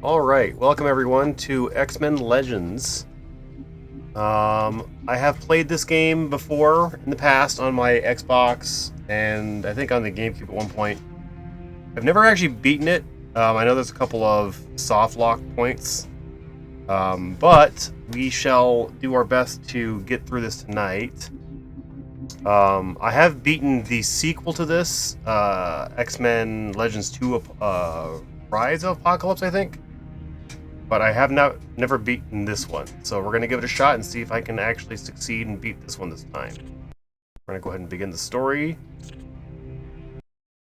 Alright, welcome everyone to X-Men Legends. I have played this game before in the past on my Xbox and I think on the GameCube at one point. I've never actually beaten it. I know there's a couple of soft lock points, but we shall do our best to get through this tonight. I have beaten the sequel to this, X-Men Legends 2 Rise of Apocalypse, I think. But I have never beaten this one, so we're going to give it a shot and see if I can actually succeed and beat this one this time. We're going to go ahead and begin the story.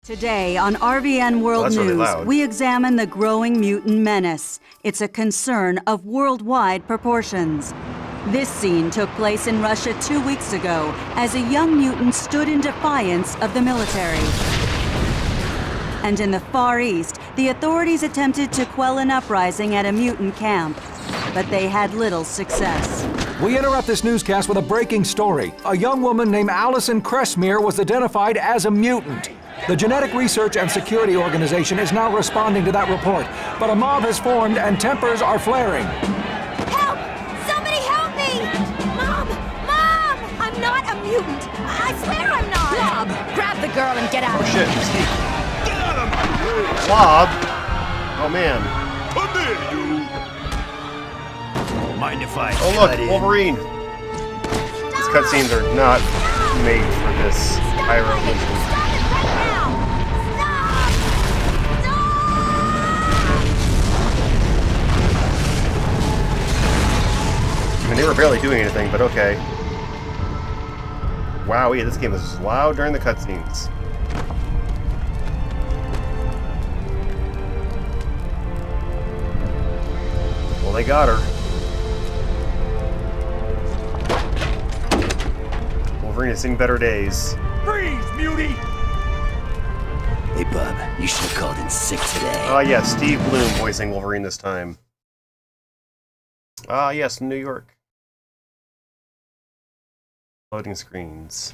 Today on RVN World News, we examine the growing mutant menace. It's a concern of worldwide proportions. This scene took place in Russia 2 weeks ago as a young mutant stood in defiance of the military. And in the Far East, the authorities attempted to quell an uprising at a mutant camp, but they had little success. We interrupt this newscast with a breaking story. A young woman named Allison Cressmere was identified as a mutant. The Genetic Research and Security Organization is now responding to that report, but a mob has formed and tempers are flaring. Help! Somebody help me! Mom! Mom! I'm not a mutant! I swear I'm not! Blob! Grab the girl and get out! Oh shit, Steve. Blob? Oh man. Come here, you! Mind if I Oh look, Wolverine! These cutscenes are not made for this Pyro mission. I mean, they were barely doing anything, but okay. Wow, yeah, this game is loud during the cutscenes. Well, they got her. Wolverine has seen better days. Freeze, mutie! Hey, bub, you should have called in sick today. Ah, yes, Steve Bloom voicing Wolverine this time. Ah, yes, New York. Loading screens.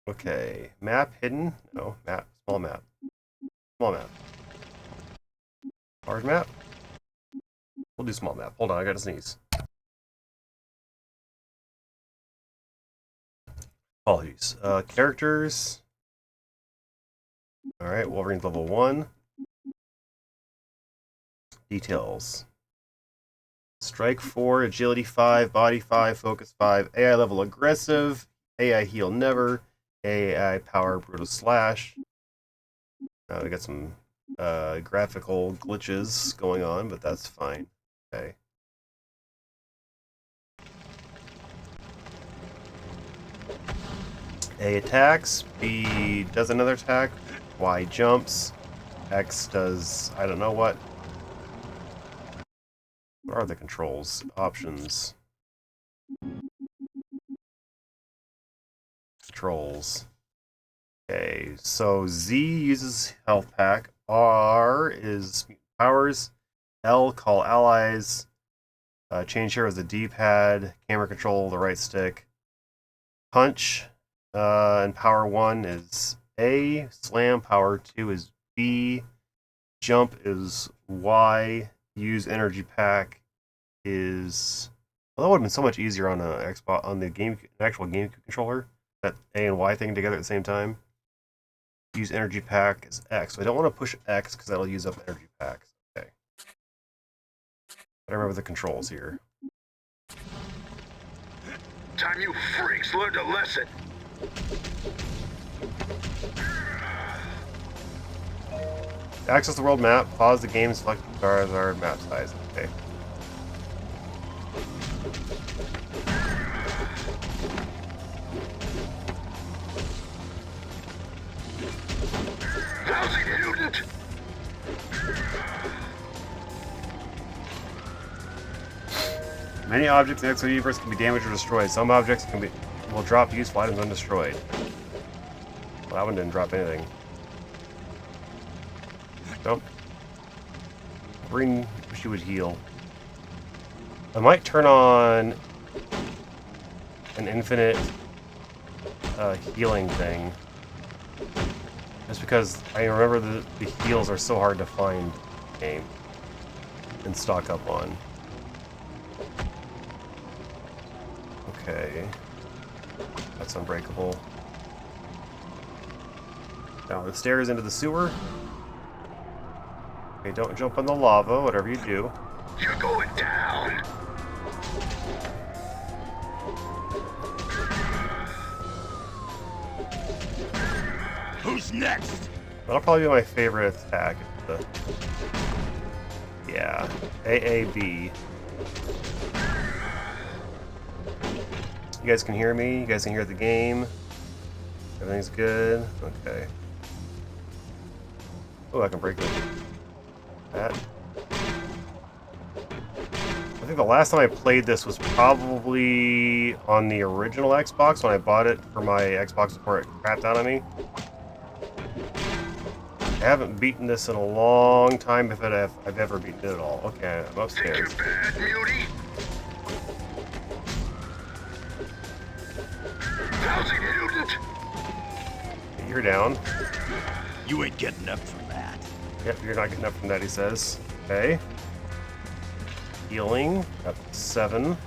Okay, map hidden? No, map, small map. Small map. Large map? We'll do small map. Hold on, I gotta sneeze. Apologies. Characters. Alright, Wolverine's level 1. Details. Strike 4, Agility 5, Body 5, Focus 5, AI level Aggressive, AI Heal Never, AI Power Brutal Slash. We got some graphical glitches going on, but that's fine. Okay. A attacks, B does another attack, Y jumps, X does I don't know what. What are the controls? Options. Controls. Okay, so Z uses health pack. R is powers. L, call allies. Change here is the D-pad. Camera control, the right stick. Punch and power 1 is A. Slam, power 2 is B. Jump is Y. Use energy pack is... Well, that would have been so much easier on a Xbox, on the actual GameCube controller. That A and Y thing together at the same time. Use energy pack is X. So I don't want to push X because that'll use up energy packs. Okay. I remember the controls here. Time you freaks learned a lesson. Access the world map. Pause the game. Select the desired map size. Okay. Lousy mutant! Many objects in the X-Men universe can be damaged or destroyed. Some objects will drop useful items undestroyed. Well, that one didn't drop anything. Nope. Green, wish you would heal. I might turn on an infinite healing thing. Just because I remember the heals are so hard to find in the game and stock up on. Okay. That's unbreakable. Down the stairs into the sewer. Okay, don't jump on the lava, whatever you do. You're going down. Who's next? That'll probably be my favorite attack. Yeah, AAB. You guys can hear me? You guys can hear the game? Everything's good? Okay. Oh, I can break that. I think the last time I played this was probably on the original Xbox when I bought it for my Xbox before it crapped out on me. I haven't beaten this in a long time, if I've ever beaten it at all. Okay, I'm upstairs. Think you're bad, Mutie? Lousy mutant! You're down. You ain't getting up from that. Yep, you're not getting up from that, he says. Okay. Healing. Got 7.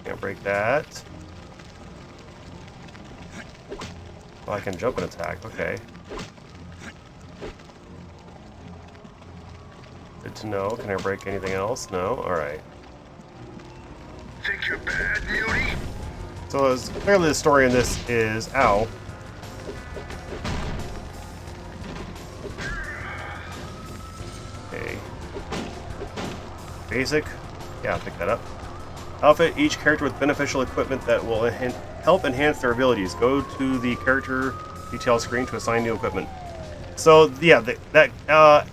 Can't break that. Oh, I can jump and attack. Okay. Good to know. Can I break anything else? No? Alright. Think you're bad, Mutie? So clearly the story in this is... Ow. Okay. Basic. Yeah, I'll pick that up. Outfit each character with beneficial equipment that will help enhance their abilities. Go to the character detail screen to assign new equipment. So, yeah, that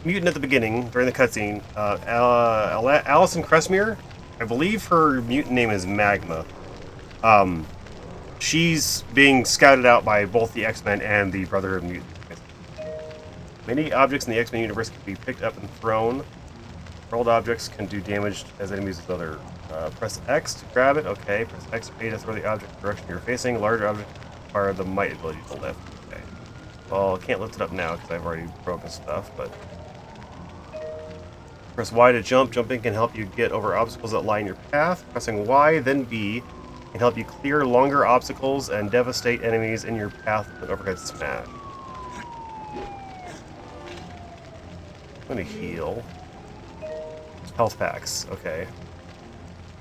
mutant at the beginning, during the cutscene, Alison Cressmere, I believe her mutant name is Magma. She's being scouted out by both the X-Men and the Brotherhood of Mutants. Many objects in the X-Men universe can be picked up and thrown. Rolled objects can do damage as enemies with other. Press X to grab it. Okay. Press X or A to throw the object in the direction you're facing. Larger objects require the might ability to lift. Okay. Well, I can't lift it up now because I've already broken stuff, but... Press Y to jump. Jumping can help you get over obstacles that lie in your path. Pressing Y, then B, can help you clear longer obstacles and devastate enemies in your path with an overhead smash. I'm gonna heal. Health packs, okay.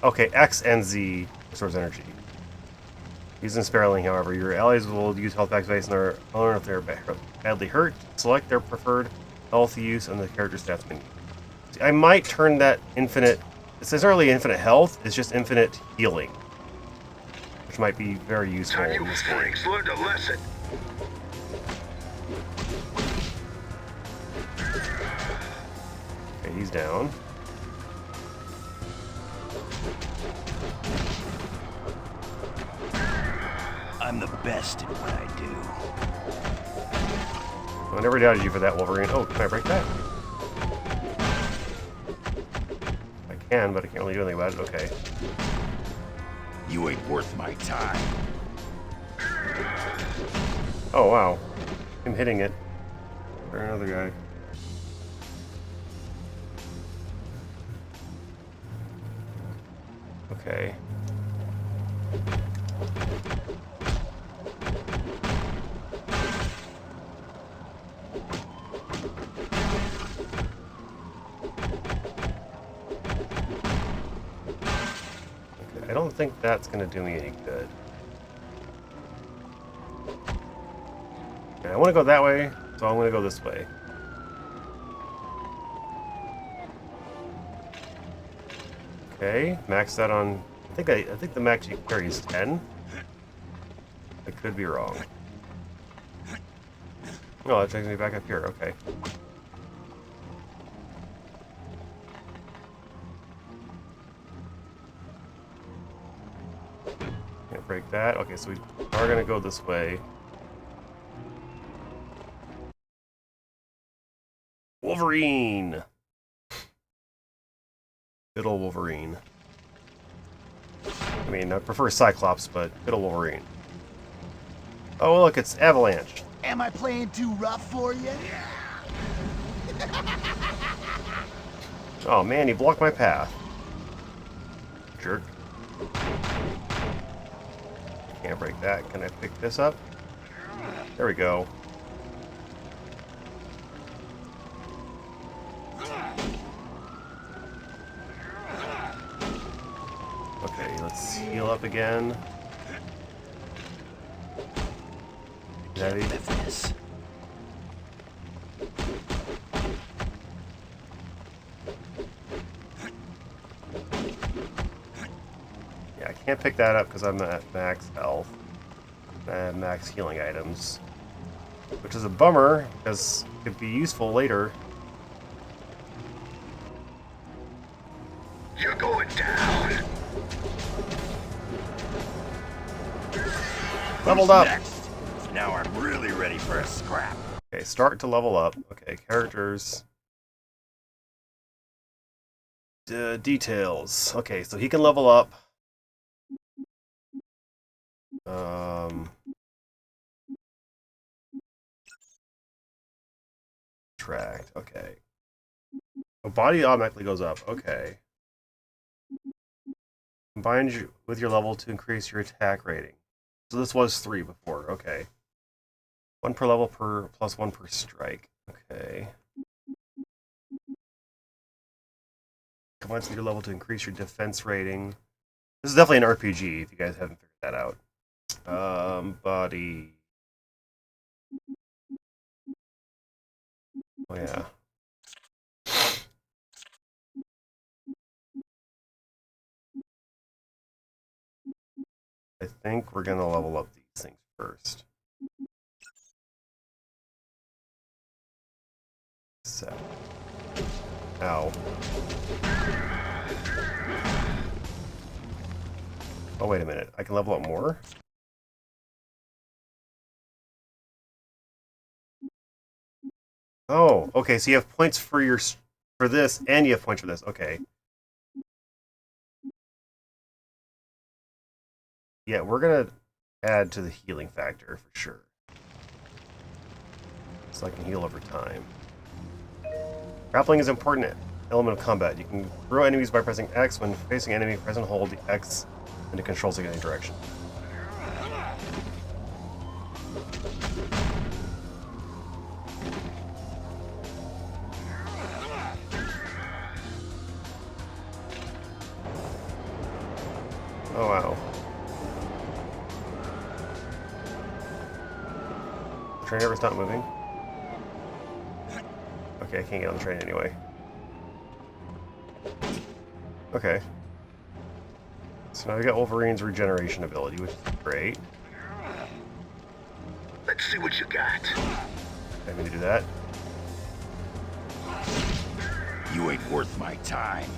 Okay, X and Z restores energy. Using Sparrowing, however, your allies will use health packs based on their own if they're badly hurt. Select their preferred health use and the character stats menu. See, I might turn that infinite... It's not really infinite health, it's just infinite healing. Which might be very useful Time in you this game. freaks learned a lesson. Okay, he's down. I'm the best at what I do. I never doubted you for that, Wolverine. Oh, can I break that? I can, but I can't really do anything about it. Okay. You ain't worth my time. Oh, wow. Him hitting it. For another guy. Okay. I don't think that's going to do me any good. Okay, I want to go that way, so I'm going to go this way. Okay, max that on... I think the max you carry is 10. I could be wrong. Oh, that takes me back up here. Okay. Can't break that. Okay, so we are going to go this way. Wolverine! Good old Wolverine. I mean, I prefer Cyclops, but good old Wolverine. Oh, look, it's Avalanche. Am I playing too rough for you? Oh man, he blocked my path. Jerk. Can't break that. Can I pick this up? There we go. Okay, let's heal up again. Heavy. Yeah, I can't pick that up because I'm at max health. I have max healing items. Which is a bummer, because it could be useful later. You're going down. Leveled up! Next? Now I'm really ready for a scrap. Okay, start to level up. Okay, characters. Details. Okay, so he can level up. Tracked. Okay. Oh, body automatically goes up. Okay. Combine with your level to increase your attack rating. So this was 3 before. Okay. 1 per level per plus 1 per strike. Okay. Combines with your level to increase your defense rating. This is definitely an RPG if you guys haven't figured that out. Body. Oh yeah. I think we're gonna level up these things first. So. Ow. Oh wait a minute. I can level up more? Oh, okay, so you have points for this and you have points for this. Okay. Yeah, we're gonna add to the healing factor for sure. So I can heal over time. Grappling is an important element of combat. You can throw enemies by pressing X. When facing an enemy, press and hold the X and it controls the any direction. Oh wow. The train never's not moving. Okay, I can't get on the train anyway. Okay. So now we got Wolverine's regeneration ability, which is great. Let's see what you got. I'm gonna do that. You ain't worth my time.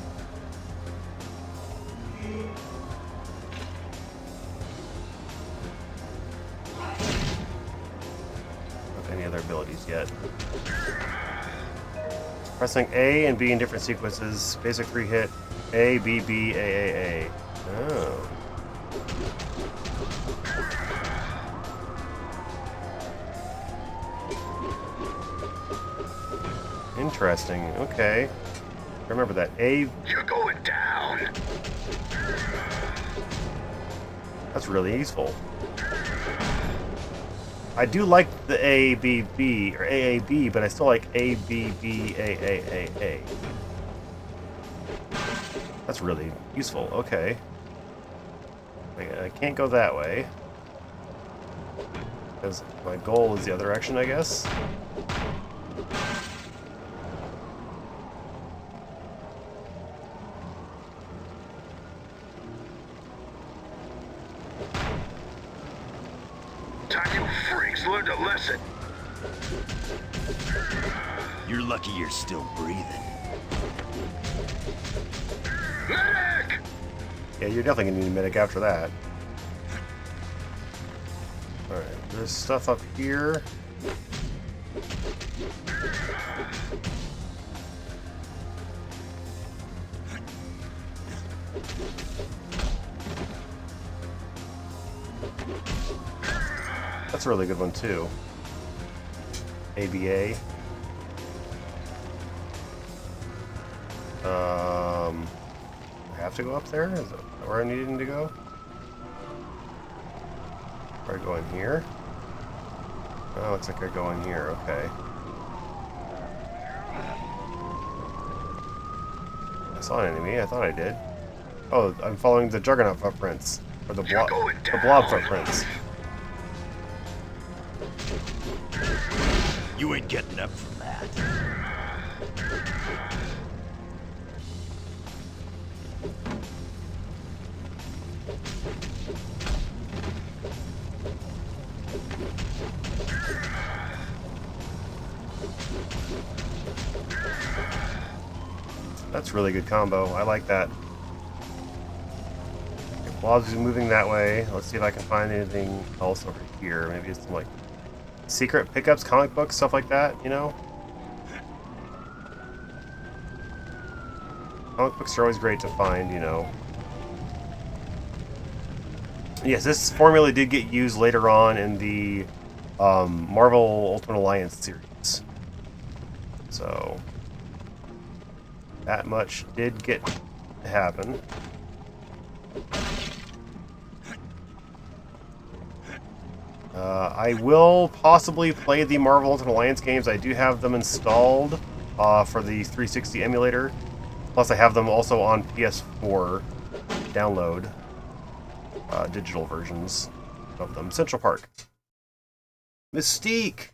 Not any other abilities yet. Pressing A and B in different sequences. Basic 3 hit. A, B, B, A. Oh. Interesting. Okay. Remember that. A. You're going down. That's really useful. I do like the A, B, B, or A, B, but I still like A, B, B, A. That's really useful. Okay. I can't go that way. Because my goal is the other direction, I guess. Time you freaks learned a lesson. You're lucky you're still breathing. Medic! Yeah, you're definitely gonna need a medic after that. Alright, there's stuff up here. That's a really good one too. ABA. I have to go up there? Is that where I needed to go? Or I go in here? Oh, looks like I go in here. Okay. I saw an enemy. I thought I did. Oh, I'm following the Juggernaut footprints. Or the blob footprints. You ain't getting up from that. That's really good combo. I like that. Okay, blobs are moving that way. Let's see if I can find anything else over here. Maybe it's some like secret pickups, comic books, stuff like that, you know? Comic books are always great to find, you know. Yes, this formula did get used later on in the Marvel Ultimate Alliance series. So that much did get to happen. I will possibly play the Marvel Ultimate Alliance games. I do have them installed for the 360 emulator. Plus I have them also on PS4 download. Digital versions of them. Central Park. Mystique!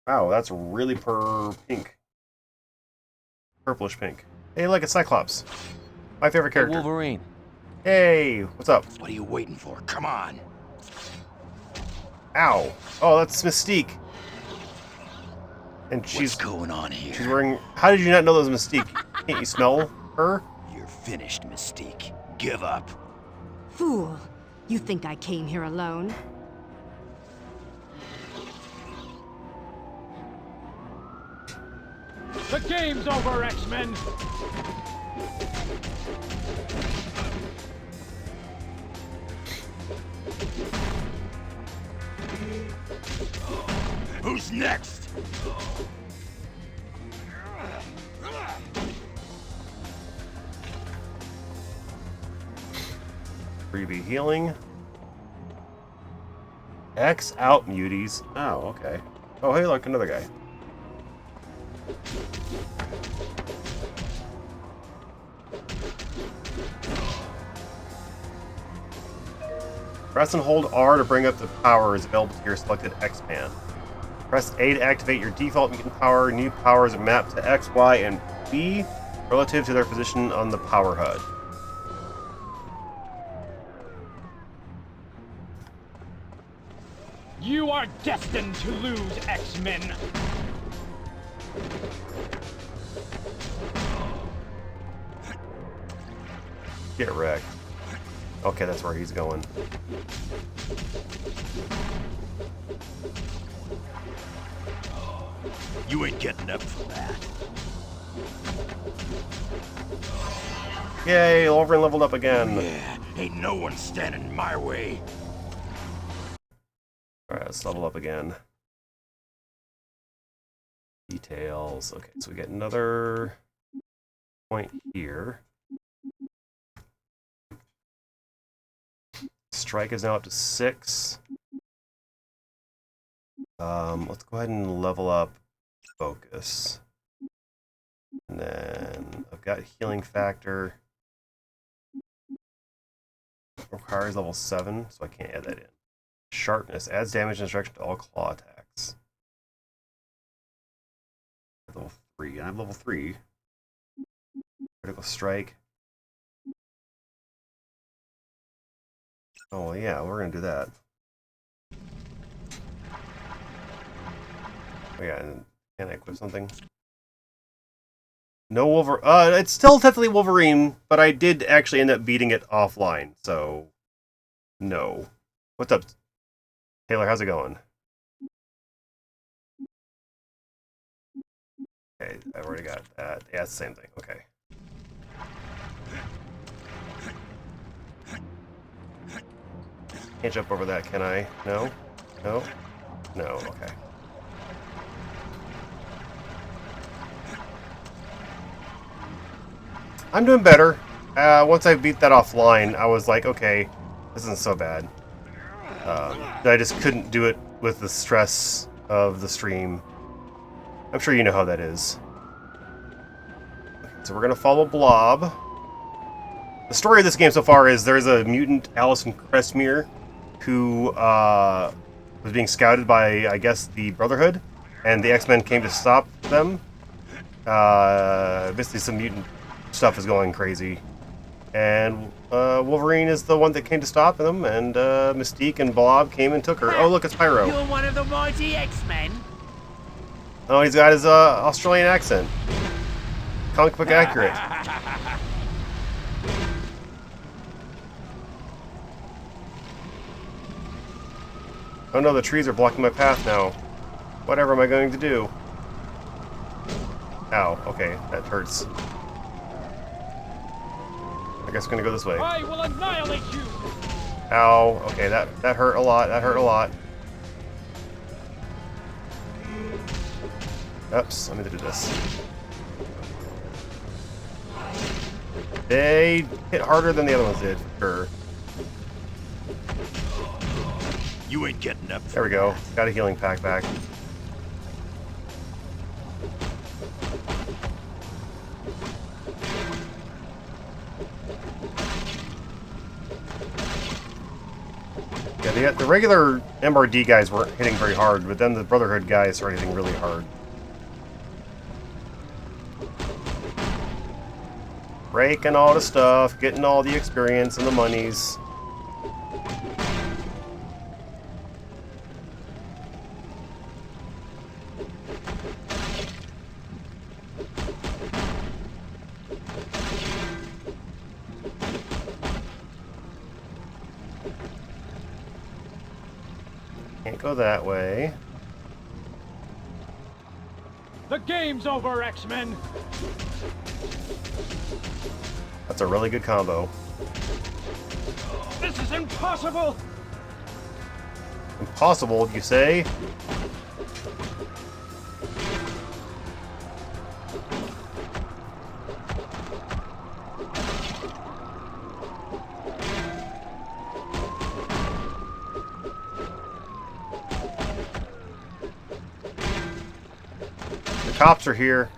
Wow, that's really pink. Purplish pink. Hey, look, it's Cyclops. My favorite character. Hey, Wolverine. Hey, what's up? What are you waiting for? Come on. Ow. Oh, that's Mystique. And What's going on here? She's wearing... How did you not know that was Mystique? Can't you smell her? You're finished, Mystique. Give up. Fool. You think I came here alone? The game's over, X-Men! Who's next? Freebie healing. X out, muties. Oh, okay. Oh, hey, look, another guy. Press and hold R to bring up the powers available to your selected X-Man. Press A to activate your default mutant power. New powers are mapped to X, Y, and B relative to their position on the power HUD. You are destined to lose, X-Men! Get wrecked. Okay, that's where he's going. You ain't getting up from that. Yay, Wolverine leveled up again. Yeah, ain't no one standing in my way. Alright, let's level up again. Details. Okay, so we get another point here. Strike is now up to 6. Let's go ahead and level up focus. And then I've got healing factor. Requires level 7, so I can't add that in. Sharpness adds damage and destruction to all claw attacks. Level 3. I'm level 3. Critical strike. Oh yeah, we're gonna do that. Oh yeah, and can I equip something? No Wolverine. It's still technically Wolverine, but I did actually end up beating it offline, so no. What's up, Taylor? How's it going? Okay, I've already got that. Yeah, it's the same thing. Okay. Can't jump over that, can I? No? No? No, okay. I'm doing better. Once I beat that offline, I was like, okay, this isn't so bad. I just couldn't do it with the stress of the stream. I'm sure you know how that is. So we're gonna follow Blob. The story of this game so far is there's a mutant, Alison Cressmere, who was being scouted by, I guess, the Brotherhood, and the X-Men came to stop them. Basically, some mutant stuff is going crazy. And Wolverine is the one that came to stop them, and Mystique and Blob came and took her. Oh, look, it's Pyro. You're one of the mighty X-Men. Oh, he's got his Australian accent. Comic book accurate. Oh no, the trees are blocking my path now. Whatever am I going to do? Ow, okay, that hurts. I guess I'm gonna go this way. I will annihilate you! Ow, okay, that hurt a lot, that hurt a lot. Oops, let me do this. They hit harder than the other ones did, for sure. You ain't getting up. There we go. Got a healing pack back. Yeah, the regular MRD guys weren't hitting very hard, but then the Brotherhood guys started hitting really hard. Breaking all the stuff, getting all the experience and the monies. Can't go that way. The game's over, X-Men! That's a really good combo. This is impossible! Impossible, you say? The cops are here.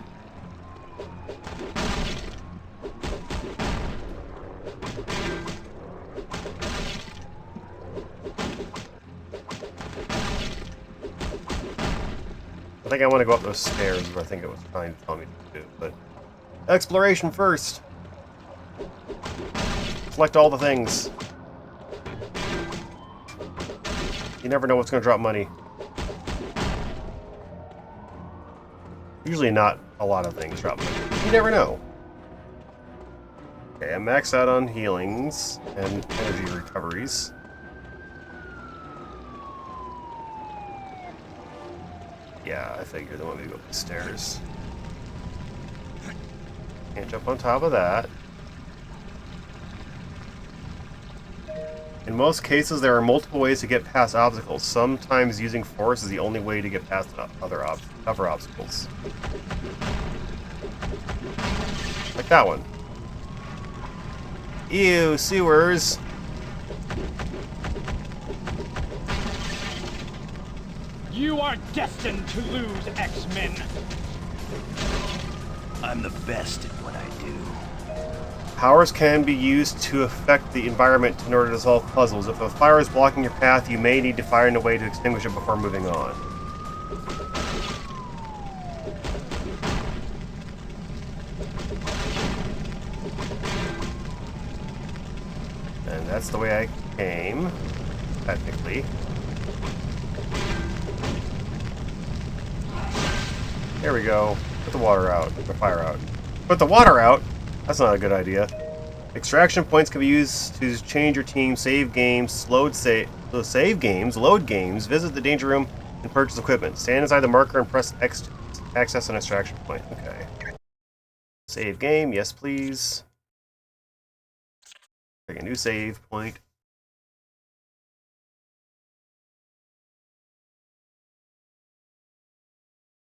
I think I want to go up those stairs, but I think it was trying to tell me to do. But exploration first. Collect all the things. You never know what's going to drop money. Usually not a lot of things drop money. You never know. Okay, I'm maxed out on healings and energy recoveries. Yeah, I figured they want me to go up the stairs. Can't jump on top of that. In most cases, there are multiple ways to get past obstacles. Sometimes using force is the only way to get past other tougher obstacles. Like that one. Ew, sewers! You are destined to lose, X-Men! I'm the best at what I do. Powers can be used to affect the environment in order to solve puzzles. If a fire is blocking your path, you may need to fire in a way to extinguish it before moving on. And that's the way I came, technically. There we go. Put the water out. Put the fire out. Put the water out? That's not a good idea. Extraction points can be used to change your team, save games, load games, visit the danger room, and purchase equipment. Stand inside the marker and press X to access an extraction point. Okay. Save game, yes please. Make a new save point.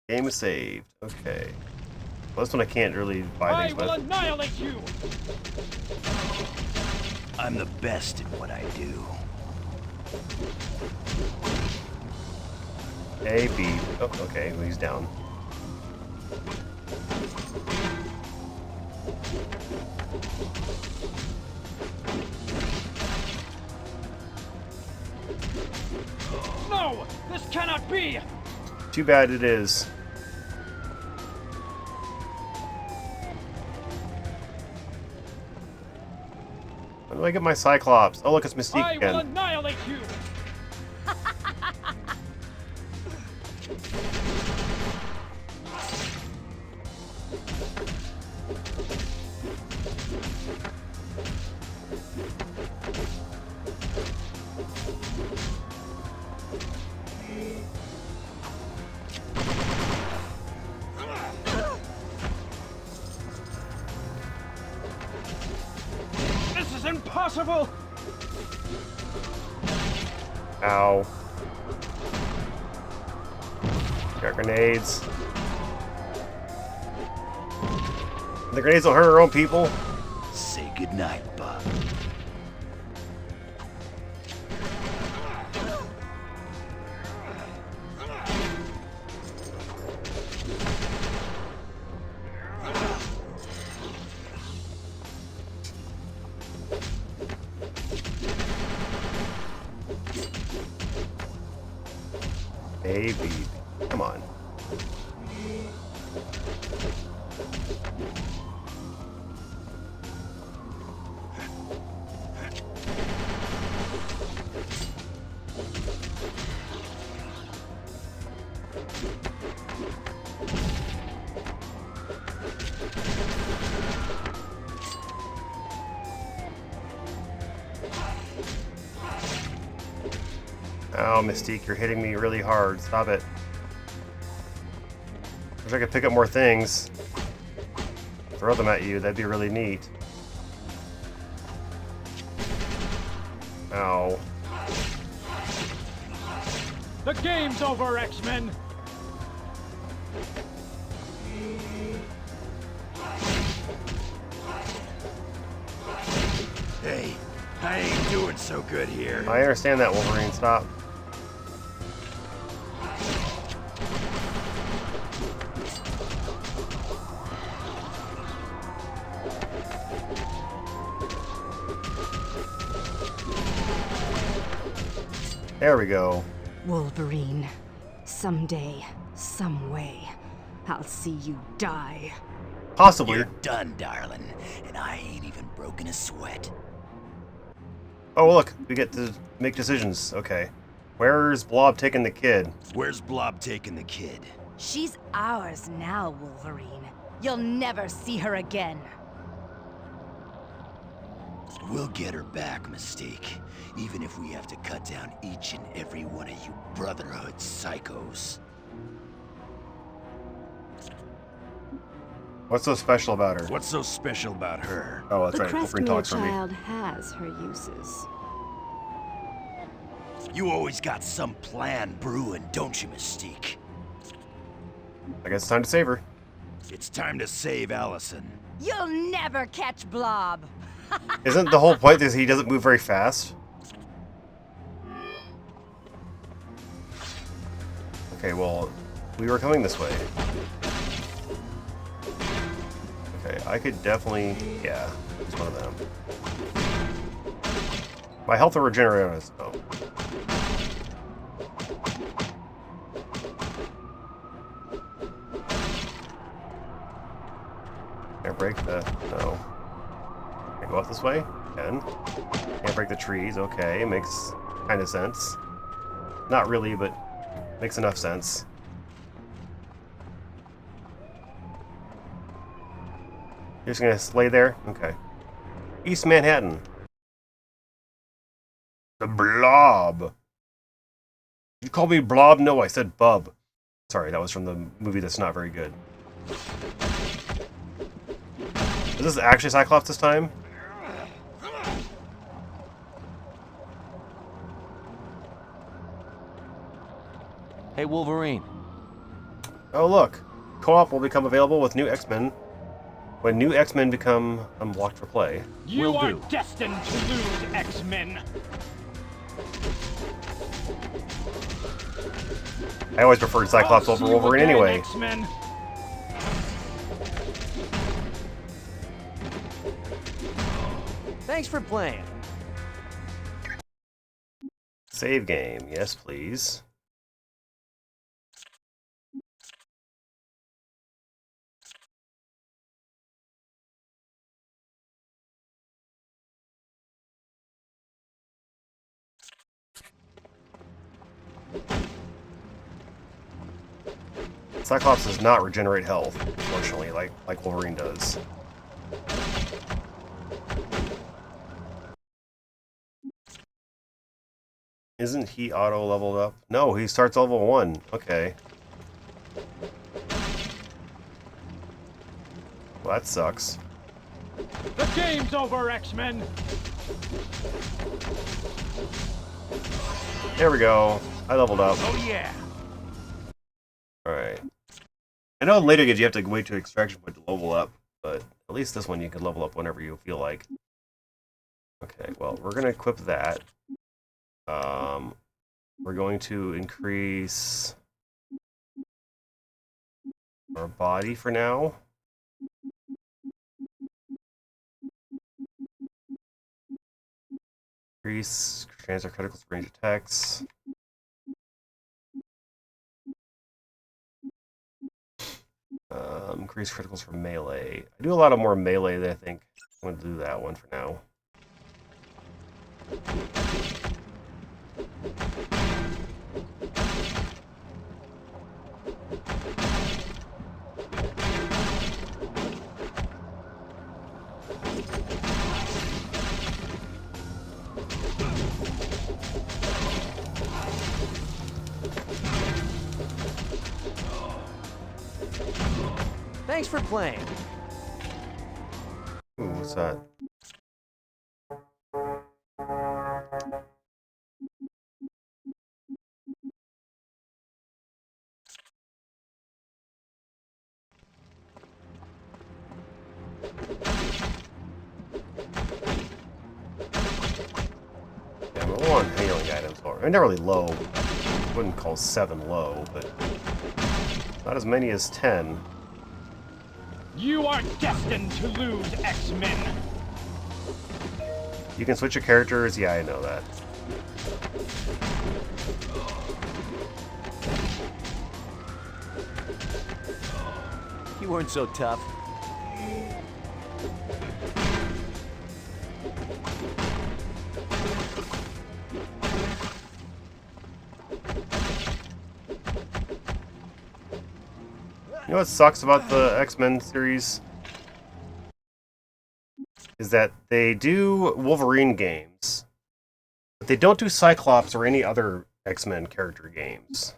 Game is saved. Okay. Well, this one I can't really buy things I will with. annihilate you! I'm the best at what I do. A, B. Oh, okay, well, he's down. No! This cannot be! Too bad it is. When do I get my Cyclops? Oh, look, it's Mystique I will again. annihilate you! This is impossible! Ow. Got grenades. The grenades don't hurt our own people. Say goodnight, Bob. Baby. Come on. Oh, Mystique, you're hitting me really hard. Stop it. Wish I could pick up more things. Throw them at you. That'd be really neat. Ow. The game's over, X-Men! Hey, I ain't doing so good here. I understand that, Wolverine. Stop. There we go. Wolverine, someday, some way, I'll see you die. Possibly. You're done, darling, and I ain't even broken a sweat. Oh, look. We get to make decisions. Okay. Where's Blob taking the kid? Where's Blob taking the kid? She's ours now, Wolverine. You'll never see her again. We'll get her back, Mystique. Even if we have to cut down each and every one of you Brotherhood psychos. What's so special about her? What's so special about her? Oh, that's The right. Wolverine Crestmere talks for me. child has her uses. You always got some plan brewing, don't you, Mystique? I guess it's time to save her. It's time to save Allison. You'll never catch Blob! Isn't the whole point that he doesn't move very fast? Okay, well, we were coming this way. Okay, I could definitely... Yeah, use one of them. My health will regenerate on its own. Can I break the... No. Can I go up this way? Can. Can't break the trees. Okay, makes kind of sense. Not really, but makes enough sense. You're just gonna lay there? Okay. East Manhattan. The Blob. You called me Blob? No, I said Bub. Sorry, that was from the movie that's not very good. Is this actually Cyclops this time? Hey, Wolverine. Oh, look. co-op will become available with new X-Men when new X-Men become unlocked for play. You are destined to lose, X-Men. I always preferred Cyclops over Wolverine anyway. X-Men. Thanks for playing. Save game, yes please. Cyclops does not regenerate health, unfortunately, like Wolverine does. Isn't he auto leveled up? No, he starts level 1. Okay. Well, that sucks. The game's over, X-Men. There we go. I leveled up. Oh yeah. Alright. I know in later games you have to wait to extraction point to level up, but at least this one you can level up whenever you feel like. Okay, well, we're going to equip that. We're going to increase our body for now. Increase transfer critical range attacks. Increase criticals for melee. I do a lot of more melee than I think. I'm going to do that one for now. Thanks for playing. Ooh, what's that? Yeah, I'm low on healing items. I'm not really low. I wouldn't call 7 low, but not as many as 10. You are destined to lose, X-Men. You can switch your characters? Yeah, I know that. You weren't so tough. You know what sucks about the X-Men series? Is that they do Wolverine games, but they don't do Cyclops or any other X-Men character games.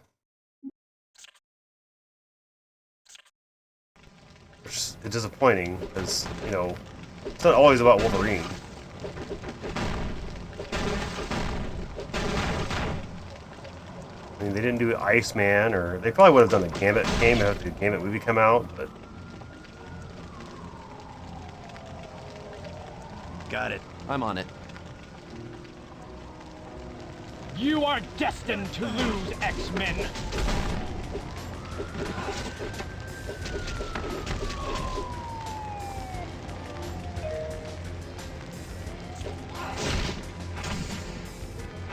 Which is disappointing, because, you know, it's not always about Wolverine. I mean, they didn't do Iceman, or they probably would have done the Gambit game if the Gambit movie come out, but... Got it. I'm on it. You are destined to lose, X-Men.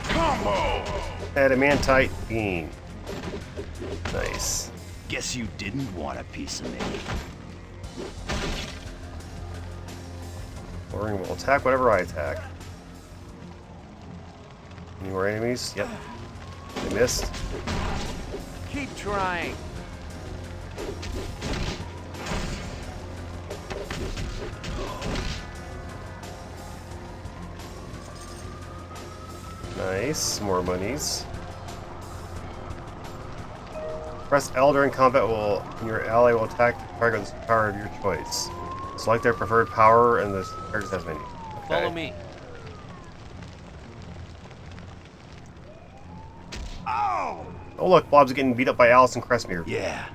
Combo! Adamantite Beam. Nice. Guess you didn't want a piece of me. Wolverine will attack whatever I attack. Any more enemies? Yep. I missed. Keep trying. Nice. More monies. Press L during combat and your ally will attack the target with the power of your choice. Select their preferred power and the characters has many. Okay. Follow me. Oh look, Bob's getting beat up by Allison Cressmere. Yeah.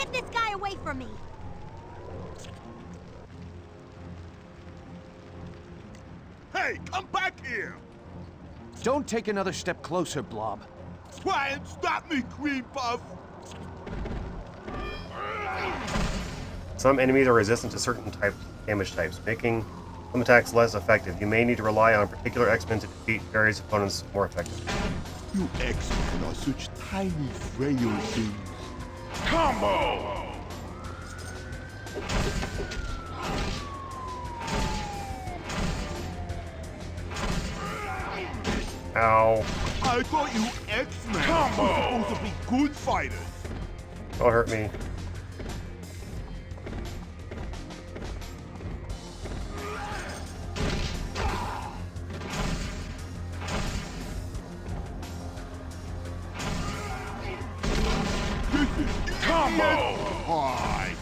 Get this guy away from me! Hey, come back here! Don't take another step closer, Blob. Try and stop me, Cream Puff! Some enemies are resistant to certain damage types, making some attacks less effective. You may need to rely on particular X-Men to defeat various opponents more effectively. You X-Men are such tiny, frail things. Combo! Ow. I thought you X-Men were supposed to be good fighters. Don't hurt me. Combo! Hi.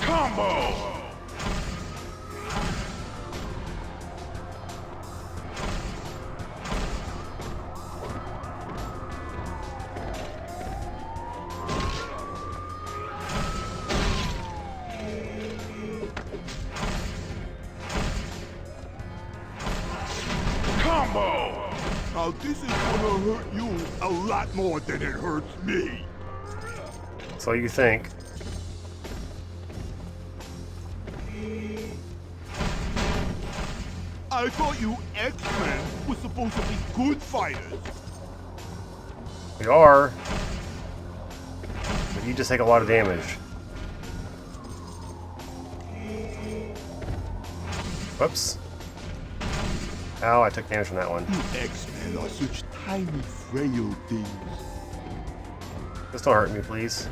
Combo! Combo! Now this is gonna hurt you a lot more than it hurts me. So you think. I thought you X-Men were supposed to be good fighters. We are. But you just take a lot of damage. Whoops. Ow, I took damage from that one. You X-Men are such tiny, frail things. Just don't hurt me, please.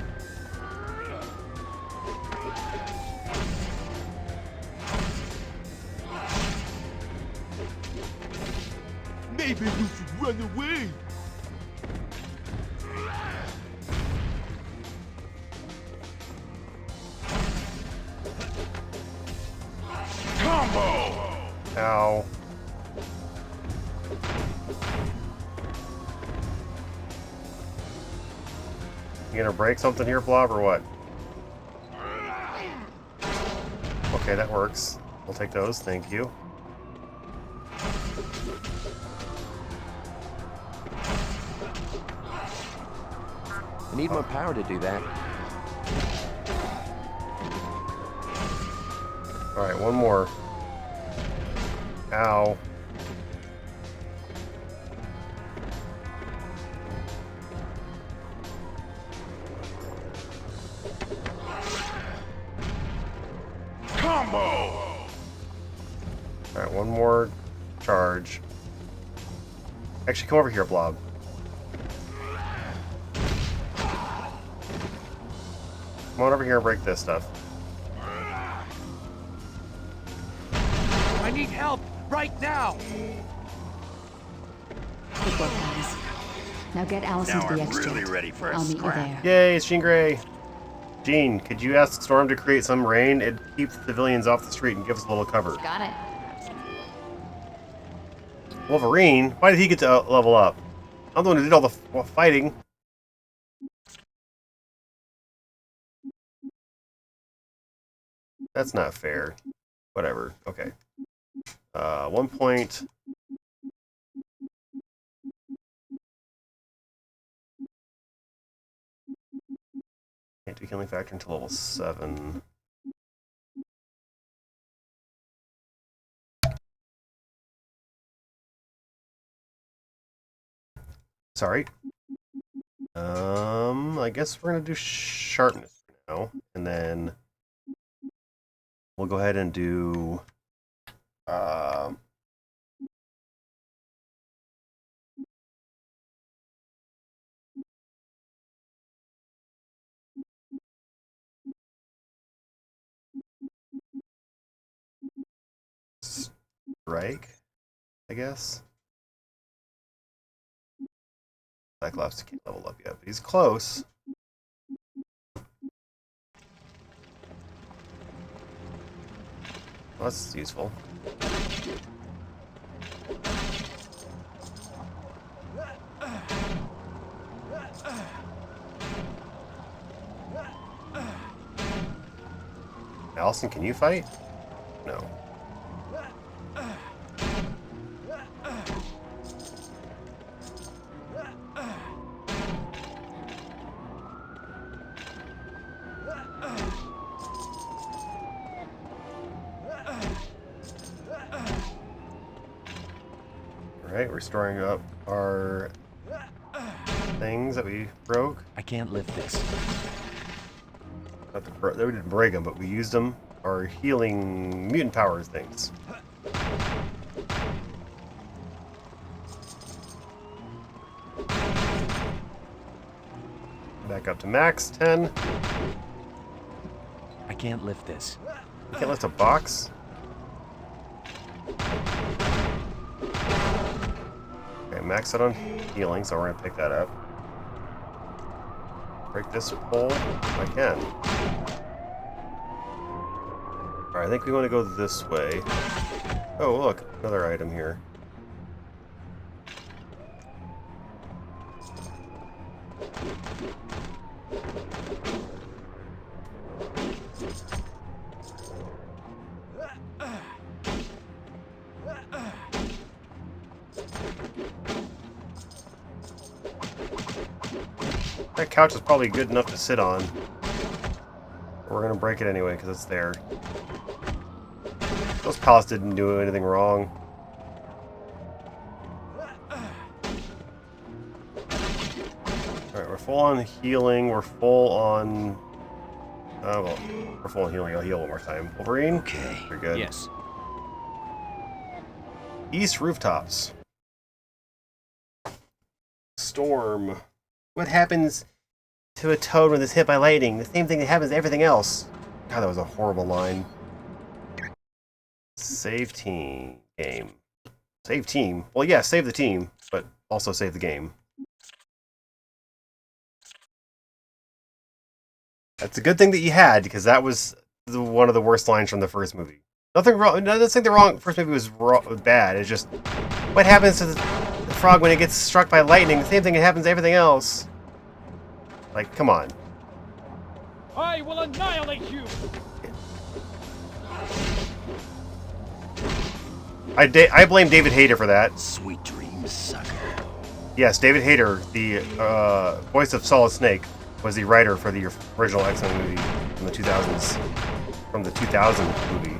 Maybe you should run away. Combo! Ow. You gonna break something here, Blob, or what? Okay, that works. We'll take those, thank you. I need more power to do that. Alright, one more. Ow. Combo! Alright, one more charge. Actually, come over here, Blob. Come on over here and break this stuff. I need help right now. Good work, guys. Now get Allison to the X-Jet. Really ready for I'll meet you there. Yay, it's Jean Grey. Jean, could you ask Storm to create some rain? It'd keep civilians off the street and give us a little cover. Got it. Wolverine? Why did he get to level up? I'm the one who did all the fighting. That's not fair. Whatever. Okay. 1 point. Can't do killing factor until level 7. Sorry. I guess we're gonna do sharpness now, and then we'll go ahead and do strike, I guess. Cyclops can't level up yet, but he's close. Well, that's useful. Allison, can you fight? No. Alright, we're storing up our things that we broke. I can't lift this. We didn't break them, but we used them. Our healing mutant powers things. Back up to max 10. I can't lift this. You can't lift a box? Okay, max it on healing, so we're gonna pick that up. Break this pole if I can. Alright, I think we want to go this way. Oh, look, another item here. That couch is probably good enough to sit on. We're gonna break it anyway because it's there. Those pallets didn't do anything wrong. Alright, we're full on healing. We're full on... well, we're full on healing. I'll heal one more time. Wolverine? Okay. You're good. Yes. East rooftops. Storm. What happens to a toad when it's hit by lightning? The same thing that happens to everything else. God, that was a horrible line. Save team. Game. Save team. Well, yeah, save the team, but also save the game. That's a good thing that you had, because that was one of the worst lines from the first movie. Nothing wrong. No, let's think the first movie was bad. It's just what happens to the frog when it gets struck by lightning. The same thing that happens to everything else. Like, come on. I will annihilate you. I blame David Hayter for that. Sweet dreams, sucker. Yes, David Hayter, the voice of Solid Snake, was the writer for the original X-Men movie from the 2000s. From the 2000 movie.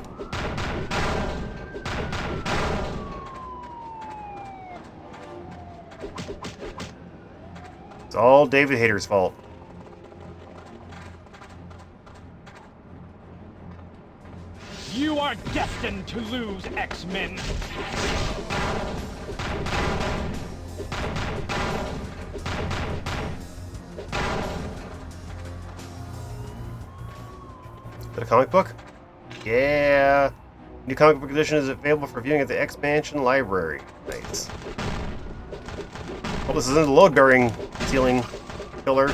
It's all David Hayter's fault. You are destined to lose, X-Men. Is that a comic book? Yeah. New comic book edition is available for viewing at the Expansion Library. Nice. Well, this isn't a load-bearing ceiling killer.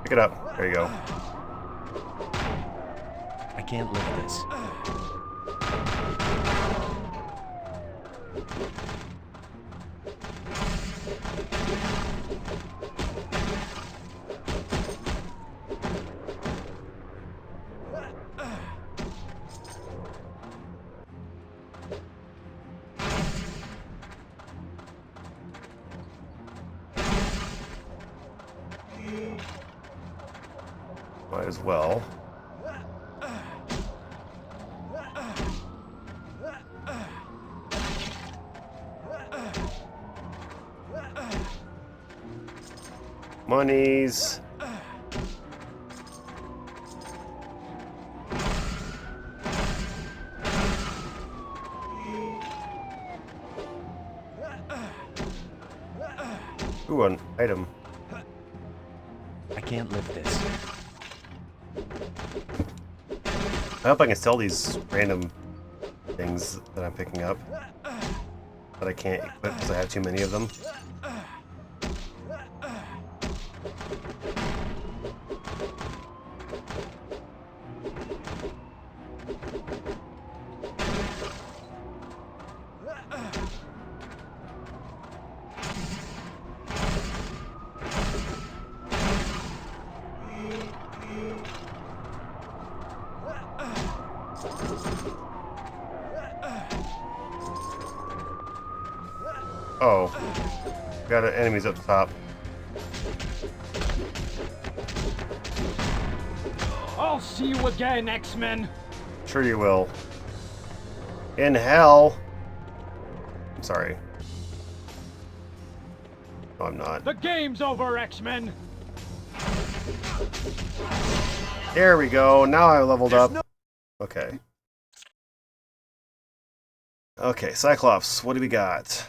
Pick it up. There you go. I can't lift this. Might as well. Monies. Ooh, an item. I can't lift this. I hope I can sell these random things that I'm picking up that I can't equip because I have too many of them. Oh. Got enemies up top. I'll see you again, X-Men. Sure you will. In hell. I'm sorry. No, I'm not. The game's over, X-Men. There we go. Now I leveled up. Okay. Okay, Cyclops, what do we got?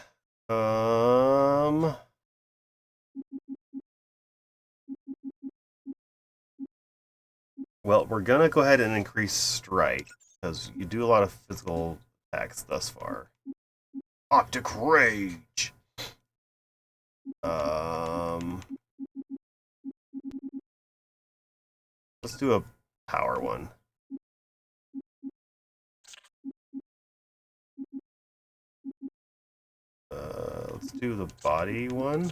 Well, we're gonna go ahead and increase strike, because you do a lot of physical attacks thus far. Optic Rage! Let's do a power one. Let's do the body one.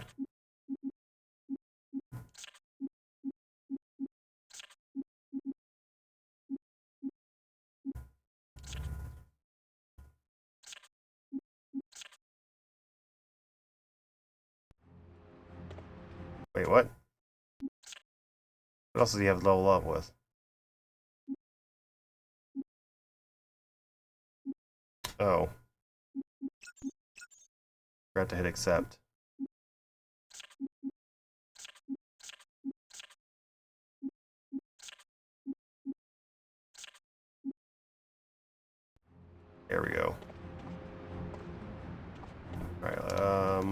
Wait, what? What else does he have to level up with? Oh. Forgot to hit accept. There we go. Alright,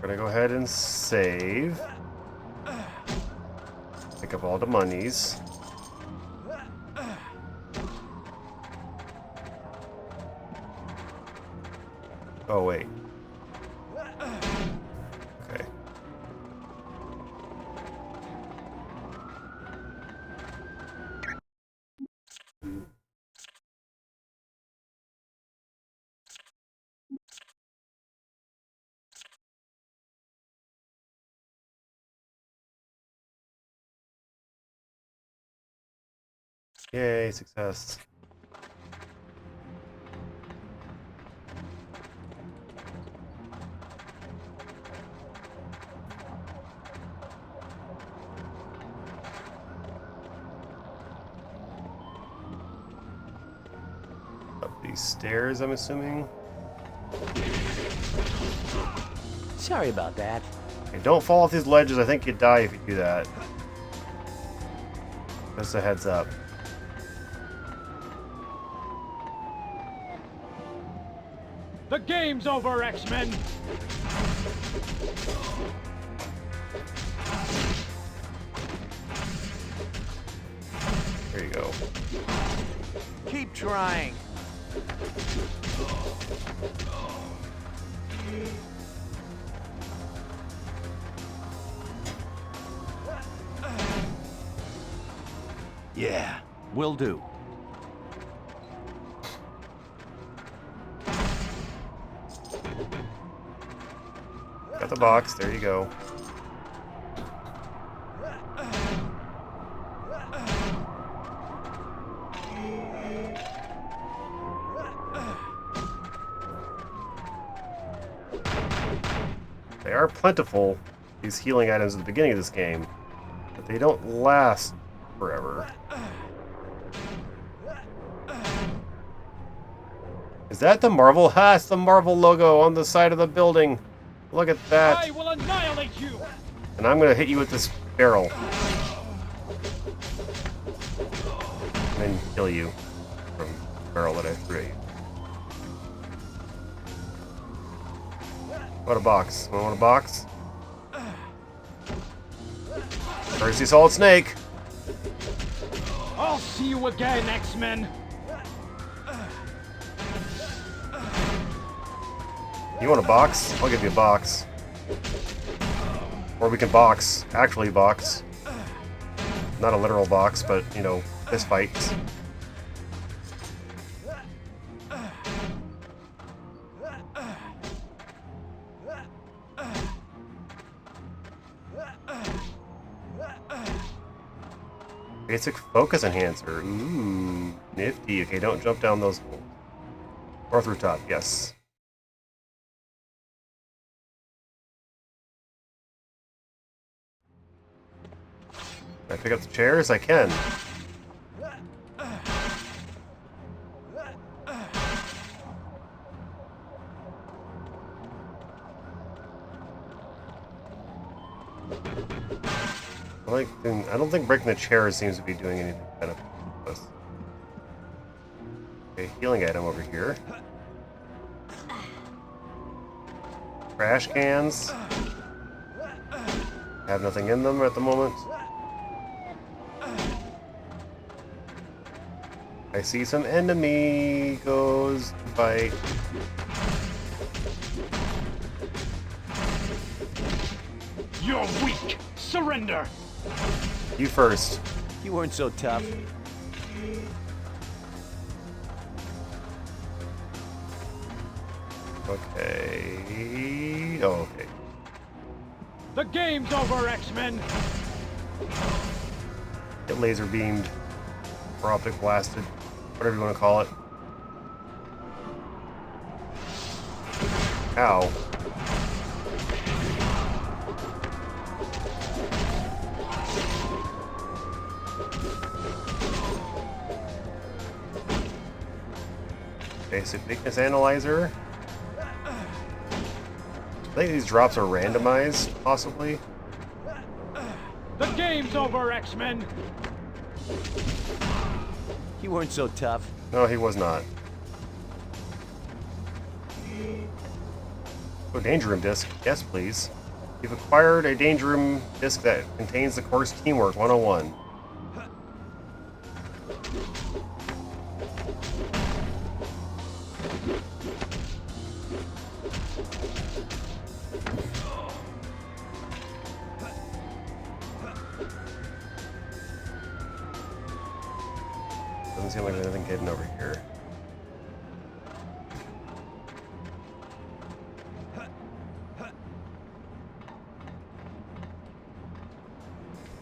we're gonna go ahead and save. Pick up all the monies. Oh, wait. Okay. Yay, success. Up these stairs, I'm assuming. Sorry about that. Okay, don't fall off these ledges. I think you die if you do that. Just a heads up. The game's over, X-Men. There you go. Keep trying. Yeah. Will do. Got the box. There you go. They are plentiful, these healing items at the beginning of this game, but they don't last forever. Is that the Marvel? Ha! It's the Marvel logo on the side of the building. Look at that. I will annihilate you. And I'm gonna hit you with this barrel. And then kill you from the barrel that I threw at you. What a box. Want a box? Where's the Solid Snake? I'll see you again, X-Men. You want a box? I'll give you a box. Or we can box. Actually box. Not a literal box, but, you know, fist fights. Basic focus enhancer. Ooh, nifty. Okay, don't jump down those holes. North rooftop, yes. Can I pick up the chairs? I can. I don't think breaking the chairs seems to be doing anything beneficial to us. Okay, healing item over here. Trash cans. Have nothing in them at the moment. I see some enemigos to fight. You're weak! Surrender! You first. You weren't so tough. Okay. Oh, okay. The game's over, X-Men! Get laser beamed. Or optic blasted. Whatever you want to call it. Ow. Basic weakness analyzer. I think these drops are randomized, possibly. The game's over, X-Men! You weren't so tough. No, he was not. Oh, Danger Room disc. Yes, please. You've acquired a Danger Room disc that contains the course Teamwork 101. Doesn't seem like there's anything hidden over here.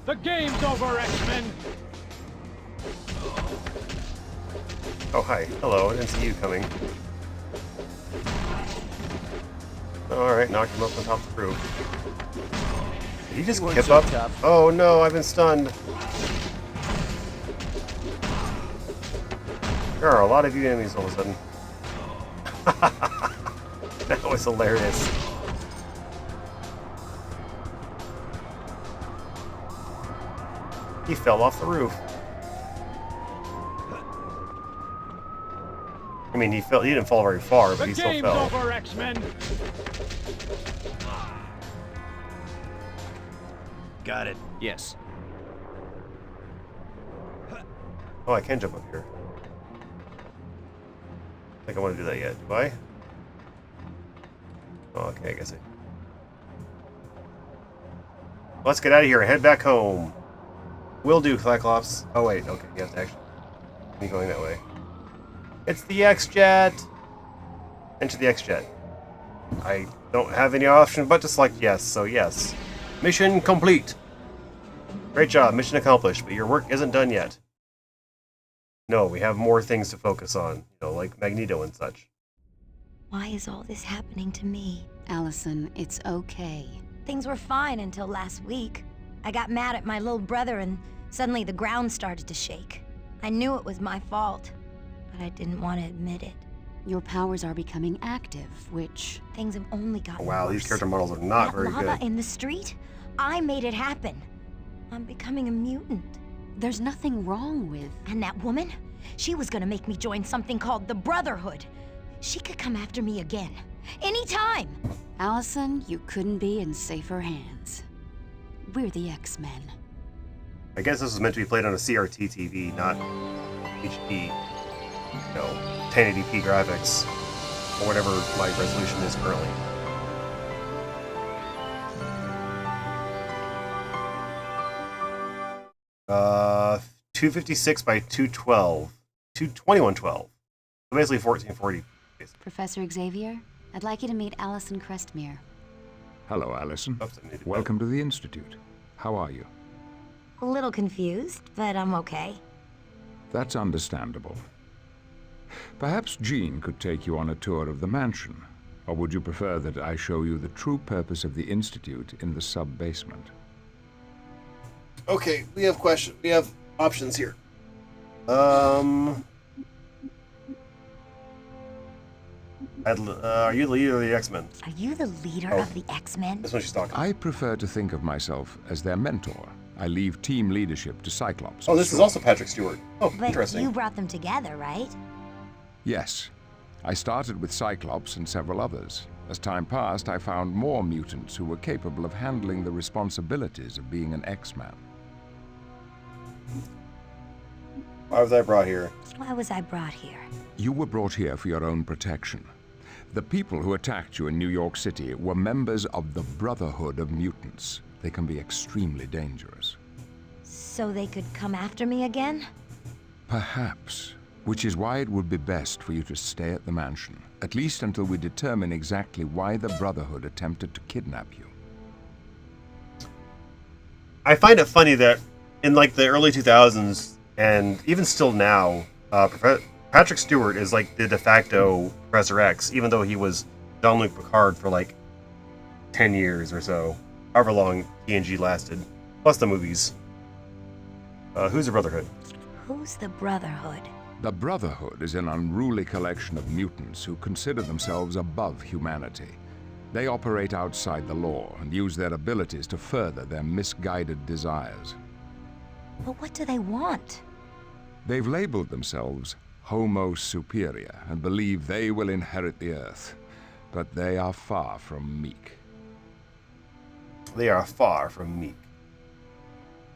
The game's over, X-Men! Oh, hi. Hello, I didn't see you coming. Alright, knocked him up on top of the roof. Did he just kip so up? tough. Oh no, I've been stunned. There are a lot of you enemies all of a sudden. That was hilarious. He fell off the roof. I mean, he didn't fall very far, but he still fell. The game's over, X-Men! Got it. Yes. Oh, I can jump up here. I think I want to do that yet. Do I? Oh, okay, I guess I... Let's get out of here and head back home. Will do, Cyclops. Oh, wait. Okay, you have to actually be going that way. It's the X-Jet! Enter the X-Jet. I don't have any option but to select yes, so yes. Mission complete! Great job, mission accomplished, but your work isn't done yet. No, we have more things to focus on, you know, like Magneto and such. Why is all this happening to me? Allison, it's okay. Things were fine until last week. I got mad at my little brother and suddenly the ground started to shake. I knew it was my fault, but I didn't want to admit it. Your powers are becoming active, which... Things have only gotten Wow, worse. these character models are not very That lava good. in the street? I made it happen. I'm becoming a mutant. There's nothing wrong with... And that woman? She was gonna make me join something called the Brotherhood. She could come after me again. Anytime! Allison, you couldn't be in safer hands. We're the X-Men. I guess this was meant to be played on a CRT TV, not HD, you know, 1080p graphics, or whatever my resolution is currently. Uh, 256 by 212. 2112. So basically 1440. Professor Xavier, I'd like you to meet Allison Crestmere. Hello, Allison. Oops, I needed Welcome to the Institute. How are you? A little confused, but I'm okay. That's understandable. Perhaps Jean could take you on a tour of the mansion. Or would you prefer that I show you the true purpose of the Institute in the sub-basement? Okay, we have options here. Are you the leader of the X-Men? Are you the leader of the X-Men? That's what she's talking about. I prefer to think of myself as their mentor. I leave team leadership to Cyclops. Oh, this is also Patrick Stewart. Oh, but interesting. You brought them together, right? Yes. I started with Cyclops and several others. As time passed, I found more mutants who were capable of handling the responsibilities of being an X-Man. Why was I brought here? Why was I brought here? You were brought here for your own protection. The people who attacked you in New York City were members of the Brotherhood of Mutants. They can be extremely dangerous. So they could come after me again? Perhaps. Which is why it would be best for you to stay at the mansion, at least until we determine exactly why the Brotherhood attempted to kidnap you. I find it funny that in like the early 2000s, and even still now, Patrick Stewart is like the de facto Professor X, even though he was Jean-Luc Picard for like 10 years or so, however long TNG lasted, plus the movies. Who's the Brotherhood? Who's the Brotherhood? The Brotherhood is an unruly collection of mutants who consider themselves above humanity. They operate outside the law and use their abilities to further their misguided desires. But what do they want? They've labeled themselves Homo Superior and believe they will inherit the Earth. But they are far from meek. They are far from meek.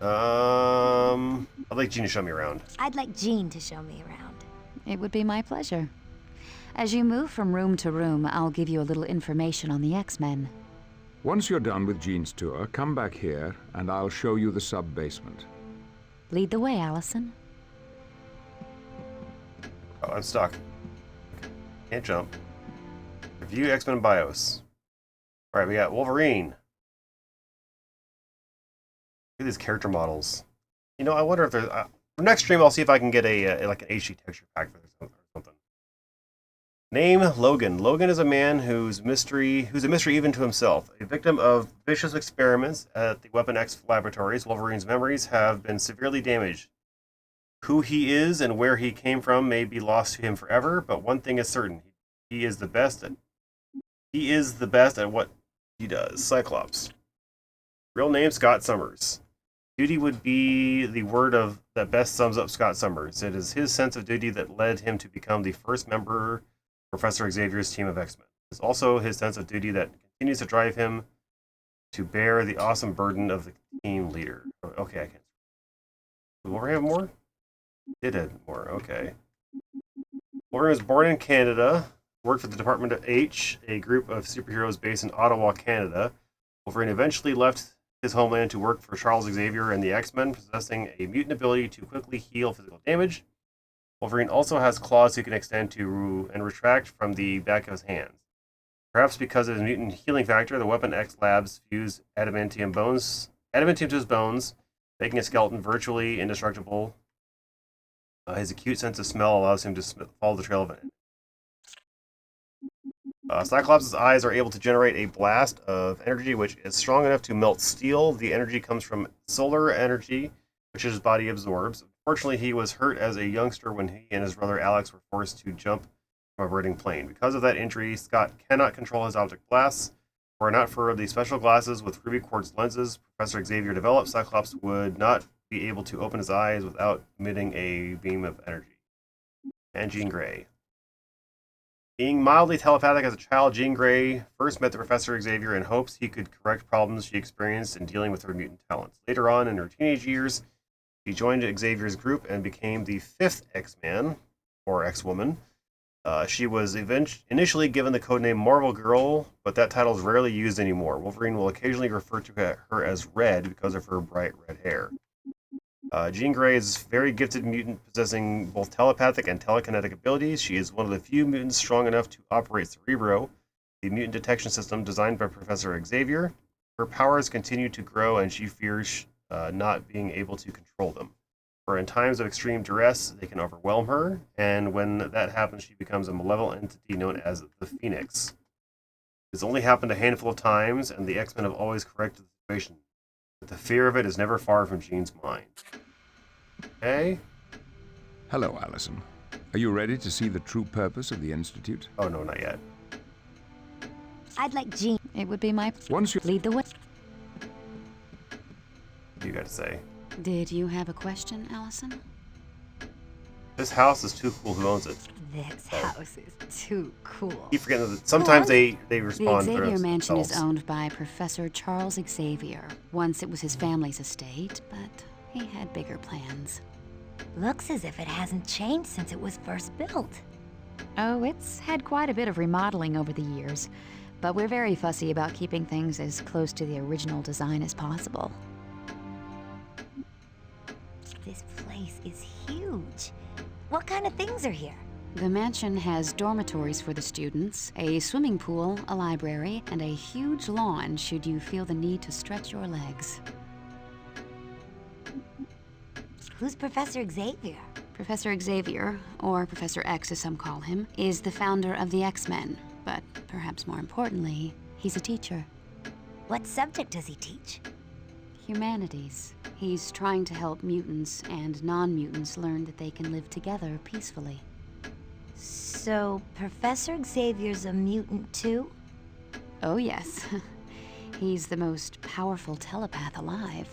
I'd like Jean to show me around. I'd like Jean to show me around. It would be my pleasure. As you move from room to room, I'll give you a little information on the X-Men. Once you're done with Jean's tour, come back here and I'll show you the sub-basement. Lead the way, Allison. Oh, I'm stuck. Can't jump. Review X-Men BIOS. Alright, we got Wolverine. Look at these character models. You know, I wonder if there's... for next stream, I'll see if I can get a like an HD texture pack for this or something. Name, Logan. Logan is a man who's a mystery even to himself. A victim of vicious experiments at the Weapon X laboratories, Wolverine's memories have been severely damaged. Who he is and where he came from may be lost to him forever, but one thing is certain. He is the best at what he does. Cyclops. Real name, Scott Summers. Duty would be the word that best sums up Scott Summers. It is his sense of duty that led him to become the first member of Professor Xavier's team of X-Men. It is also his sense of duty that continues to drive him to bear the awesome burden of the team leader. Okay, I can't. Does Wolverine have more? Did have more, okay. Wolverine was born in Canada, worked for the Department of H, a group of superheroes based in Ottawa, Canada. Wolverine eventually left his homeland to work for Charles Xavier and the X-Men, possessing a mutant ability to quickly heal physical damage. Wolverine also has claws he can extend to and retract from the back of his hands. Perhaps because of his mutant healing factor, the Weapon X labs fuse adamantium to his bones, making his skeleton virtually indestructible. His acute sense of smell allows him to follow the trail of an Cyclops' eyes are able to generate a blast of energy which is strong enough to melt steel. The energy comes from solar energy, which his body absorbs. Unfortunately, he was hurt as a youngster when he and his brother Alex were forced to jump from a burning plane. Because of that injury, Scott cannot control his optic blasts. Were it not for the special glasses with ruby quartz lenses Professor Xavier developed, Cyclops would not be able to open his eyes without emitting a beam of energy. And Jean Grey. Being mildly telepathic as a child, Jean Grey first met the Professor Xavier in hopes he could correct problems she experienced in dealing with her mutant talents. Later on, in her teenage years, she joined Xavier's group and became the 5th X-Man, or X-Woman. She was initially given the codename Marvel Girl, but that title is rarely used anymore. Wolverine will occasionally refer to her as Red because of her bright red hair. Jean Grey is a very gifted mutant possessing both telepathic and telekinetic abilities. She is one of the few mutants strong enough to operate Cerebro, the mutant detection system designed by Professor Xavier. Her powers continue to grow and she fears not being able to control them. For in times of extreme duress, they can overwhelm her, and when that happens, she becomes a malevolent entity known as the Phoenix. It's only happened a handful of times, and the X-Men have always corrected the situation. But the fear of it is never far from Jean's mind. Okay? Hello, Allison. Are you ready to see the true purpose of the Institute? Oh, no, not yet. I'd like Jean. It would be my... Once you... Lead the way. What do you got to say? Did you have a question, Allison? This house is too cool. Who owns it? This house is too cool. Keep forgetting that sometimes they respond. The for Xavier Mansion themselves. is owned by Professor Charles Xavier. Once it was his family's estate, but he had bigger plans. Looks as if it hasn't changed since it was first built. Oh, it's had quite a bit of remodeling over the years, but we're very fussy about keeping things as close to the original design as possible. This place is huge. What kind of things are here? The mansion has dormitories for the students, a swimming pool, a library, and a huge lawn should you feel the need to stretch your legs. Who's Professor Xavier? Professor Xavier, or Professor X as some call him, is the founder of the X-Men, but perhaps more importantly, he's a teacher. What subject does he teach? Humanities. He's trying to help mutants and non-mutants learn that they can live together peacefully. So, Professor Xavier's a mutant too? Oh yes. He's the most powerful telepath alive.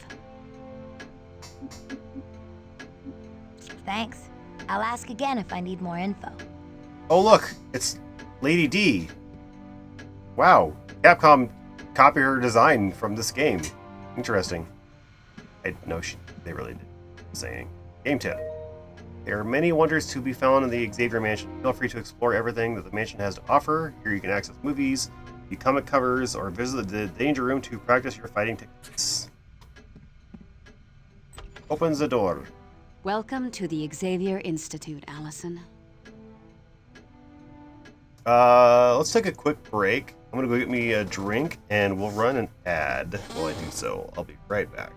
Thanks. I'll ask again if I need more info. Oh look, it's Lady D. Wow, Capcom copied her design from this game. Interesting. I know they really did saying. Game tip. There are many wonders to be found in the Xavier Mansion. Feel free to explore everything that the mansion has to offer. Here you can access movies, view comic covers, or visit the Danger Room to practice your fighting techniques. Opens the door. Welcome to the Xavier Institute, Allison. Let's take a quick break. I'm gonna go get me a drink, and we'll run an ad while I do so. I'll be right back.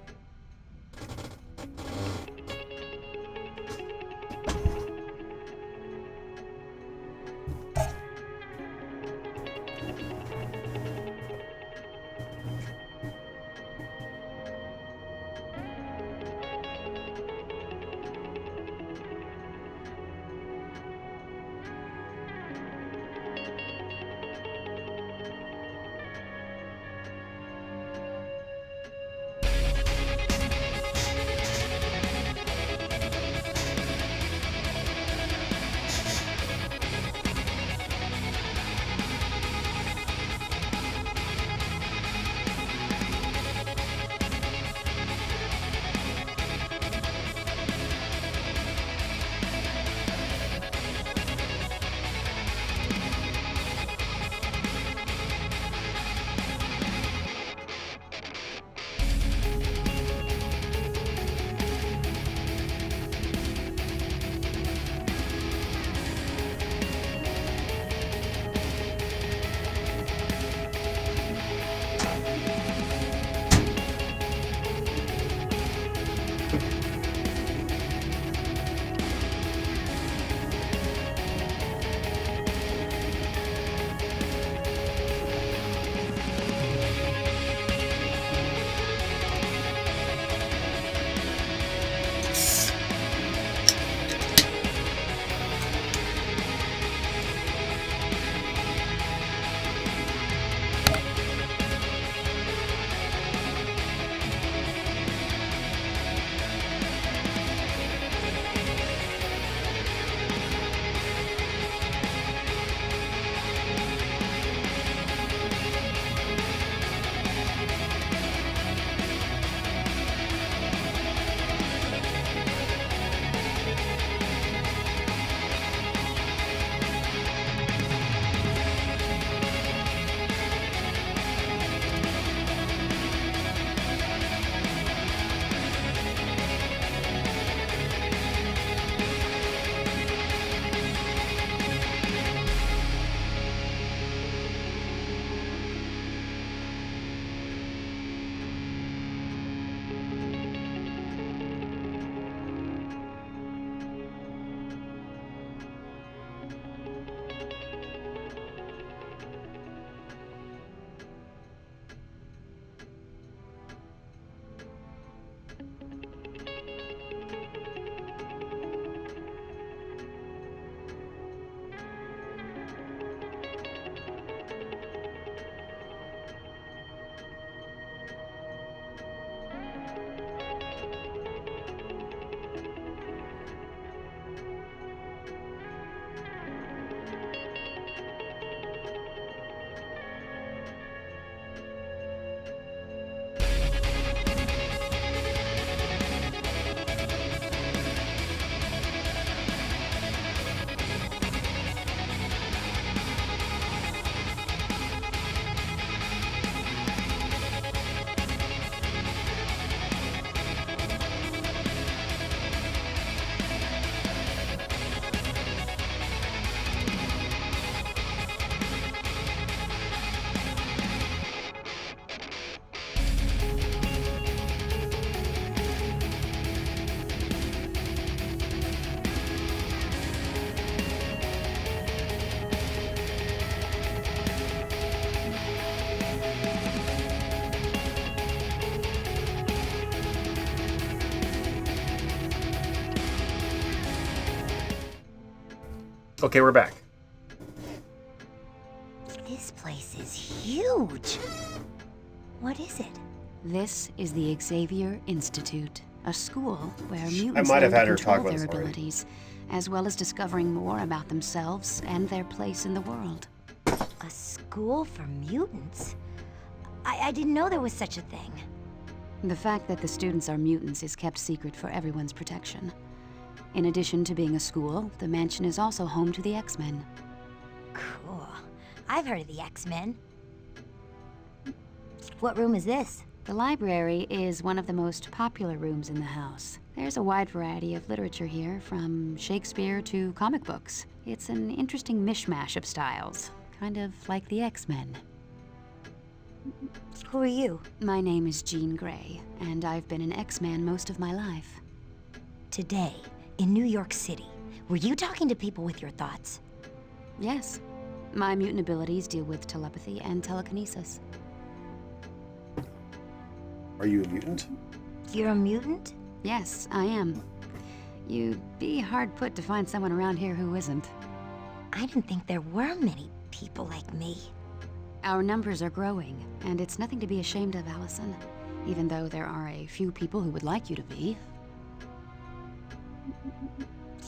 Okay, we're back. This place is huge. What is it? This is the Xavier Institute, a school where I mutants might have learn had to her talk control about their this already. abilities, as well as discovering more about themselves and their place in the world. A school for mutants? I didn't know there was such a thing. The fact that the students are mutants is kept secret for everyone's protection. In addition to being a school, the mansion is also home to the X-Men. Cool. I've heard of the X-Men. What room is this? The library is one of the most popular rooms in the house. There's a wide variety of literature here, from Shakespeare to comic books. It's an interesting mishmash of styles, kind of like the X-Men. Who are you? My name is Jean Grey, and I've been an X-Man most of my life. Today, in New York City, were you talking to people with your thoughts? Yes. My mutant abilities deal with telepathy and telekinesis. Are you a mutant? You're a mutant? Yes, I am. You'd be hard put to find someone around here who isn't. I didn't think there were many people like me. Our numbers are growing, and it's nothing to be ashamed of, Allison. Even though there are a few people who would like you to be.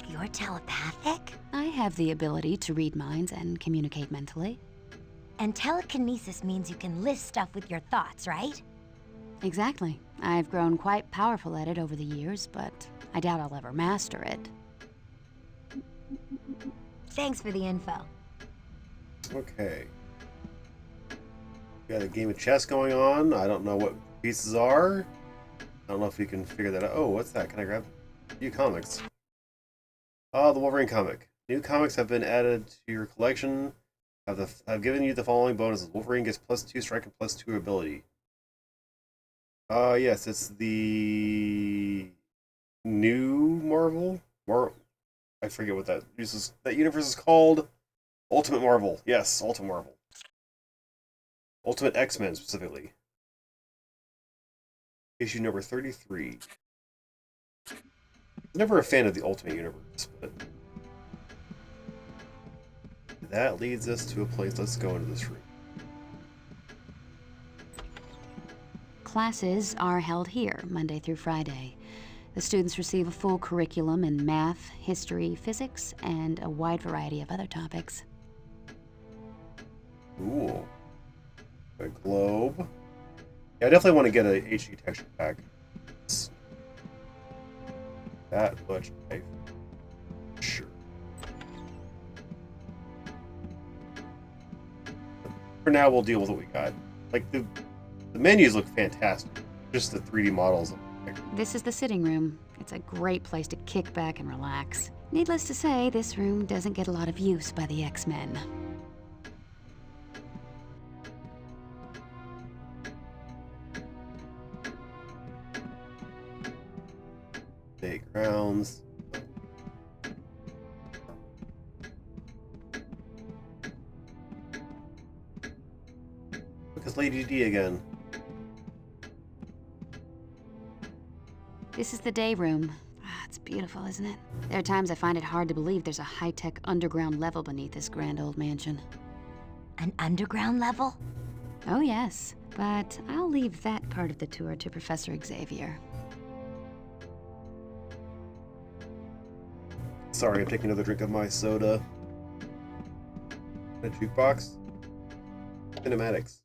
You're telepathic? I have the ability to read minds and communicate mentally. And telekinesis means you can list stuff with your thoughts, right? Exactly. I've grown quite powerful at it over the years, but I doubt I'll ever master it. Thanks for the info. Okay. We got a game of chess going on. I don't know what pieces are. I don't know if you can figure that out. Oh, what's that? Can I grab new comics? Oh, the Wolverine comic. New comics have been added to your collection. I've given you the following bonuses. Wolverine gets +2 strike and +2 ability. Yes, it's the new Marvel. I forget what that universe is called. Ultimate Marvel. Yes, Ultimate Marvel. Ultimate X-Men specifically. Issue number 33. Never a fan of the Ultimate Universe, but that leads us to a place. Let's go into this room. Classes are held here, Monday through Friday. The students receive a full curriculum in math, history, physics, and a wide variety of other topics. Cool. A globe. Yeah, I definitely want to get a HD texture pack. It's that much life. Sure. For now, we'll deal with what we got. Like, the menus look fantastic. Just the 3D models. This is the sitting room. It's a great place to kick back and relax. Needless to say, this room doesn't get a lot of use by the X-Men. Big grounds. Look, it's Lady D again. This is the day room. It's beautiful, isn't it? There are times I find it hard to believe there's a high-tech underground level beneath this grand old mansion. An underground level? Oh, yes. But I'll leave that part of the tour to Professor Xavier. Sorry, I'm taking another drink of my soda. A jukebox. Cinematics.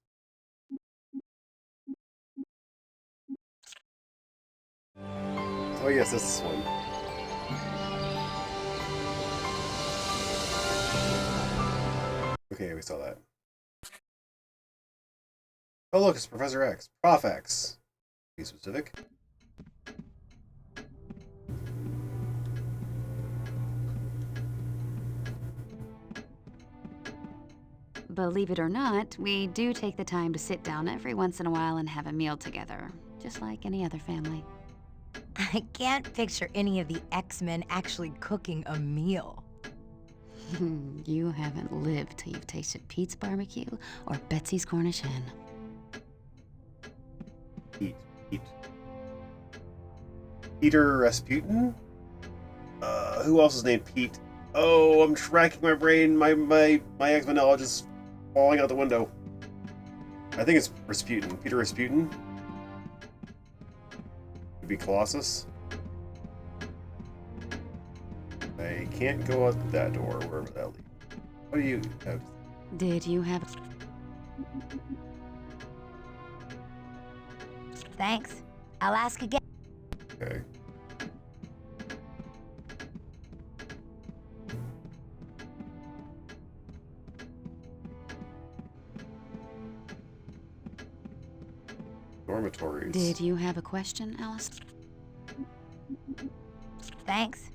Oh yes, this one. Okay, we saw that. Oh look, it's Professor X. Prof X. Be specific. Believe it or not, we do take the time to sit down every once in a while and have a meal together, just like any other family. I can't picture any of the X-Men actually cooking a meal. You haven't lived till you've tasted Pete's barbecue or Betsy's Cornish hen. Pete. Peter Rasputin? Who else is named Pete Oh, I'm racking my brain. My X-Men knowledge is falling out the window. I think it's Rasputin. Peter Rasputin? Could be Colossus. I can't go out that door, wherever that leads. What do you have? Did you have... Thanks. I'll ask again. Okay. Dormitories. Did you have a question, Alice? Thanks.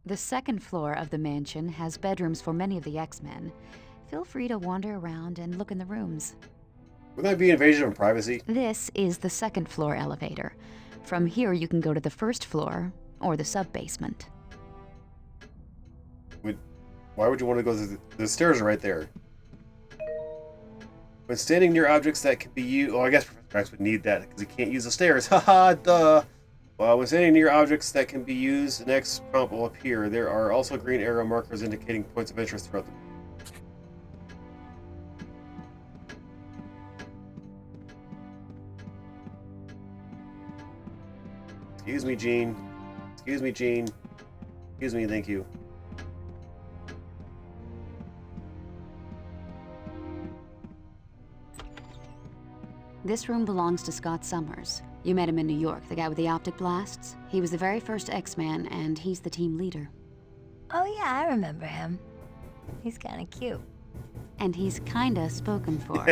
The second floor of the mansion has bedrooms for many of the X-Men. Feel free to wander around and look in the rooms. Wouldn't that be invasion of privacy? This is the second floor elevator. From here you can go to the first floor or the sub-basement. Why would you want to go to the stairs are right there? When standing near objects that can be used... Oh, I guess Professor X would need that because he can't use the stairs. Haha, duh! Well, when standing near objects that can be used, the next prompt will appear. There are also green arrow markers indicating points of interest throughout the... Excuse me, Jean. Excuse me, Jean. Excuse me, thank you. This room belongs to Scott Summers. You met him in New York, the guy with the optic blasts. He was the very first X-Man, and he's the team leader. Oh yeah, I remember him. He's kinda cute. And he's kinda spoken for.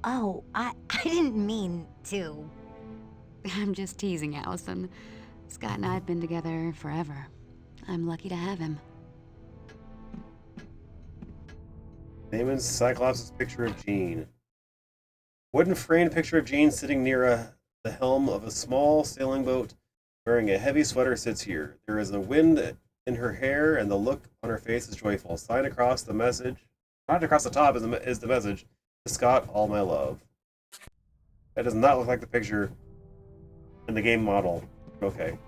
Oh, I didn't mean to. I'm just teasing, Allison. Scott and I have been together forever. I'm lucky to have him. Damon's Cyclops' picture of Jean. Wooden framed picture of Jean sitting near the helm of a small sailing boat wearing a heavy sweater sits here. There is a wind in her hair and the look on her face is joyful. Signed across the message, not across the top is the message, to Scott, all my love. That does not look like the picture in the game model. Okay.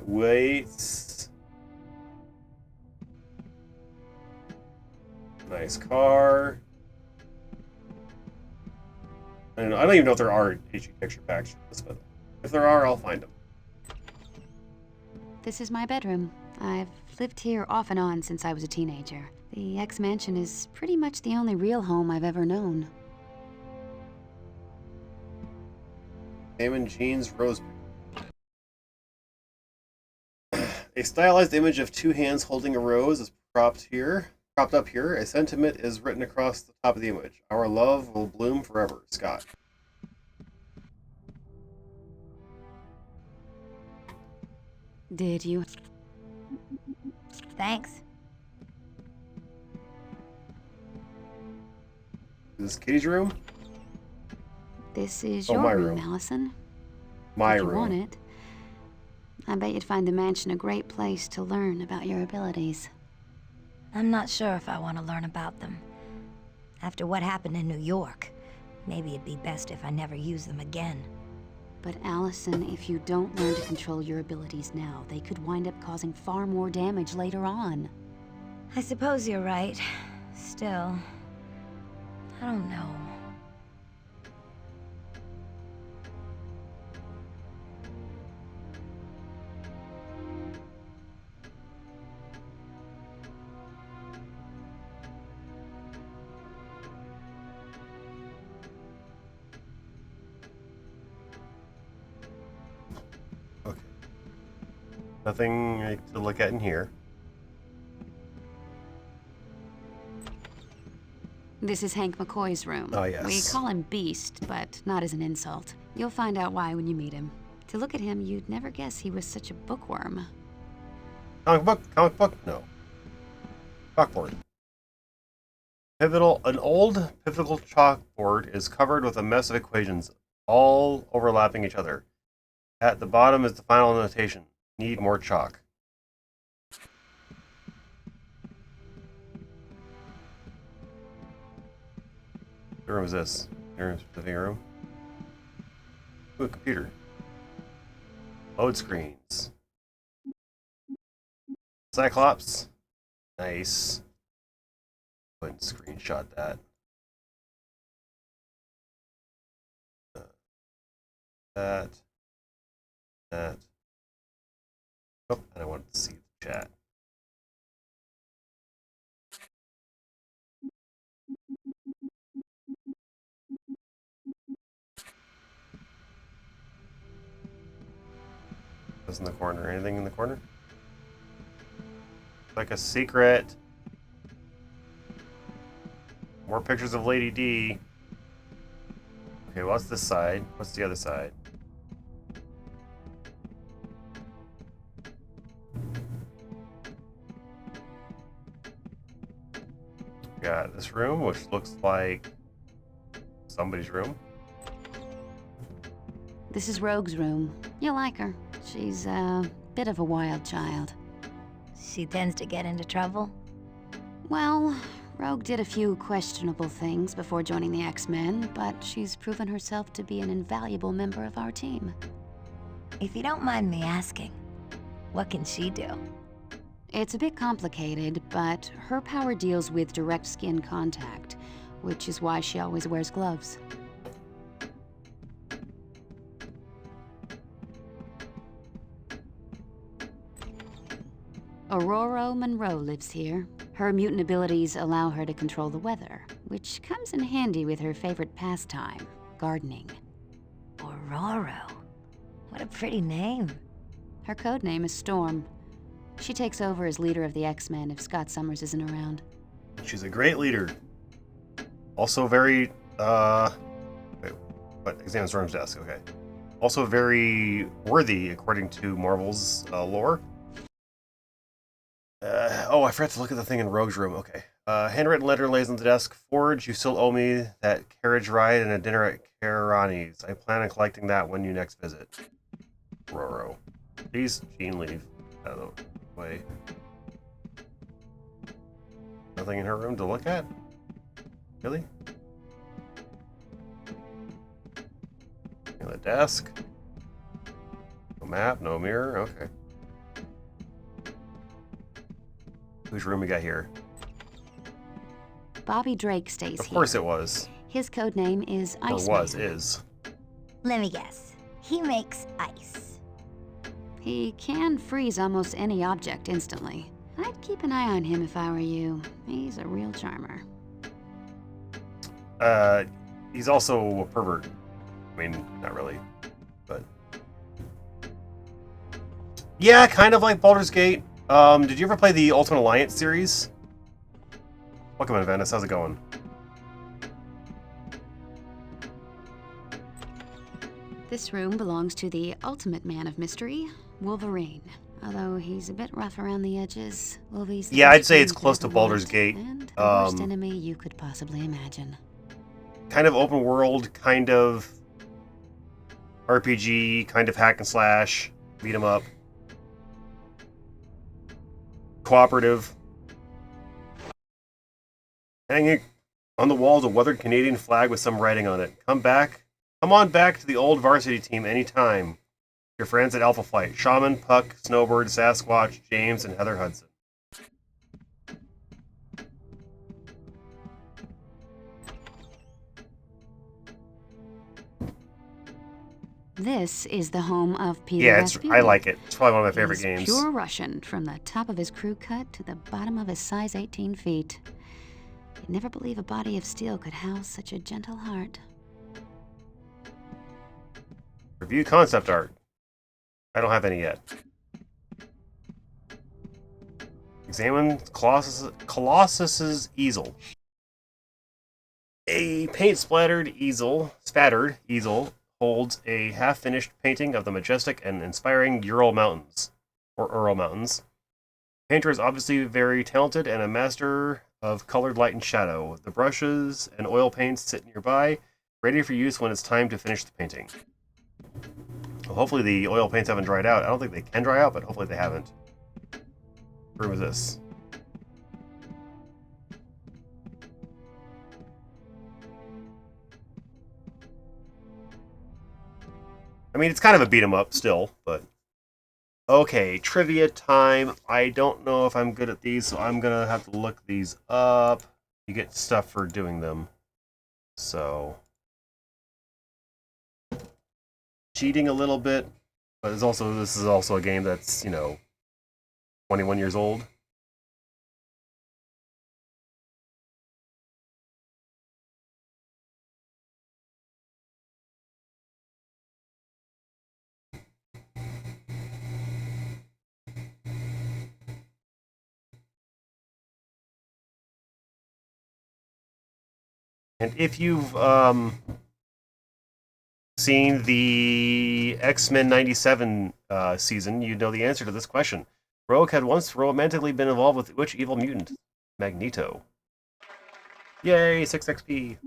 Wait. Nice car. I don't even know if there are HG picture packs, but if there are, I'll find them. This is my bedroom. I've lived here off and on since I was a teenager. The X-Mansion is pretty much the only real home I've ever known. Damon Jean's rose. A stylized image of two hands holding a rose is propped up here. A sentiment is written across the top of the image. Our love will bloom forever, Scott. Did you? Thanks. Is this Kitty's room? This is Oh, your my room, room. Allison. My If you room. want it. I bet you'd find the mansion a great place to learn about your abilities. I'm not sure if I want to learn about them. After what happened in New York, maybe it'd be best if I never use them again. But Allison, if you don't learn to control your abilities now, they could wind up causing far more damage later on. I suppose you're right. Still, I don't know. Okay. Nothing to look at in here. This is Hank McCoy's room. Oh, yes. We call him Beast, but not as an insult. You'll find out why when you meet him. To look at him, you'd never guess he was such a bookworm. Comic book? No. Chalkboard. An old pivotal chalkboard is covered with a mess of equations, all overlapping each other. At the bottom is the final notation. Need more chalk. What room is this? Your living room? Ooh, a computer. Load screens. Cyclops. Nice. Go ahead and screenshot that. That. Oh, and I wanted to see the chat. What's in the corner? Anything in the corner? Like a secret. More pictures of Lady D. Okay, what's this side? What's the other side? Got this room, which looks like somebody's room. This is Rogue's room. You'll like her. She's a bit of a wild child. She tends to get into trouble? Well, Rogue did a few questionable things before joining the X-Men, but she's proven herself to be an invaluable member of our team. If you don't mind me asking, what can she do? It's a bit complicated, but her power deals with direct skin contact, which is why she always wears gloves. Aurora Monroe lives here. Her mutant abilities allow her to control the weather, which comes in handy with her favorite pastime, gardening. Aurora? What a pretty name. Her code name is Storm. She takes over as leader of the X-Men if Scott Summers isn't around. She's a great leader. Also very, wait, what? Examine Storm's desk, okay. Also very worthy, according to Marvel's lore. Oh, I forgot to look at the thing in Rogue's room. Okay. Handwritten letter lays on the desk. Forge, you still owe me that carriage ride and a dinner at Karani's. I plan on collecting that when you next visit. Roro. Please, Jean, leave. Out of the way. Nothing in her room to look at? Really? The desk. No map, no mirror. Okay. Whose room we got here? Bobby Drake stays here. Of course it was. His code name is Iceman. Or was, is. Let me guess. He makes ice. He can freeze almost any object instantly. I'd keep an eye on him if I were you. He's a real charmer. He's also a pervert. I mean, not really, but... Yeah, kind of like Baldur's Gate. Did you ever play the Ultimate Alliance series? Welcome in, Venice. How's it going? This room belongs to the ultimate man of mystery, Wolverine. Although he's a bit rough around the edges, Wolvie's the I'd best say it's friend close to you've ever Baldur's met, Gate. and the worst enemy you could possibly imagine. Kind of open world, kind of RPG, kind of hack and slash, beat 'em up. Cooperative. Hanging on the wall is a weathered Canadian flag with some writing on it. Come on back to the old varsity team anytime. Your friends at Alpha Flight. Shaman, Puck, Snowbird, Sasquatch, James, and Heather Hudson. This is the home of Peter Yeah, Rasputin. I like it. It's probably one of my favorite He's games. Pure Russian, from the top of his crew cut to the bottom of his size 18 feet. You'd never believe a body of steel could house such a gentle heart. Review concept art. I don't have any yet. Examine Colossus's easel. A paint-spattered easel holds a half-finished painting of the majestic and inspiring Ural Mountains. The painter is obviously very talented and a master of colored light and shadow. The brushes and oil paints sit nearby, ready for use when it's time to finish the painting. Well, hopefully the oil paints haven't dried out. I don't think they can dry out, but hopefully they haven't. What room is this? I mean, it's kind of a beat 'em up still, but... Okay, trivia time. I don't know if I'm good at these, so I'm gonna have to look these up. You get stuff for doing them. So... cheating a little bit, but this is also a game that's, 21 years old. And if you've seen the X-Men 97 season, you know the answer to this question. Rogue had once romantically been involved with which evil mutant? Magneto. Yay, 6 XP.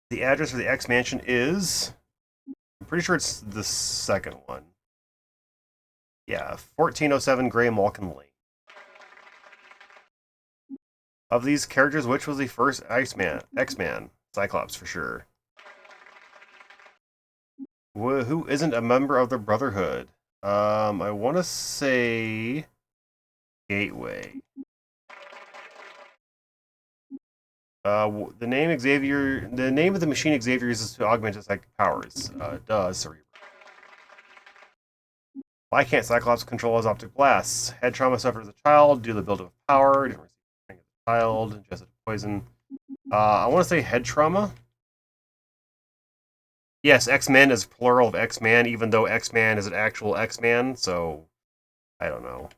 The address for the X Mansion is... I'm pretty sure it's the second one. Yeah, 1407 Grey Malkin Lane. Of these characters, which was the first X-Man? Cyclops, for sure. Who isn't a member of the Brotherhood? I want to say... Gateway. The name of the machine Xavier uses to augment his psychic powers. Cerebro. Why can't Cyclops control his optic blasts? Head trauma suffered as a child due to the buildup of power. Didn't receive training as a child. Ingested poison. I want to say head trauma. Yes, X-Men is plural of X-Man, even though X-Man is an actual X-Man, so I don't know.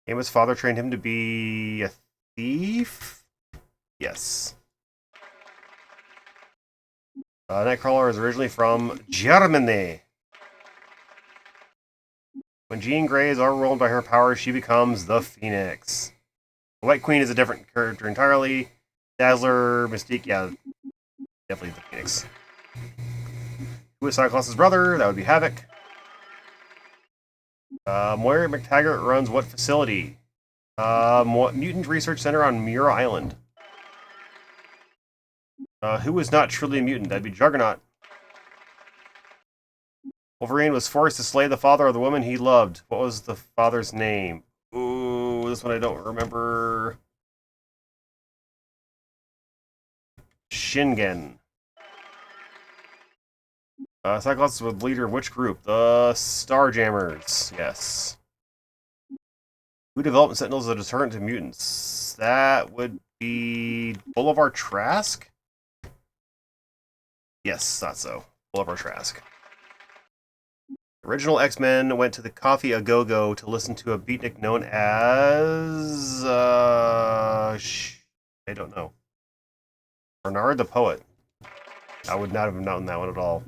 Amos' father trained him to be a thief? Yes. Nightcrawler is originally from Germany. When Jean Grey is overwhelmed by her powers, she becomes the Phoenix. The White Queen is a different character entirely. Dazzler, Mystique, yeah, definitely the Phoenix. Who is Cyclops' brother? That would be Havoc. Moira McTaggart runs what facility? What Mutant Research Center on Muir Island. Who is not truly a mutant? That'd be Juggernaut. Wolverine was forced to slay the father of the woman he loved. What was the father's name? Ooh, this one I don't remember. Shingen. Cyclops was leader of which group? The Starjammers. Yes. Who developed Sentinels as a deterrent to mutants? That would be Bolivar Trask? Yes, thought so. Bolivar Trask. Original X-Men went to the Coffee A Go-Go to listen to a beatnik known as... I don't know. Bernard the Poet. I would not have known that one at all.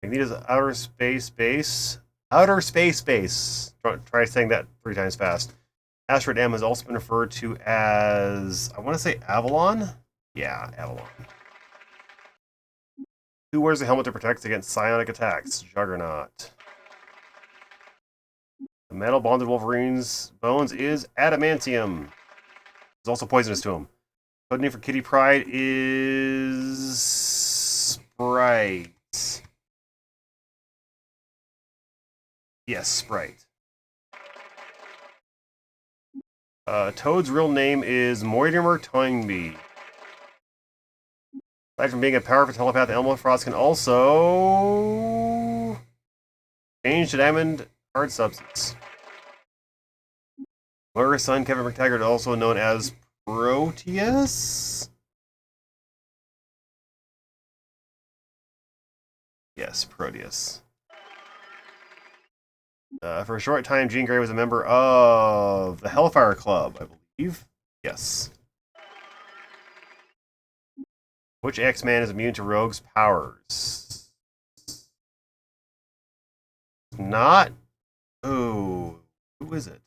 Magneto's outer space base. Outer space base. Try saying that 3 times fast. Asteroid M has also been referred to as... I want to say Avalon? Yeah, Avalon. Who wears a helmet to protect against psionic attacks? Juggernaut. The metal bonded Wolverine's bones is adamantium. It's also poisonous to him. Code name for Kitty Pryde is... Sprite. Yes, Sprite. Toad's real name is Mortimer Toynbee. Aside from being a powerful telepath, Elmo Frost can also change to diamond hard substance. Moira's son, Kevin McTaggart, also known as Proteus? Yes, Proteus. For a short time, Jean Grey was a member of the Hellfire Club, I believe. Yes. Which X-Man is immune to Rogue's powers? Not... Ooh. Who is it?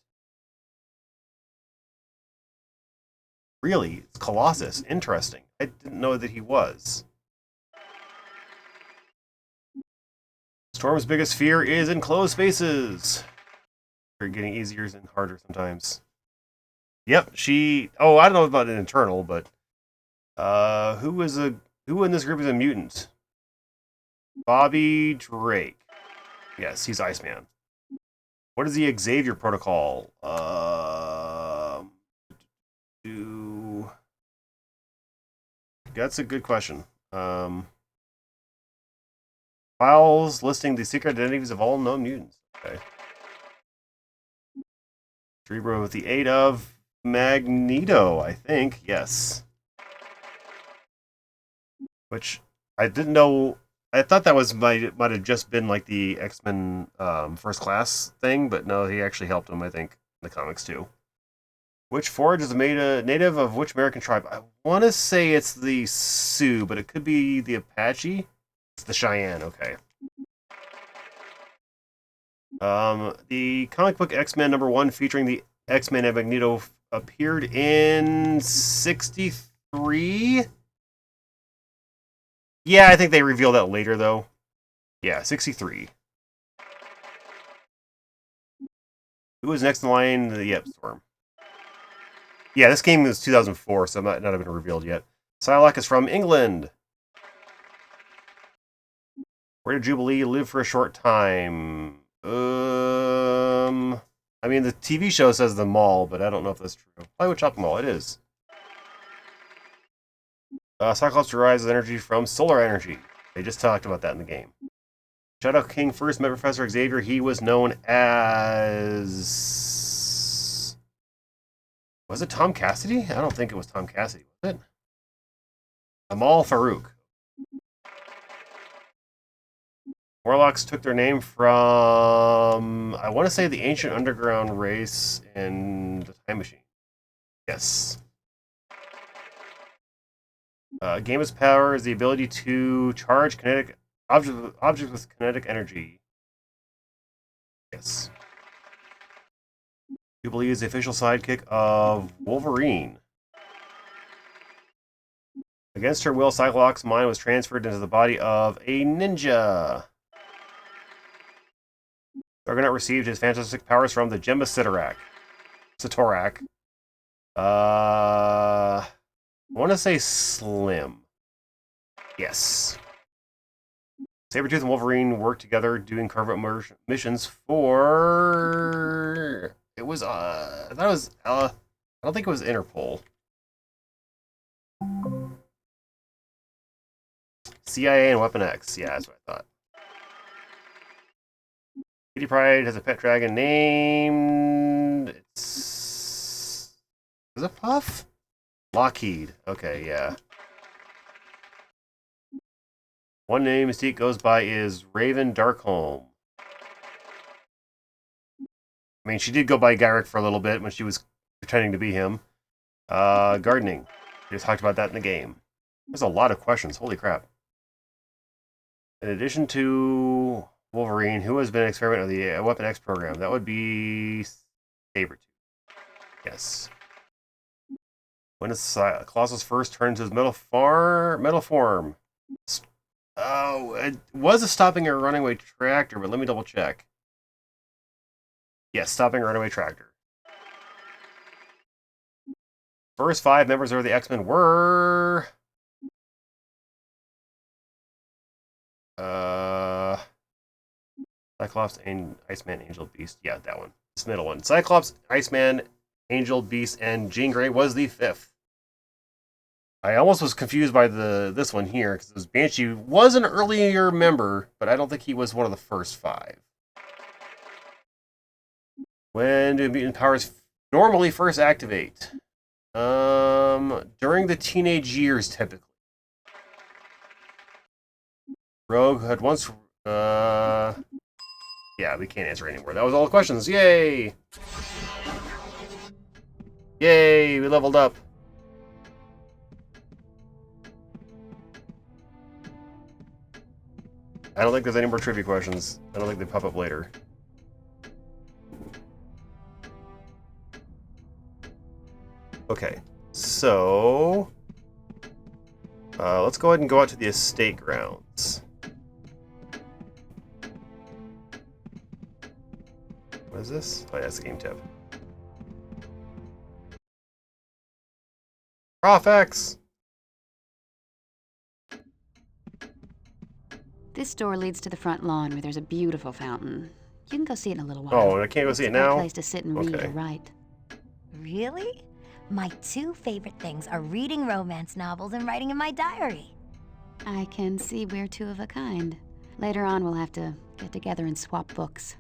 Really? It's Colossus. Interesting. I didn't know that he was. Storm's biggest fear is enclosed spaces. They're getting easier and harder sometimes. Yep, she... Oh, I don't know about an internal, but... who was a Who in this group is a mutant? Bobby Drake. Yes, he's Iceman. What is the Xavier Protocol? That's a good question. Files listing the secret identities of all known mutants. Okay. Cerebro with the aid of Magneto, I think. Yes. Which I didn't know. I thought that was might have just been like the X-Men First Class thing, but no, he actually helped him, I think, in the comics too. Which forage is made a native of which American tribe? I want to say it's the Sioux, but it could be the Apache. It's the Cheyenne, okay. The comic book X-Men #1 featuring the X-Men and Magneto appeared in 63. Yeah, I think they revealed that later, though. Yeah, 63. Who was next in line? Yep, Storm. Yeah, this game was 2004, so it might not have been revealed yet. Psylocke is from England. Where did Jubilee live for a short time? I mean, the TV show says the mall, but I don't know if that's true. Hollywood Shopping Mall, it is. Cyclops derives energy from solar energy. They just talked about that in the game. Shadow King first met Professor Xavier. He was known as... Was it Tom Cassidy? I don't think it was Tom Cassidy, was it? Amal Farouk. Warlocks took their name from, I want to say, the ancient underground race in the Time Machine. Yes. Game's power is the ability to charge kinetic objects with kinetic energy. Yes. Jubilee is the official sidekick of Wolverine. Against her will, Cyclops' mind was transferred into the body of a ninja. Argonaut received his fantastic powers from the Gem of Sitorak. I want to say Slim. Yes. Sabretooth and Wolverine worked together doing carve-out missions for... It was, I thought it was, I don't think it was Interpol. CIA and Weapon X. Yeah, that's what I thought. Kitty Pryde has a pet dragon named... Is it Puff? Lockheed. Okay, yeah. One name Mystique goes by is Raven Darkholme. I mean, she did go by Gyrick for a little bit when she was pretending to be him. Gardening. We just talked about that in the game. There's a lot of questions. Holy crap. In addition to Wolverine, who has been experimenting with the Weapon X program? That would be Sabretooth. Yes. When does Colossus first turn into his metal form? Oh, it was a stopping a runaway tractor, but let me double check. Yes, stopping a runaway tractor. First 5 members of the X-Men were... Cyclops, and Iceman, Angel, Beast. Yeah, that one. This middle one. Cyclops, Iceman, Angel, Beast, and Jean Grey was the 5th. I almost was confused by this one here, because Banshee was an earlier member, but I don't think he was one of the first 5. When do mutant powers normally first activate? During the teenage years, typically. Rogue had once... Yeah, we can't answer anymore. That was all the questions. Yay! Yay, we leveled up. I don't think there's any more trivia questions. I don't think they pop up later. Okay, so... let's go ahead and go out to the estate grounds. What is this? Oh, yeah, that's the game tip. Profex! This door leads to the front lawn where there's a beautiful fountain. You can go see it in a little while. Oh, and I can't go see it now? It's a place to sit and read or write. Really? My two favorite things are reading romance novels and writing in my diary. I can see we're two of a kind. Later on, we'll have to get together and swap books.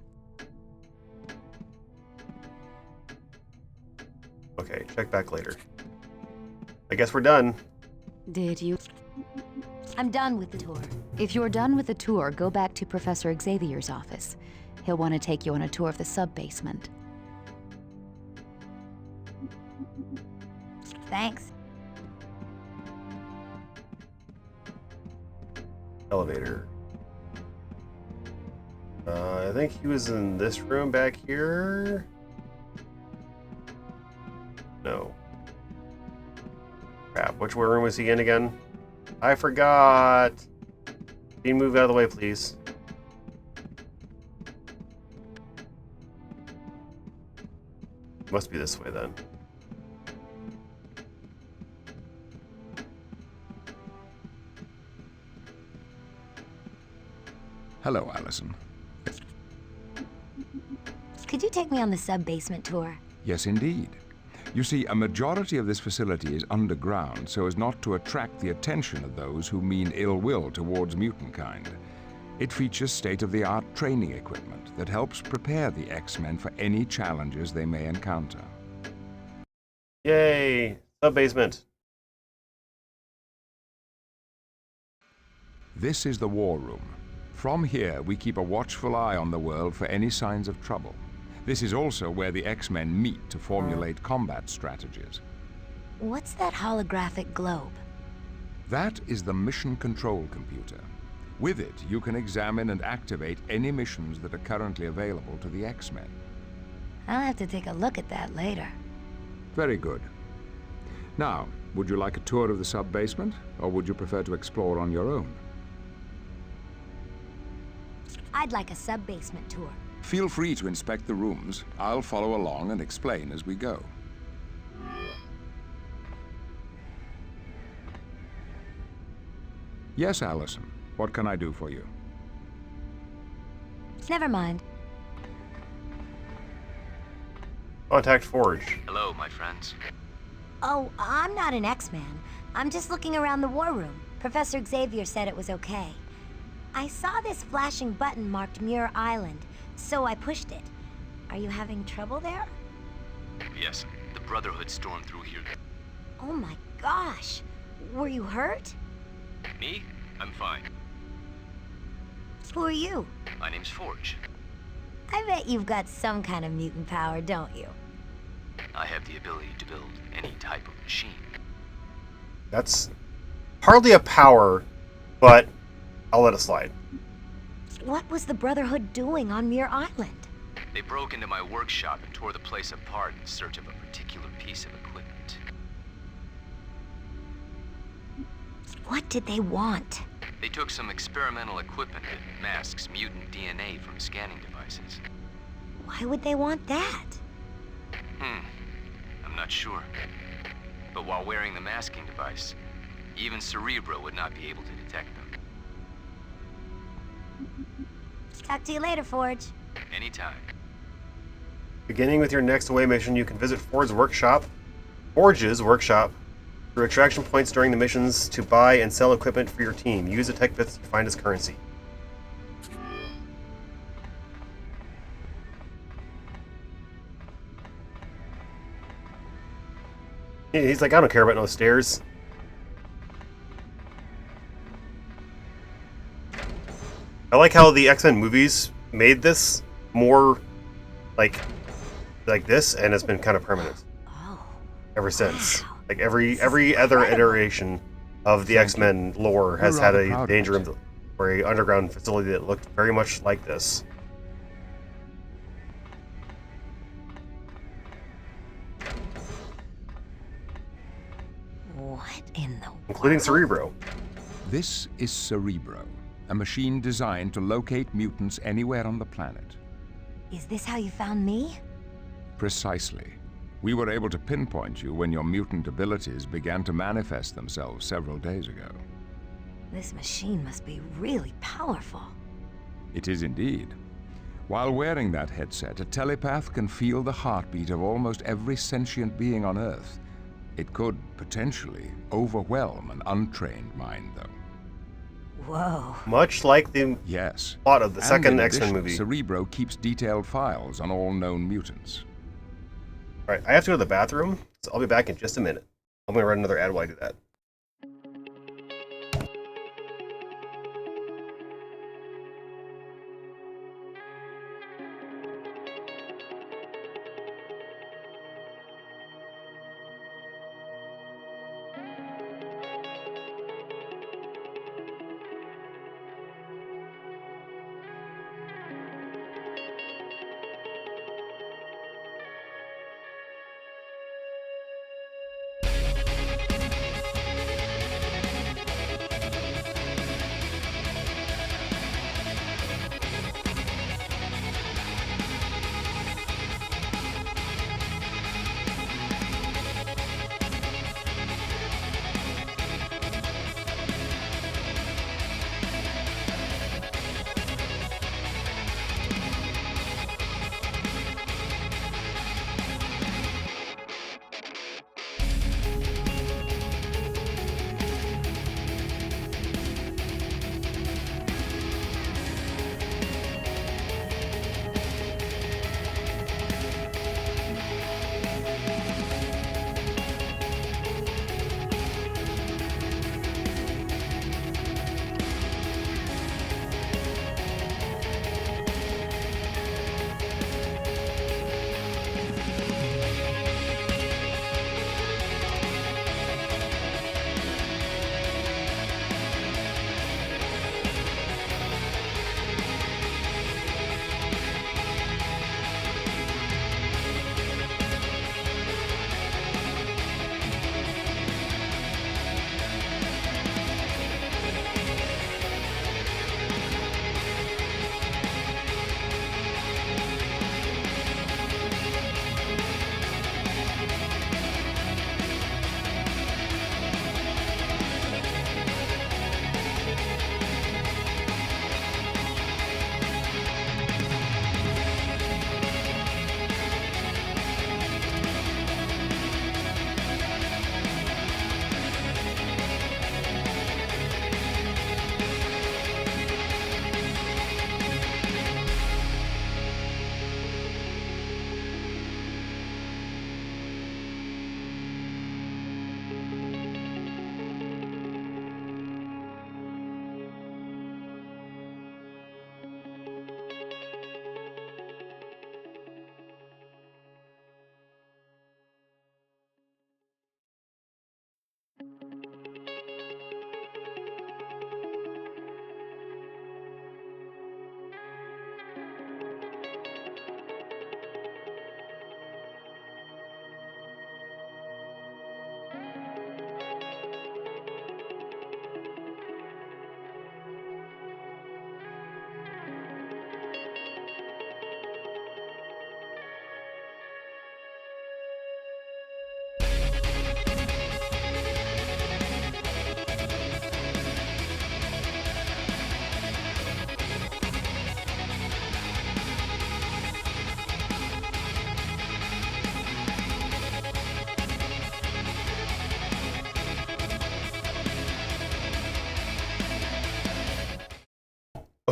Okay, check back later. I guess we're done. Did you? I'm done with the tour. If you're done with the tour, go back to Professor Xavier's office. He'll want to take you on a tour of the sub-basement. Thanks. Elevator. I think he was in this room back here. No. Crap, which room was he in again? I forgot. Can you move out of the way, please? Must be this way then. Hello, Allison. Could you take me on the sub-basement tour? Yes, indeed. You see, a majority of this facility is underground so as not to attract the attention of those who mean ill will towards mutant kind. It features state-of-the-art training equipment that helps prepare the X-Men for any challenges they may encounter. Yay! Sub-basement. This is the war room. From here, we keep a watchful eye on the world for any signs of trouble. This is also where the X-Men meet to formulate combat strategies. What's that holographic globe? That is the mission control computer. With it, you can examine and activate any missions that are currently available to the X-Men. I'll have to take a look at that later. Very good. Now, would you like a tour of the sub-basement, or would you prefer to explore on your own? I'd like a sub-basement tour. Feel free to inspect the rooms. I'll follow along and explain as we go. Yes, Allison. What can I do for you? Never mind. Contact Forge. Hello, my friends. Oh, I'm not an X-Man. I'm just looking around the war room. Professor Xavier said it was okay. I saw this flashing button marked Muir Island, so I pushed it. Are you having trouble there? Yes, the Brotherhood stormed through here. Oh my gosh! Were you hurt? Me? I'm fine. Who are you? My name's Forge. I bet you've got some kind of mutant power, don't you? I have the ability to build any type of machine. That's hardly a power, but I'll let it slide. What was the Brotherhood doing on Muir Island? They broke into my workshop and tore the place apart in search of a particular piece of equipment. What did they want? They took some experimental equipment that masks mutant DNA from scanning devices. Why would they want that? I'm not sure. But while wearing the masking device, even Cerebro would not be able to detect them. Talk to you later, Forge. Anytime. Beginning with your next away mission, you can visit Forge's workshop through extraction points during the missions to buy and sell equipment for your team. Use the tech bits you find as currency. He's like, I don't care about no stairs. I like how the X-Men movies made this more like this, and it's been kind of permanent ever since. Like every other iteration of the X-Men lore has had a danger room or a underground facility that looked very much like this. What in the Including Cerebro. This is Cerebro, a machine designed to locate mutants anywhere on the planet. Is this how you found me? Precisely. We were able to pinpoint you when your mutant abilities began to manifest themselves several days ago. This machine must be really powerful. It is indeed. While wearing that headset, a telepath can feel the heartbeat of almost every sentient being on Earth. It could, potentially, overwhelm an untrained mind, though. Whoa. Much like the plot of the second X-Men movie. Cerebro keeps detailed files on all known mutants. Alright, I have to go to the bathroom, so I'll be back in just a minute. I'm going to run another ad while I do that.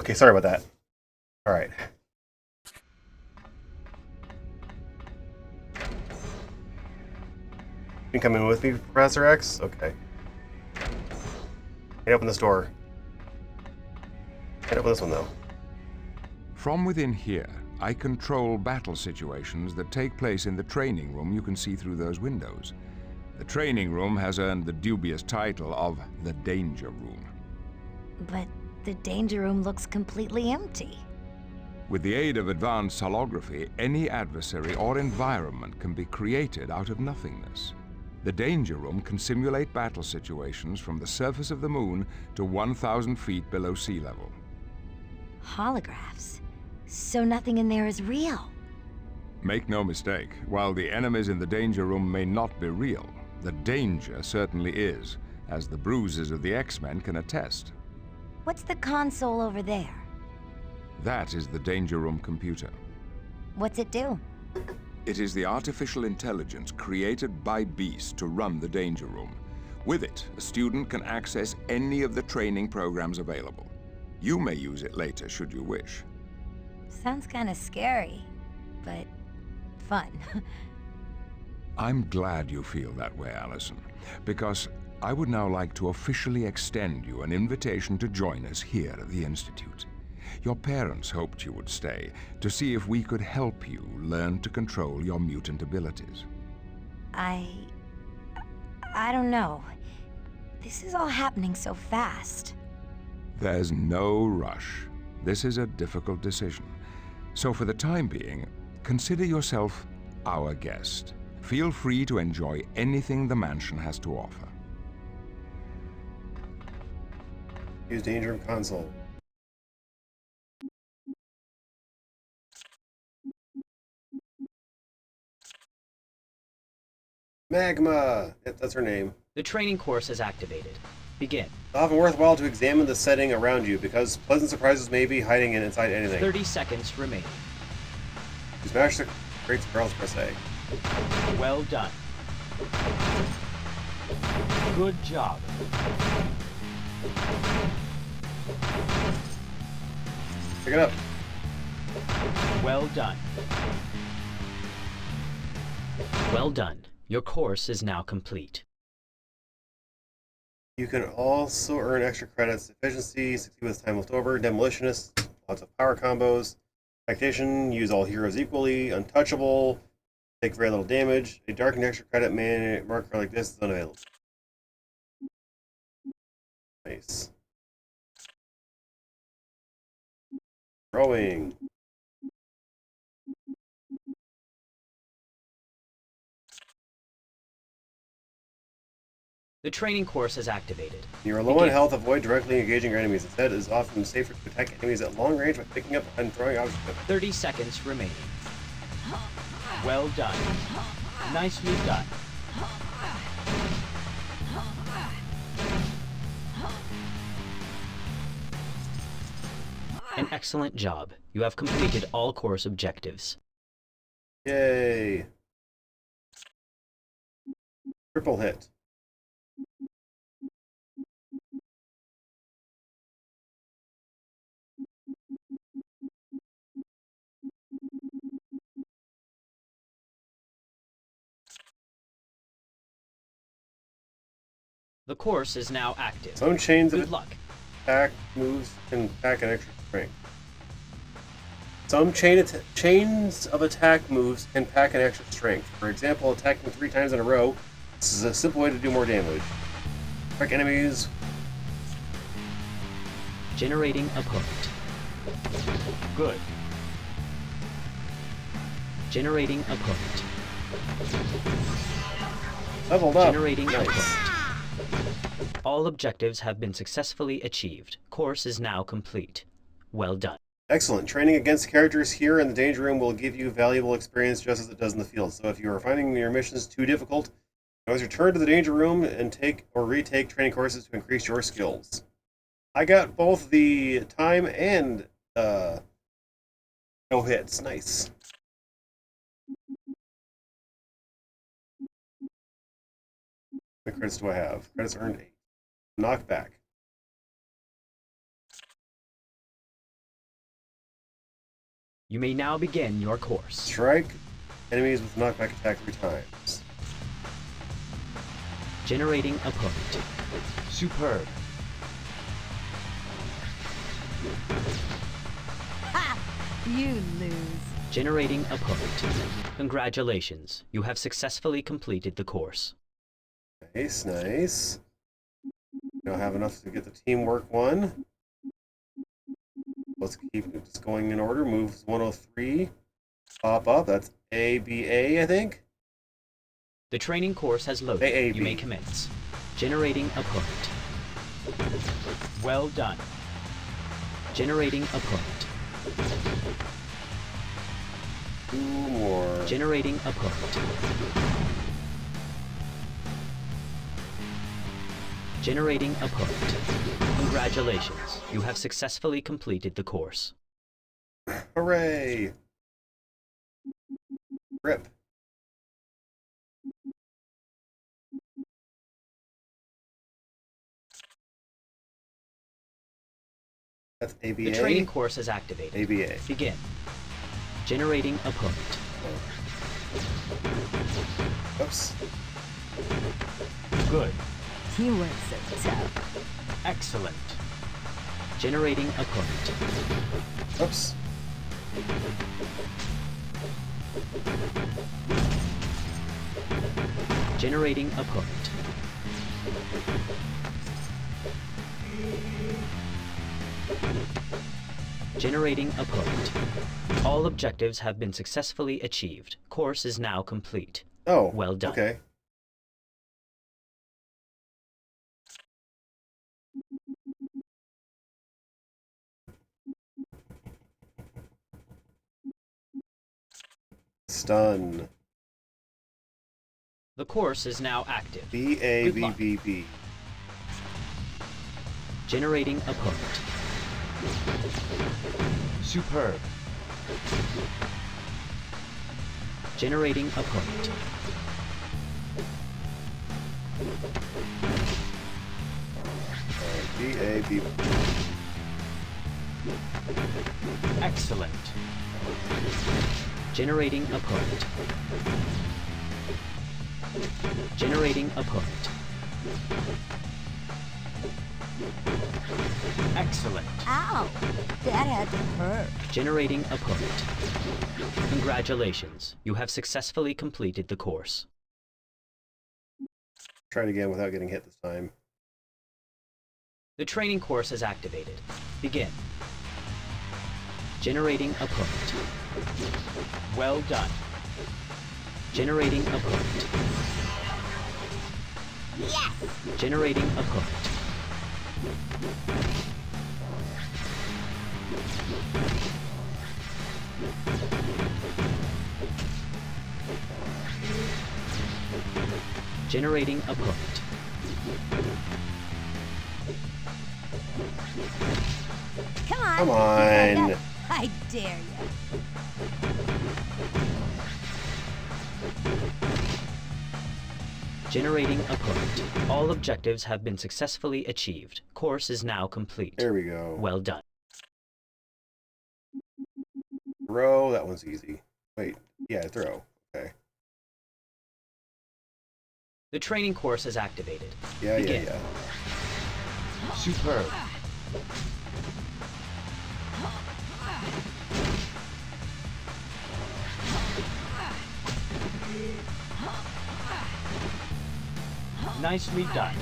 Okay, sorry about that. Alright. You can come in with me, Professor X? Okay. Hey, open this door. Can't open this one, though. From within here, I control battle situations that take place in the training room you can see through those windows. The training room has earned the dubious title of the Danger Room. But the Danger Room looks completely empty. With the aid of advanced holography, any adversary or environment can be created out of nothingness. The Danger Room can simulate battle situations from the surface of the moon to 1,000 feet below sea level. Holographs? So nothing in there is real? Make no mistake, while the enemies in the Danger Room may not be real, the danger certainly is. as the bruises of the X-Men can attest. What's the console over there? That is the Danger Room computer. What's it do? It is the artificial intelligence created by Beast to run the Danger Room. With it, a student can access any of the training programs available. You may use it later should you wish. Sounds kind of scary, but fun. I'm glad you feel that way, Allison, because I would now like to officially extend you an invitation to join us here at the Institute. Your parents hoped you would stay to see if we could help you learn to control your mutant abilities. I don't know. This is all happening so fast. There's no rush. This is a difficult decision. So for the time being, consider yourself our guest. Feel free to enjoy anything the mansion has to offer. Use Danger Room console. Magma! Yep, that's her name. The training course is activated. Begin. It's often worthwhile to examine the setting around you, because pleasant surprises may be hiding inside anything. 30 seconds remaining. You smash the crates barrels, press A. Well done. Good job. Pick it up. Well done. Well done. Your course is now complete. You can also earn extra credits. Efficiency, 60 with time left over. Demolitionist, lots of power combos. Tactician, use all heroes equally. Untouchable, take very little damage. A darkened extra credit marker like this is unavailable. Nice. Throwing. The training course is activated. You're low on health, avoid directly engaging your enemies. Instead, it is often safer to attack enemies at long range by picking up and throwing objects. 30 seconds remaining. Well done. Nicely done. An excellent job. You have completed all course objectives. Yay. Triple hit. The course is now active. Some chains Good of luck. attack moves can pack an extra strength. Some chains of attack moves can pack an extra strength. For example, attacking 3 times in a row. This is a simple way to do more damage. Strike enemies. Generating opponent. Good. Generating opponent. Leveled up. Generating nice. opponent. All objectives have been successfully achieved. Course is now complete. Well done. Excellent. Training against characters here in the Danger Room will give you valuable experience just as it does in the field. So if you are finding your missions too difficult, you can always return to the Danger Room and take or retake training courses to increase your skills. I got both the time and no hits. Nice. How many credits do I have? Credits earned 8. Knockback. You may now begin your course. Strike enemies with knockback attack 3 times. Generating opponent. Superb. Ha! You lose. Generating opponent. Congratulations. You have successfully completed the course. Nice, nice. Now have enough to get the teamwork one. Let's keep this going in order. Moves 103. Pop up. That's ABA, I think. The training course has loaded. AAB. You may commence. Generating opponent. Well done. Generating opponent. 2 more. Generating opponent. Generating opponent. Congratulations, you have successfully completed the course. Hooray! Rip. That's ABA. The training course is activated. ABA. Begin. Generating opponent. Oops. Good. You weren't so tough. Excellent. Generating opponent. Oops. Generating opponent. Generating opponent. All objectives have been successfully achieved. Course is now complete. Oh, well done. Okay. Stun. The course is now active. B-A-B-B-B. Generating opponent. Superb. Generating opponent. B-A-B-B. Excellent. Generating opponent. Generating opponent. Excellent. Ow! That had to hurt. Generating opponent. Congratulations, you have successfully completed the course. Try it again without getting hit this time. The training course is activated. Begin. Generating opponent. Well done. Generating opponent. Yes! Generating opponent. Generating opponent. Come on! Come on! I dare you. Generating opponent. All objectives have been successfully achieved. Course is now complete. There we go. Well done. Throw, that one's easy. Wait, yeah, throw. Okay. The training course is activated. Yeah, Begin. yeah. Superb. Nicely done.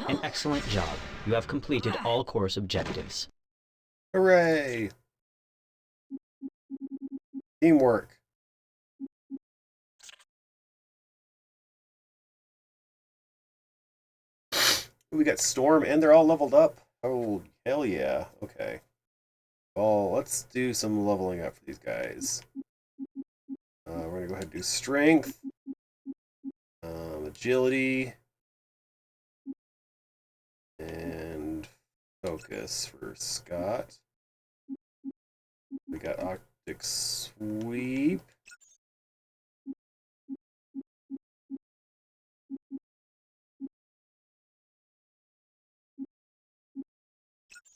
An excellent job. You have completed all course objectives. Hooray! Teamwork. We got Storm, and they're all leveled up. Oh, hell yeah. Okay. Well, let's do some leveling up for these guys. We're going to go ahead and do Strength, Agility, and Focus for Scott. We got Optic Sweep.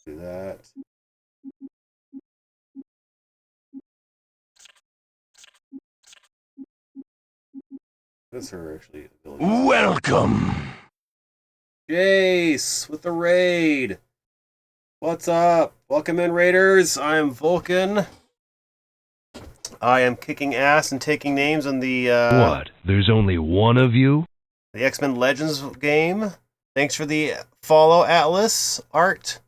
Do that. What's her actually ability? Welcome! Jace with the raid. What's up? Welcome in, Raiders. I'm Vulcan. I am kicking ass and taking names in the What? There's only one of you? The X-Men Legends game. Thanks for the follow, Atlas. Art.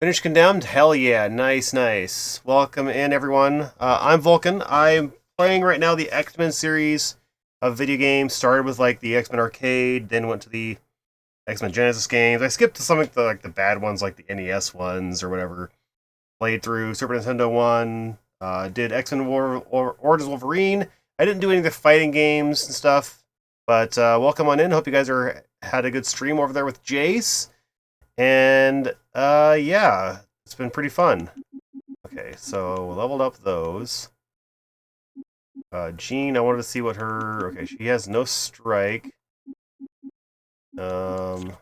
Finish Condemned? Hell yeah. Nice, nice. Welcome in, everyone. I'm Vulcan. I'm playing right now the X-Men series of video games. Started with like the X-Men Arcade, then went to the X-Men Genesis games. I skipped to some of the the bad ones, like the NES ones or whatever. Played through Super Nintendo one. Did X-Men Origins Wolverine. I didn't do any of the fighting games and stuff. But welcome on in. Hope you guys had a good stream over there with Jace. And yeah, it's been pretty fun. Okay, so leveled up those. Jean, I wanted to see what her... Okay, she has no strike. Body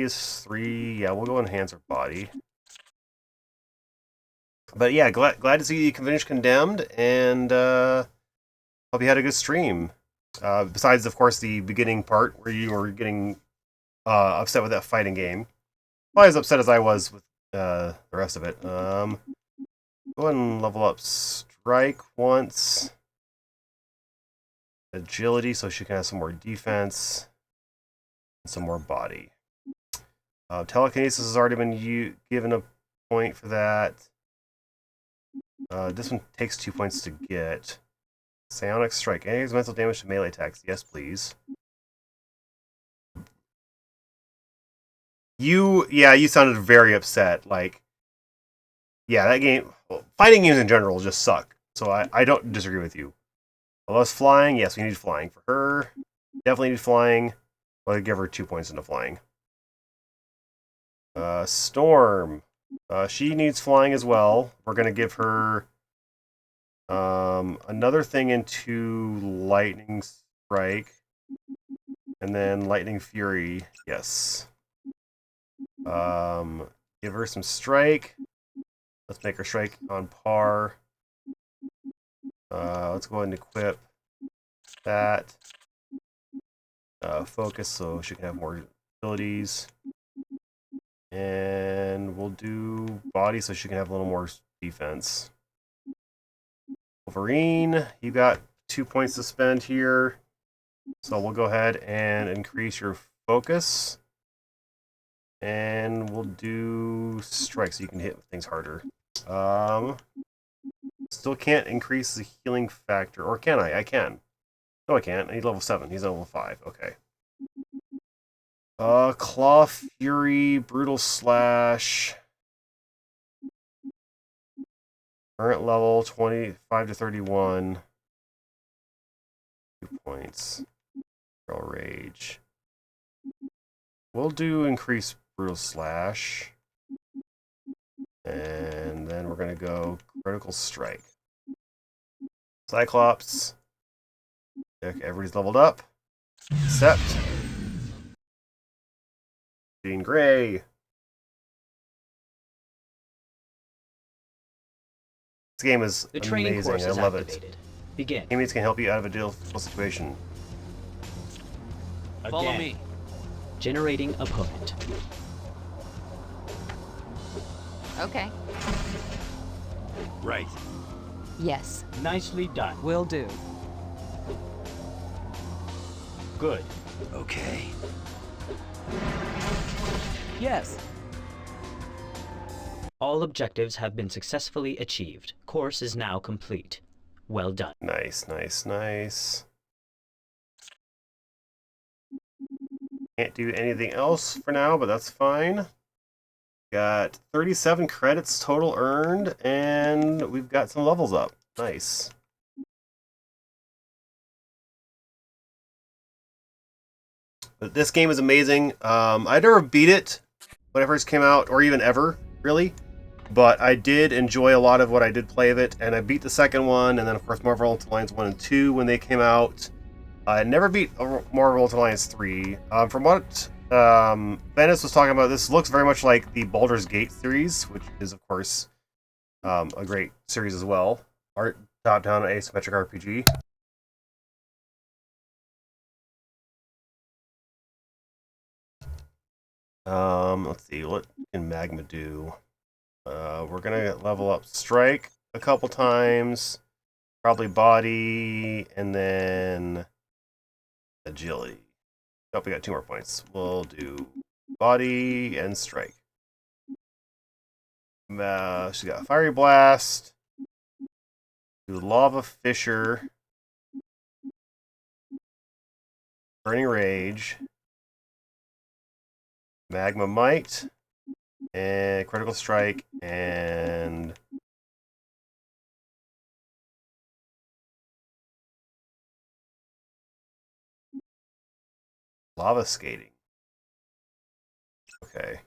is 3. Yeah, we'll go enhance her body. But yeah, glad to see you finish Condemned, and hope you had a good stream. Besides, of course, the beginning part where you were getting upset with that fighting game. Not as upset as I was with the rest of it. Go ahead and level up Strike once. Agility, so she can have some more defense. And some more body. Telekinesis has already been given a point for that. This one takes 2 points to get. Psionic Strike. Any mental damage to melee attacks? Yes, please. You sounded very upset. Like, yeah, that game... Well, fighting games in general just suck. So I don't disagree with you. Unless flying, yes, we need flying. For her, definitely need flying. I'll give her 2 points into flying. Storm. She needs flying as well. We're going to give her another thing into Lightning Strike. And then Lightning Fury. Yes. Give her some Strike. Let's make her Strike on par. Let's go ahead and equip that. Focus so she can have more abilities. And we'll do body so she can have a little more defense. Wolverine, you got 2 points to spend here. So we'll go ahead and increase your focus. And we'll do strike so you can hit things harder. Still can't increase the healing factor. Or can I? I can. No, I can't. I need level 7. He's level 5. Okay. Claw Fury, Brutal Slash. Current level 25 to 31. 2 points. Girl Rage. We'll do increase Brutal Slash. And then we're going to go Critical Strike. Cyclops. Okay, everybody's leveled up. Except Jean Grey. This game is amazing. I love it. Begin. Teammates can help you out of a difficult situation. Follow me. Generating opponent. Okay. Right. Yes. Nicely done. Will do. Good. Okay. Yes. All objectives have been successfully achieved. Course is now complete. Well done. Nice, nice, nice. Can't do anything else for now, but that's fine. Got 37 credits total earned, and we've got some levels up. Nice. But this game is amazing. I never beat it when it first came out, or even ever, really. But I did enjoy a lot of what I did play of it, and I beat the second one, and then of course Marvel Ultimate Alliance 1 and 2 when they came out. I never beat Marvel Ultimate Alliance 3. From what Venice was talking about, this looks very much like the Baldur's Gate series, which is of course a great series as well. Art top-down asymmetric RPG. Let's see, what can Magma do? We're gonna level up Strike a couple times, probably Body, and then Agility. Oh, we got 2 more points. We'll do Body and Strike. She's got Fiery Blast, do Lava Fissure, Burning Rage, Magma Might, and Critical Strike, and Lava skating. Okay.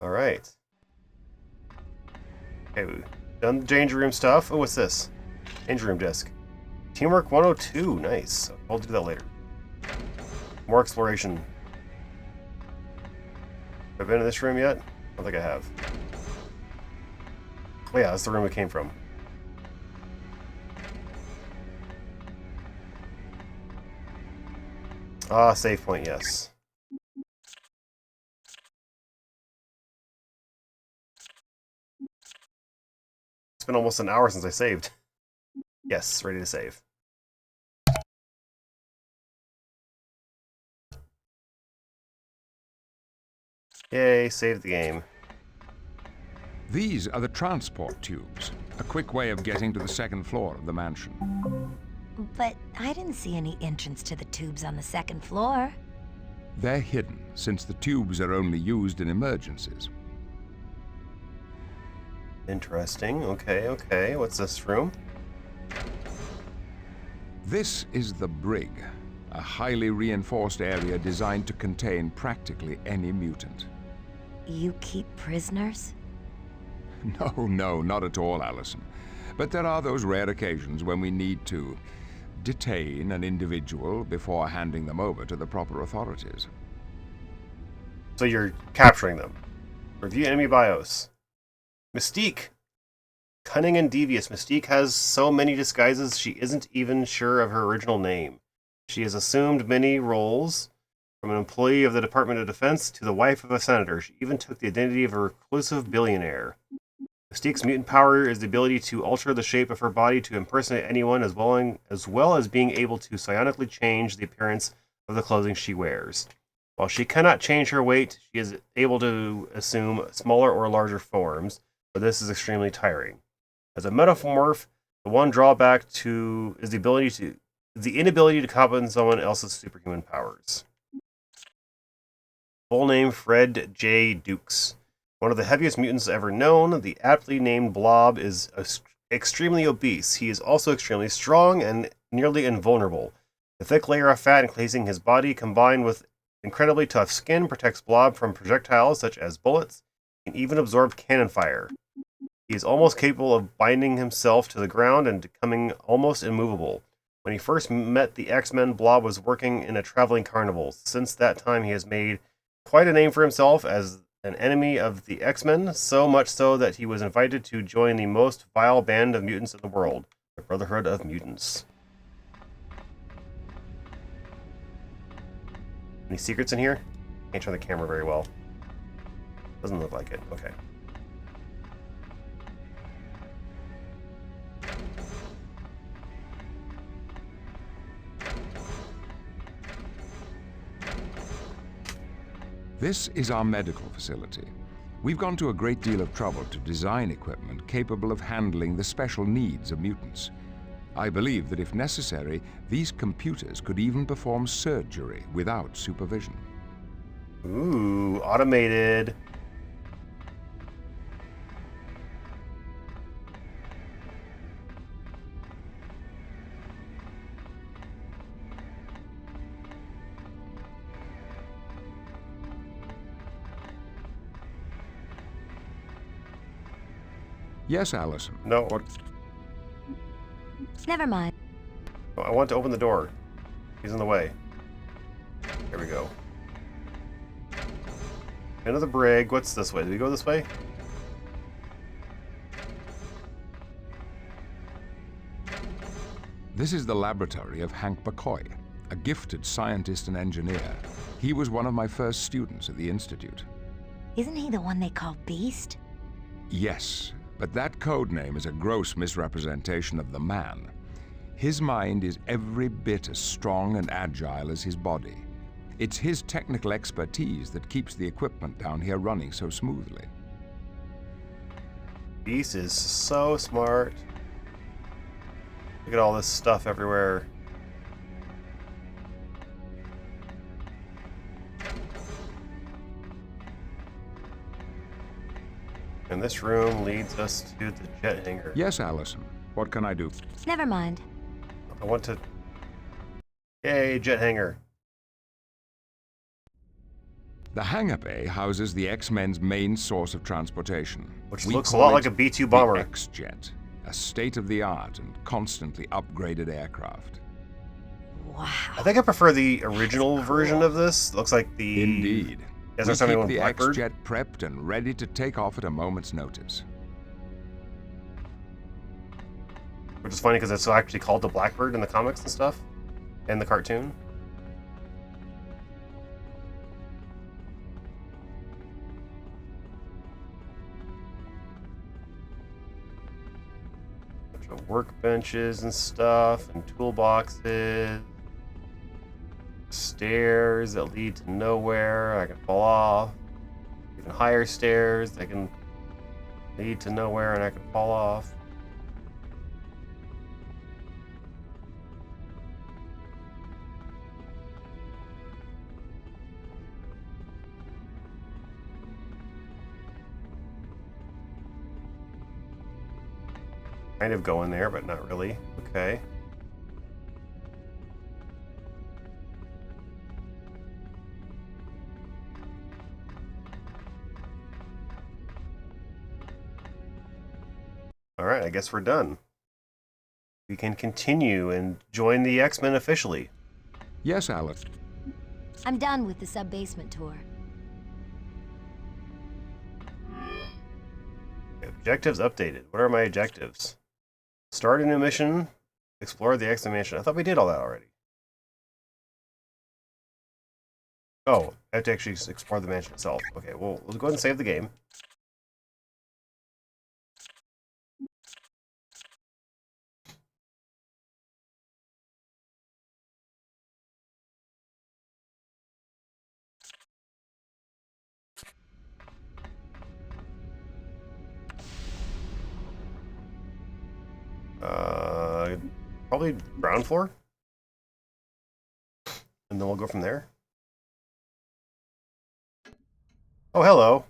Alright. Okay, we've done the danger room stuff. Oh, what's this? Danger room disc. Teamwork 102. Nice. I'll do that later. More exploration. Have I been in this room yet? I don't think I have. Oh yeah, that's the room we came from. Ah, save point, yes. It's been almost an hour since I saved. Yes, ready to save. Yay, saved the game. These are the transport tubes, a quick way of getting to the second floor of the mansion. But I didn't see any entrance to the tubes on the second floor. They're hidden, since the tubes are only used in emergencies. Interesting. Okay, okay. What's this room? This is the brig, a highly reinforced area designed to contain practically any mutant. You keep prisoners? No, not at all, Allison. But there are those rare occasions when we need to detain an individual before handing them over to the proper authorities. So you're capturing them. Review enemy bios. Mystique. Cunning and devious, Mystique has so many disguises she isn't even sure of her original name. She has assumed many roles, from an employee of the Department of Defense to the wife of a senator. She even took the identity of a reclusive billionaire. Mystique's mutant power is the ability to alter the shape of her body to impersonate anyone, as well as being able to psionically change the appearance of the clothing she wears. While she cannot change her weight, she is able to assume smaller or larger forms, but this is extremely tiring. As a metamorph, the one drawback is the inability to copy on someone else's superhuman powers. Full name: Fred J. Dukes. One of the heaviest mutants ever known, the aptly named Blob is extremely obese. He is also extremely strong and nearly invulnerable. The thick layer of fat encasing his body, combined with incredibly tough skin, protects Blob from projectiles such as bullets, and even absorb cannon fire. He is almost capable of binding himself to the ground and becoming almost immovable. When he first met the X-Men, Blob was working in a traveling carnival. Since that time, he has made quite a name for himself as an enemy of the X-Men, so much so that he was invited to join the most vile band of mutants in the world, the Brotherhood of Mutants. Any secrets in here? Can't turn the camera very well. Doesn't look like it. Okay. This is our medical facility. We've gone to a great deal of trouble to design equipment capable of handling the special needs of mutants. I believe that if necessary, these computers could even perform surgery without supervision. Ooh, automated. Yes, Allison. No. What? Never mind. I want to open the door. He's in the way. There we go. Into the brig. What's this way? Do we go this way? This is the laboratory of Hank McCoy, a gifted scientist and engineer. He was one of my first students at the Institute. Isn't he the one they call Beast? Yes, but that code name is a gross misrepresentation of the man. His mind is every bit as strong and agile as his body. It's his technical expertise that keeps the equipment down here running so smoothly. Beast is so smart. Look at all this stuff everywhere. And this room leads us to the jet hangar. Yes, Allison. What can I do? Never mind. I want to... Yay, jet hangar. The hangar bay houses the X-Men's main source of transportation. Which We looks a call lot it like a B-2 bomber. The X-Jet, a state-of-the-art and constantly upgraded aircraft. Wow. I think I prefer the original version of this. Looks like the... Indeed. We We keep the X-Jet prepped and ready to take off at a moment's notice. Which is funny because it's actually called the Blackbird in the comics and stuff. And the cartoon. Bunch of workbenches and stuff, and toolboxes. Stairs that lead to nowhere. I can fall off. Even higher stairs that can lead to nowhere and I can fall off. Kind of going there, but not really. Okay. Alright, I guess we're done. We can continue and join the X-Men officially. Yes, Alice. I'm done with the sub-basement tour. Objectives updated. What are my objectives? Start a new mission. Explore the X-Men mansion. I thought we did all that already. Oh, I have to actually explore the mansion itself. Okay, well, let's go ahead and save the game. Probably ground floor. And then we'll go from there. Oh, hello.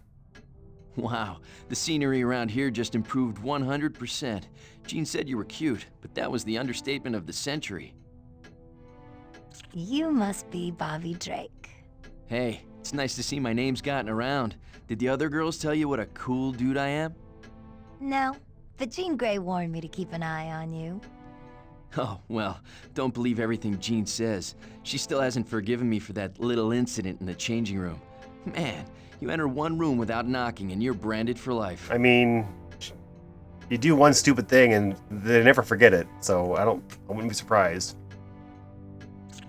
Wow, the scenery around here just improved 100%. Jean said you were cute, but that was the understatement of the century. You must be Bobby Drake. Hey, it's nice to see my name's gotten around. Did the other girls tell you what a cool dude I am? No, but Jean Grey warned me to keep an eye on you. Oh, well, don't believe everything Jean says. She still hasn't forgiven me for that little incident in the changing room. Man, you enter one room without knocking and you're branded for life. I mean, you do one stupid thing and they never forget it, so I wouldn't be surprised.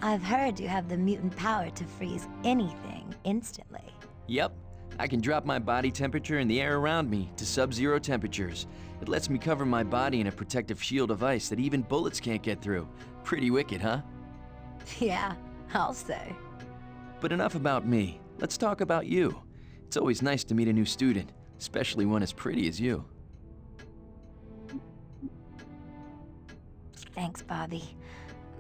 I've heard you have the mutant power to freeze anything instantly. Yep, I can drop my body temperature and the air around me to sub-zero temperatures. It lets me cover my body in a protective shield of ice that even bullets can't get through. Pretty wicked, huh? Yeah, I'll say. But enough about me. Let's talk about you. It's always nice to meet a new student, especially one as pretty as you. Thanks, Bobby.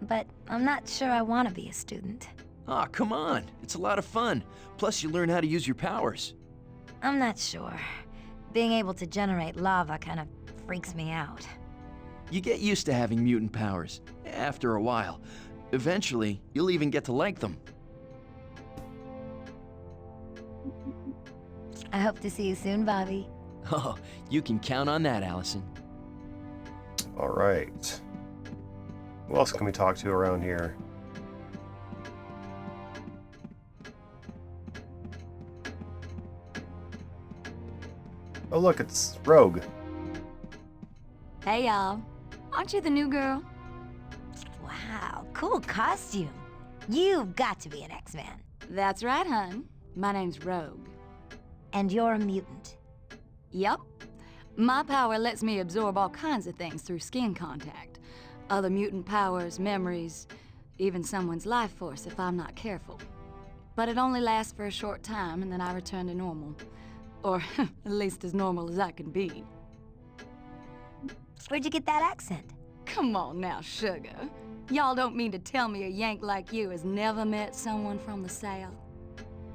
But I'm not sure I want to be a student. Aw, come on. It's a lot of fun. Plus, you learn how to use your powers. I'm not sure. Being able to generate lava kind of freaks me out. You get used to having mutant powers, after a while. Eventually, you'll even get to like them. I hope to see you soon, Bobby. Oh, you can count on that, Allison. All right. Who else can we talk to around here? Oh, look, it's Rogue. Hey, y'all. Aren't you the new girl? Wow, cool costume. You've got to be an X-Man. That's right, hun. My name's Rogue. And you're a mutant? Yup. My power lets me absorb all kinds of things through skin contact. Other mutant powers, memories, even someone's life force if I'm not careful. But it only lasts for a short time and then I return to normal. Or at least as normal as I can be. Where'd you get that accent? Come on now, sugar. Y'all don't mean to tell me a Yank like you has never met someone from the South?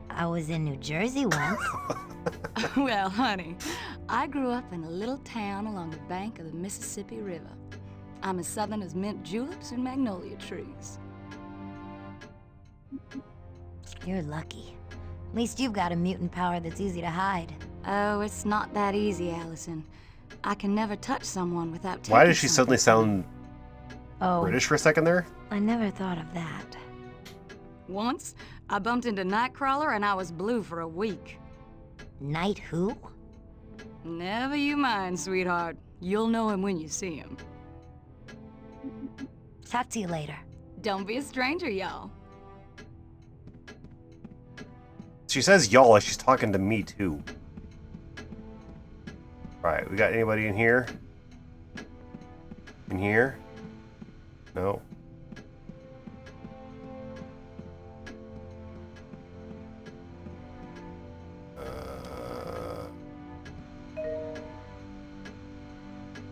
I was in New Jersey once. Well, honey, I grew up in a little town along the bank of the Mississippi River. I'm as southern as mint juleps and magnolia trees. You're lucky. At least you've got a mutant power that's easy to hide. Oh, it's not that easy, Allison. I can never touch someone without taking Why does she suddenly sound British for a second there? I never thought of that. Once, I bumped into Nightcrawler and I was blue for a week. Night who? Never you mind, sweetheart. You'll know him when you see him. Talk to you later. Don't be a stranger, y'all. She says y'all like she's talking to me too. Alright, we got anybody in here? In here? No.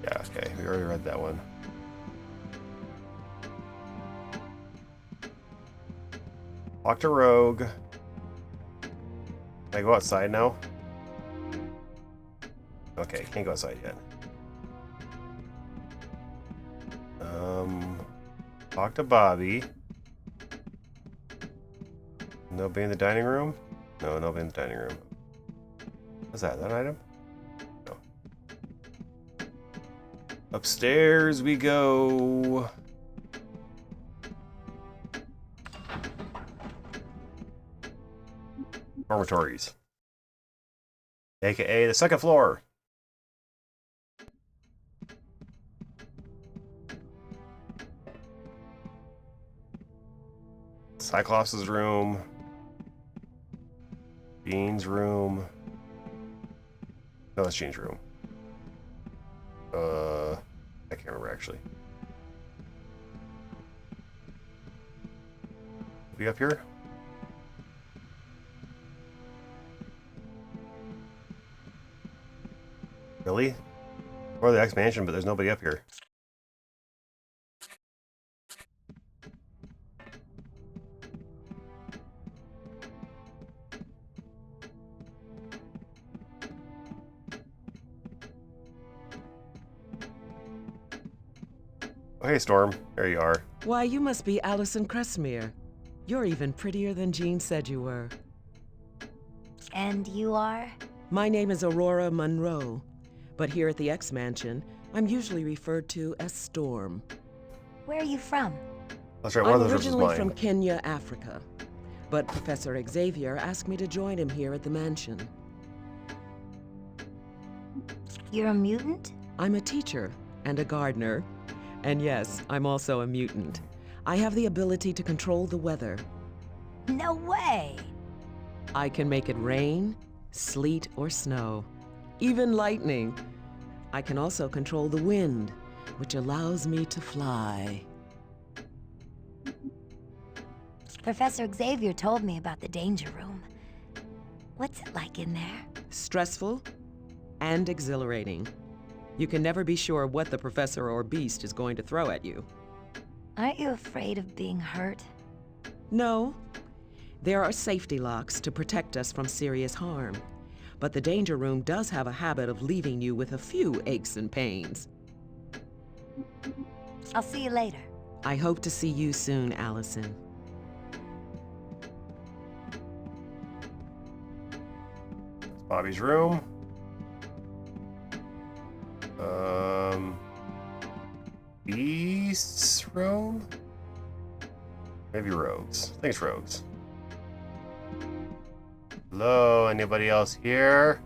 Yeah, okay, we already read that one. Talk to Rogue. Can I go outside now? Okay, can't go outside yet. Talk to Bobby. Nobody in the dining room? No, nobody in the dining room. What's that? Is that an item? No. Upstairs we go. Dormitories. AKA the second floor. Cyclops' room. Jean's room. No, that's Jean's room. I can't remember actually. Be up here? Really? Or the X Mansion, but there's nobody up here. Oh, hey, Storm. There you are. Why, you must be Allison Cressmere. You're even prettier than Jean said you were. And you are? My name is Aurora Monroe, but here at the X Mansion, I'm usually referred to as Storm. Where are you from? That's right, one of I'm those was originally mine. from Kenya, Africa, but Professor Xavier asked me to join him here at the mansion. You're a mutant? I'm a teacher and a gardener. And yes, I'm also a mutant. I have the ability to control the weather. No way! I can make it rain, sleet, or snow, even lightning. I can also control the wind, which allows me to fly. Professor Xavier told me about the danger room. What's it like in there? Stressful and exhilarating. You can never be sure what the professor or beast is going to throw at you. Aren't you afraid of being hurt? No. There are safety locks to protect us from serious harm. But the danger room does have a habit of leaving you with a few aches and pains. I'll see you later. I hope to see you soon, Allison. It's Bobby's room. Beast's room? Maybe Rogue's. I think it's Rogue's. Hello, anybody else here?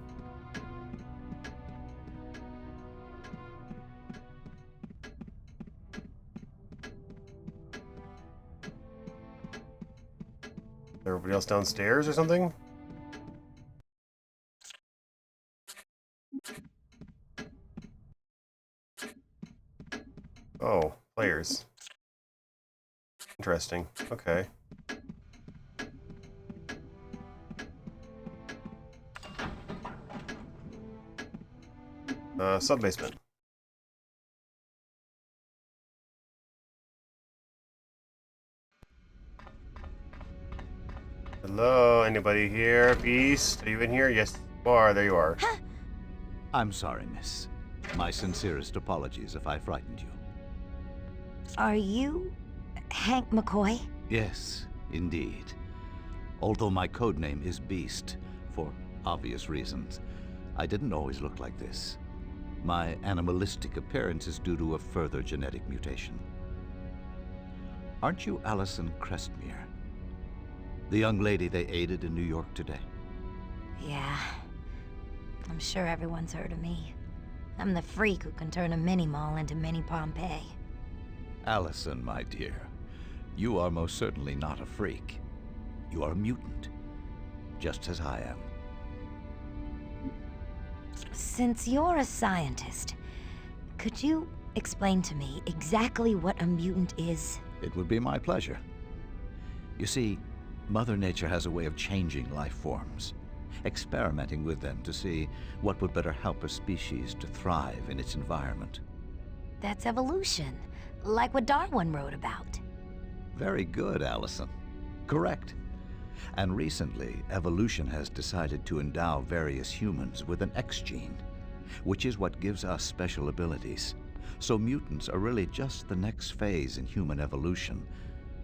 Everybody else downstairs or something? Oh, players. Interesting. Okay. Sub-basement. Hello, anybody here? Beast, are you in here? Yes, you are. There you are. I'm sorry, miss. My sincerest apologies if I frightened you. Are you Hank McCoy? Yes, indeed. Although my code name is Beast, for obvious reasons, I didn't always look like this. My animalistic appearance is due to a further genetic mutation. Aren't you Allison Crestmere? The young lady they aided in New York today? Yeah. I'm sure everyone's heard of me. I'm the freak who can turn a mini-mall into mini Pompeii. Allison, my dear, you are most certainly not a freak. You are a mutant, just as I am. Since you're a scientist, could you explain to me exactly what a mutant is? It would be my pleasure. You see, Mother Nature has a way of changing life forms, experimenting with them to see what would better help a species to thrive in its environment. That's evolution, like what Darwin wrote about. Very good, Allison. Correct. And recently, evolution has decided to endow various humans with an X gene, which is what gives us special abilities. So mutants are really just the next phase in human evolution,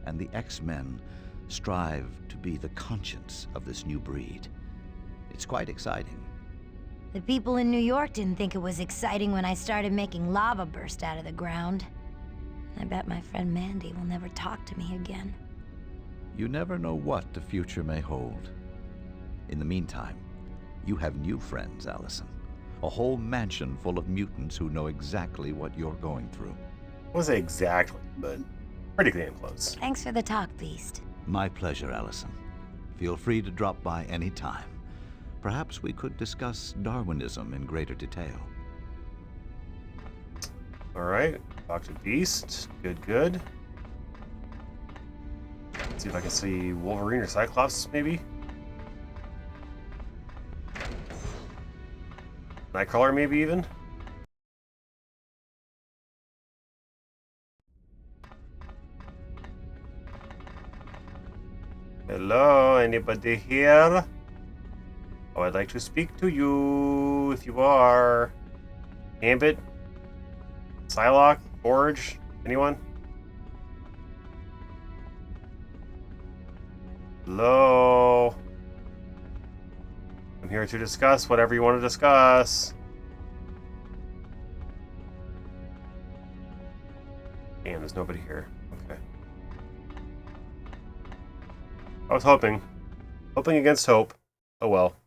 and the X-Men strive to be the conscience of this new breed. It's quite exciting. The people in New York didn't think it was exciting when I started making lava burst out of the ground. I bet my friend Mandy will never talk to me again. You never know what the future may hold. In the meantime, you have new friends, Allison. A whole mansion full of mutants who know exactly what you're going through. I won't say exactly, but pretty damn close. Thanks for the talk, Beast. My pleasure, Allison. Feel free to drop by any time. Perhaps we could discuss Darwinism in greater detail. All right, talk to Beast. Good, good. See if I can see Wolverine or Cyclops, maybe? Nightcrawler, maybe even? Hello, anybody here? Oh, I'd like to speak to you, if you are. Gambit? Psylocke? Forge? Anyone? Hello? I'm here to discuss whatever you want to discuss. Damn, there's nobody here. Okay. I was hoping. Hoping against hope. Oh well.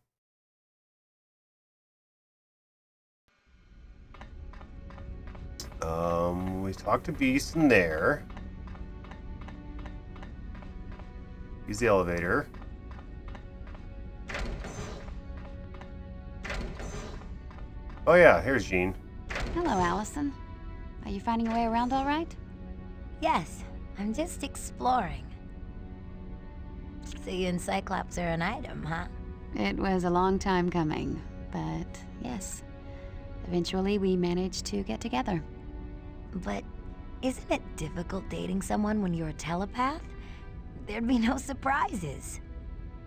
We talked to Beast in there. Use the elevator. Oh yeah, here's Jean. Hello, Allison. Are you finding your way around all right? Yes, I'm just exploring. So you and Cyclops are an item, huh? It was a long time coming, but yes. Eventually, we managed to get together. But isn't it difficult dating someone when you're a telepath? There'd be no surprises.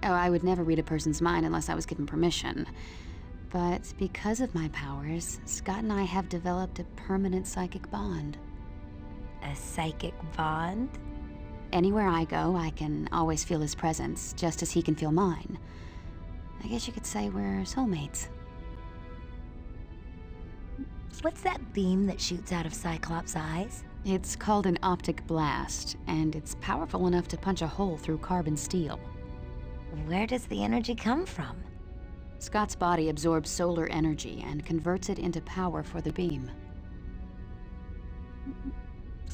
Oh, I would never read a person's mind unless I was given permission. But because of my powers, Scott and I have developed a permanent psychic bond. A psychic bond? Anywhere I go, I can always feel his presence, just as he can feel mine. I guess you could say we're soulmates. What's that beam that shoots out of Cyclops' eyes? It's called an optic blast, and it's powerful enough to punch a hole through carbon steel. Where does the energy come from? Scott's body absorbs solar energy and converts it into power for the beam.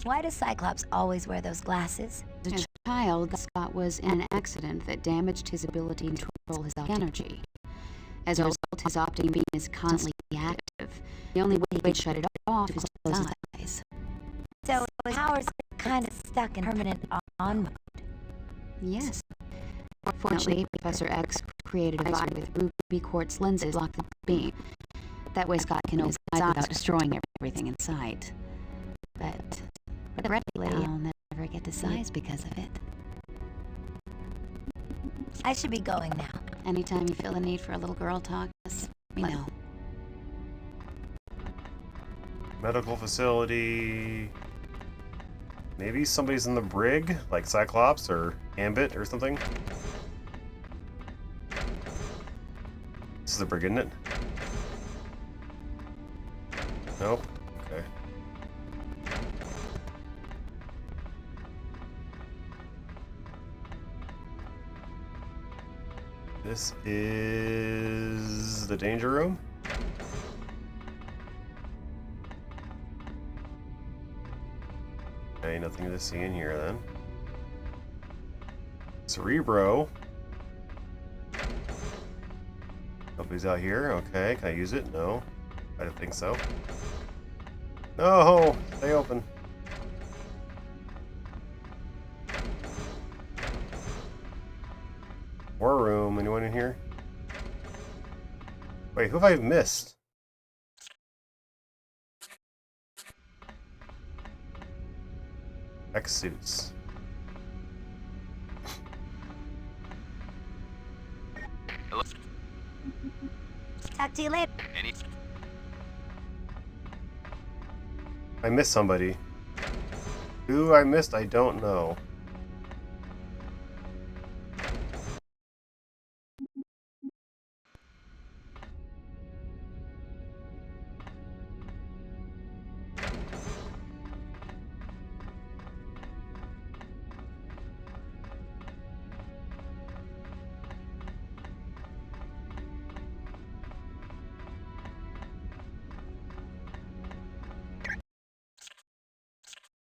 Why does Cyclops always wear those glasses? As a child, Scott was in an accident that damaged his ability to control his energy. As a result, his optic beam is constantly active. The only way to shut it off is to close his eyes. So his powers are kind of stuck in permanent on mode. Yes. Fortunately, Professor X created a device with ruby quartz lenses lock the beam. That way Scott can open his eyes without destroying everything in sight. But regrettably, I'll never get to size because of it. I should be going now. Anytime you feel the need for a little girl talk, just let me know. Medical facility. Maybe somebody's in the brig, like Cyclops or Gambit or something. This is the brig, isn't it? Nope. Okay. This is the danger room. Okay, nothing to see in here then. Cerebro. Nobody's out here. Okay, can I use it? No. I don't think so. No! Stay open. War room. Anyone in here? Wait, who have I missed? X-suits. Hello? Talk to you later. I missed somebody. Who I missed, I don't know.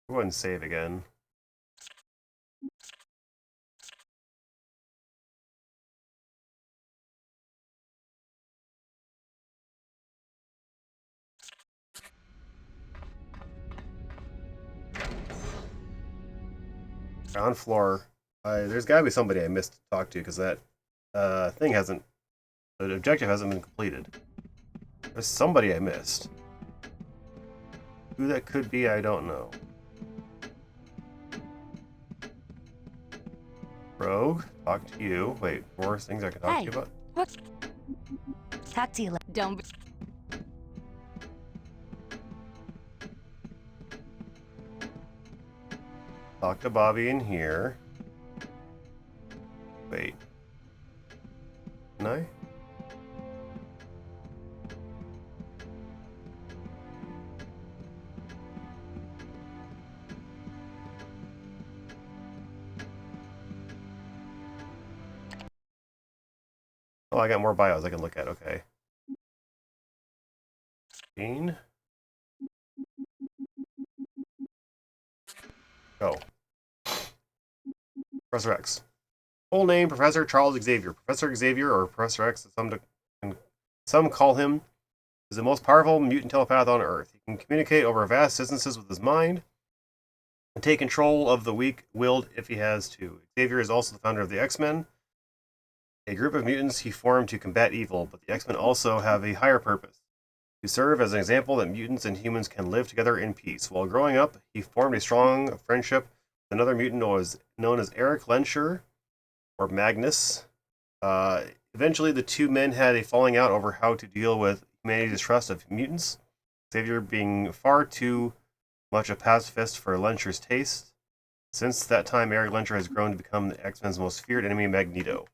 Go ahead and save again. Ground floor. There's got to be somebody I missed to talk to because that thing hasn't. The objective hasn't been completed. There's somebody I missed. Who that could be, I don't know. Rogue, talk to you. Wait, more things I can talk to you about? What? Talk to you later. Don't be... Talk to Bobby in here. Wait. Can I? Oh, I got more bios I can look at. Okay. Gene. Go. Professor X. Full name, Professor Charles Xavier. Professor Xavier, or Professor X, as some call him, is the most powerful mutant telepath on Earth. He can communicate over vast distances with his mind and take control of the weak-willed if he has to. Xavier is also the founder of the X-Men, a group of mutants he formed to combat evil, but the X-Men also have a higher purpose, to serve as an example that mutants and humans can live together in peace. While growing up, he formed a strong friendship with another mutant known as Eric Lenscher, or Magnus. Eventually, the two men had a falling out over how to deal with humanity's distrust of mutants, Xavier being far too much a pacifist for Lenscher's taste. Since that time, Eric Lenscher has grown to become the X-Men's most feared enemy, Magneto.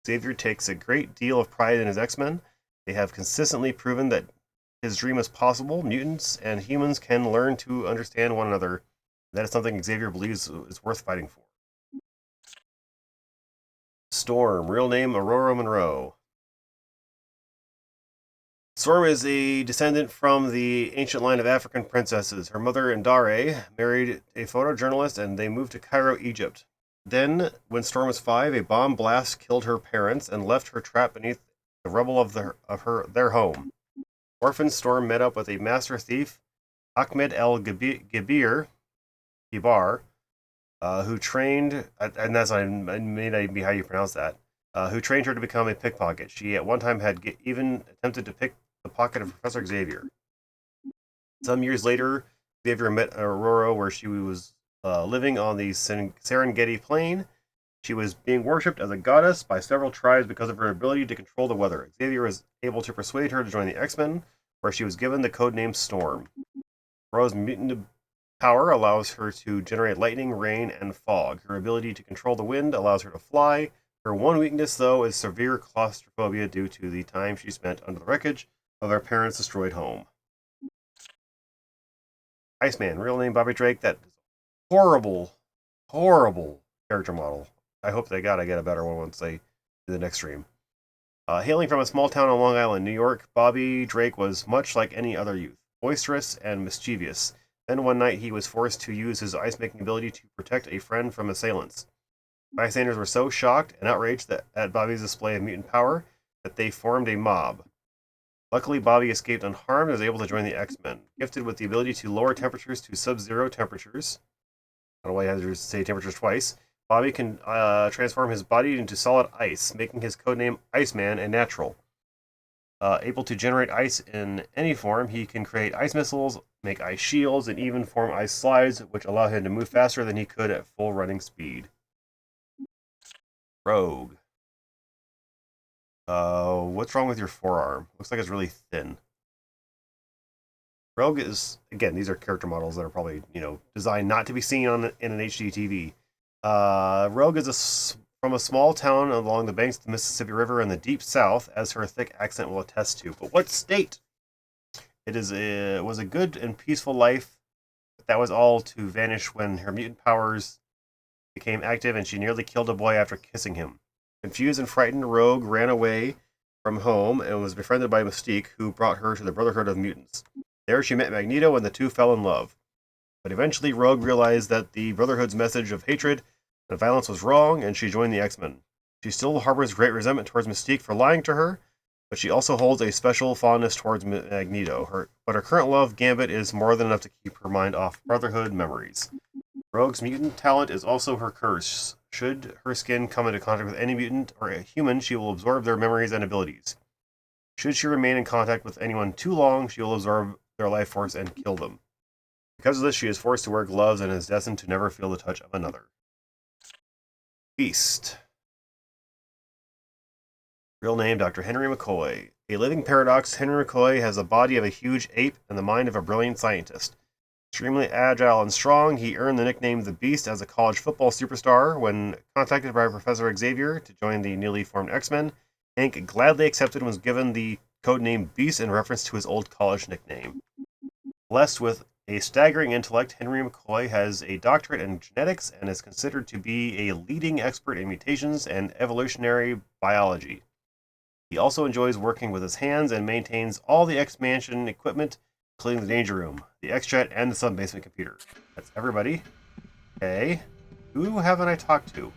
Xavier takes a great deal of pride in his X-Men. They have consistently proven that his dream is possible. Mutants and humans can learn to understand one another. That is something Xavier believes is worth fighting for. Storm, real name Aurora Monroe. Storm is a descendant from the ancient line of African princesses. Her mother, Ndare, married a photojournalist and they moved to Cairo, Egypt. Then, when Storm was 5, a bomb blast killed her parents and left her trapped beneath the rubble of their home. Orphan Storm met up with a master thief, Ahmed El Gibar, who trained, and that's may not be how you pronounce that, who trained her to become a pickpocket. She at one time had even attempted to pick the pocket of Professor Xavier. Some years later, Xavier met Aurora where she was living on the Serengeti Plain. She was being worshipped as a goddess by several tribes because of her ability to control the weather. Xavier was able to persuade her to join the X-Men, where she was given the codename Storm. Aurora's mutant power allows her to generate lightning, rain, and fog. Her ability to control the wind allows her to fly. Her one weakness, though, is severe claustrophobia due to the time she spent under the wreckage of her parents' destroyed home. Iceman, real name Bobby Drake. That is a horrible, horrible character model. I hope they get a better one once they do the next stream. Hailing from a small town on Long Island, New York, Bobby Drake was much like any other youth, boisterous and mischievous. Then one night he was forced to use his ice-making ability to protect a friend from assailants. Bystanders were so shocked and outraged at Bobby's display of mutant power that they formed a mob. Luckily, Bobby escaped unharmed and was able to join the X-Men. Gifted with the ability to lower temperatures to sub-zero temperatures, I don't know why I had to say temperatures twice, Bobby can transform his body into solid ice, making his codename Iceman a natural. Able to generate ice in any form, he can create ice missiles, make ice shields, and even form ice slides, which allow him to move faster than he could at full running speed. Rogue. What's wrong with your forearm? Looks like it's really thin. Rogue is, again, these are character models that are probably, designed not to be seen in an HD TV. Rogue is from a small town along the banks of the Mississippi River in the deep south, as her thick accent will attest to. But what state? It was a good and peaceful life, but that was all to vanish when her mutant powers became active and she nearly killed a boy after kissing him. Confused and frightened, Rogue ran away from home and was befriended by Mystique, who brought her to the Brotherhood of Mutants. There she met Magneto and the two fell in love. But eventually Rogue realized that the Brotherhood's message of hatred and violence was wrong, and she joined the X-Men. She still harbors great resentment towards Mystique for lying to her, but she also holds a special fondness towards Magneto. But her current love, Gambit, is more than enough to keep her mind off Brotherhood memories. Rogue's mutant talent is also her curse. Should her skin come into contact with any mutant or a human, she will absorb their memories and abilities. Should she remain in contact with anyone too long, she will absorb their life force and kill them. Because of this, she is forced to wear gloves and is destined to never feel the touch of another. Beast. Real name, Dr. Henry McCoy. A living paradox, Henry McCoy has the body of a huge ape and the mind of a brilliant scientist. Extremely agile and strong, he earned the nickname The Beast as a college football superstar. When contacted by Professor Xavier to join the newly formed X-Men, Hank gladly accepted and was given the codename Beast in reference to his old college nickname. Blessed with a staggering intellect, Henry McCoy has a doctorate in genetics and is considered to be a leading expert in mutations and evolutionary biology. He also enjoys working with his hands and maintains all the X-Mansion equipment, including the Danger Room, the X-Jet, and the sub-basement computer. That's everybody. Okay. Who haven't I talked to?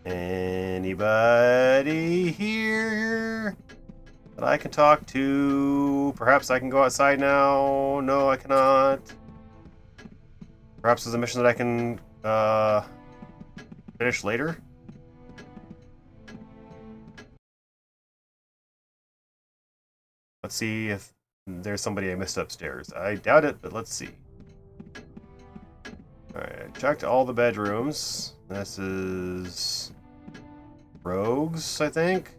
Anybody here that I can talk to? Perhaps I can go outside now. No, I cannot. Perhaps there's a mission that I can finish later. Let's see if there's somebody I missed upstairs. I doubt it, but let's see. Alright, I checked all the bedrooms. This is Rogues, I think.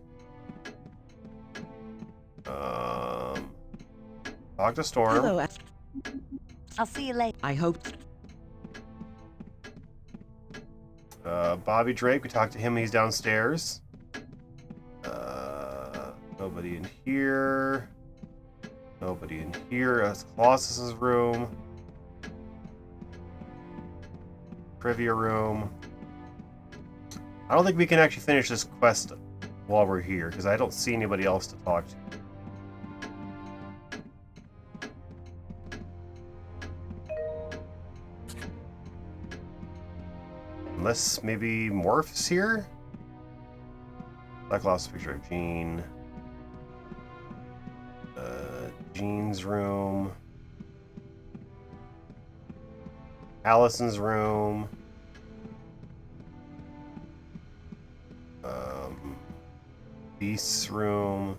Talk to Storm. Hello. I'll see you later. I hope. Bobby Drake, we talked to him. He's downstairs. Nobody in here. Nobody in here. That's Colossus's room. Trivia room. I don't think we can actually finish this quest while we're here, because I don't see anybody else to talk to. Unless maybe Morph's here? Black lost a picture of Jean. Jean's room. Allison's room. Beast's room.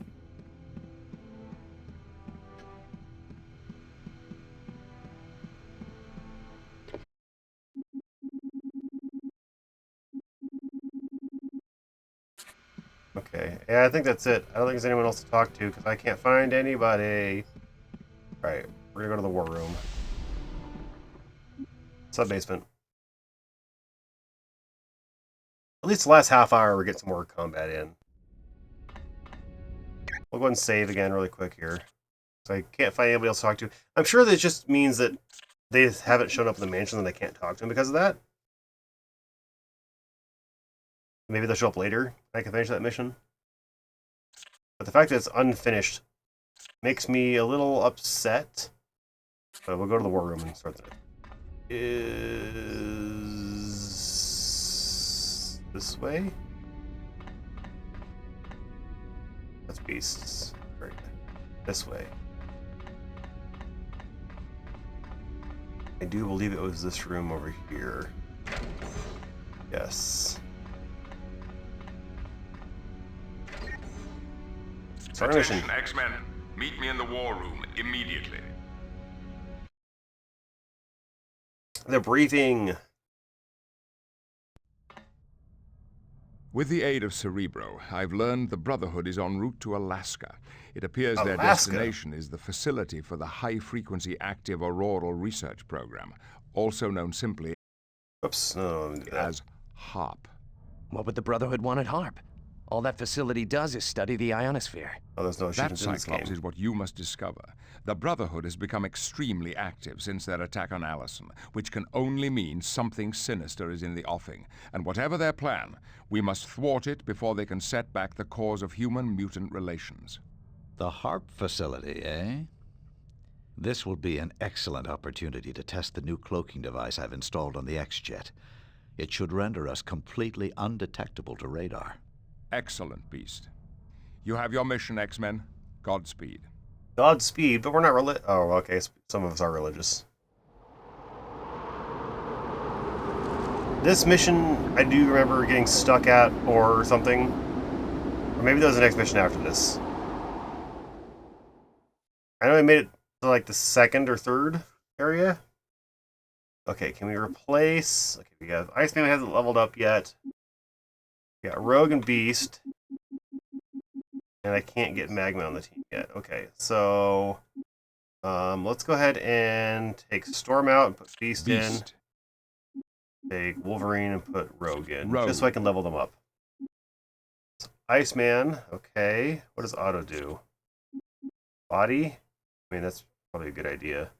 Okay, yeah, I think that's it. I don't think there's anyone else to talk to because I can't find anybody. Alright, we're gonna go to the war room. Sub-basement. At least the last half hour we get some more combat in. We'll go ahead and save again really quick here. So I can't find anybody else to talk to. I'm sure that just means that they haven't shown up in the mansion and they can't talk to them because of that. Maybe they'll show up later. I can finish that mission. But the fact that it's unfinished makes me a little upset. But we'll go to the war room and start there. Is this way? That's beasts. Right. This way. I do believe it was this room over here. Yes. Start mission. Attention, X-Men. Meet me in the war room immediately. The briefing. With the aid of Cerebro, I've learned the Brotherhood is en route to Alaska. It appears their destination is the facility for the High-Frequency Active Auroral Research Program, also known simply as HARP. What would the Brotherhood want at HARP? All that facility does is study the ionosphere. Oh, there's no That, achievements in this Cyclops, game. is what you must discover. The Brotherhood has become extremely active since their attack on Allison, which can only mean something sinister is in the offing. And whatever their plan, we must thwart it before they can set back the cause of human-mutant relations. The HARP facility, eh? This will be an excellent opportunity to test the new cloaking device I've installed on the X-Jet. It should render us completely undetectable to radar. Excellent, Beast. You have your mission, X-Men. Godspeed. Godspeed, but we're not oh, okay, some of us are religious. This mission, I do remember getting stuck at or something. Or maybe that was the next mission after this. I know I made it to like the second or third area. Okay, can we replace... Okay, we got Iceman hasn't leveled up yet. We got Rogue and Beast. And I can't get Magma on the team yet. Okay, so... let's go ahead and take Storm out and put Beast in. Take Wolverine and put Rogue in. Just so I can level them up. So, Iceman, okay. What does Auto do? Body? I mean, that's probably a good idea.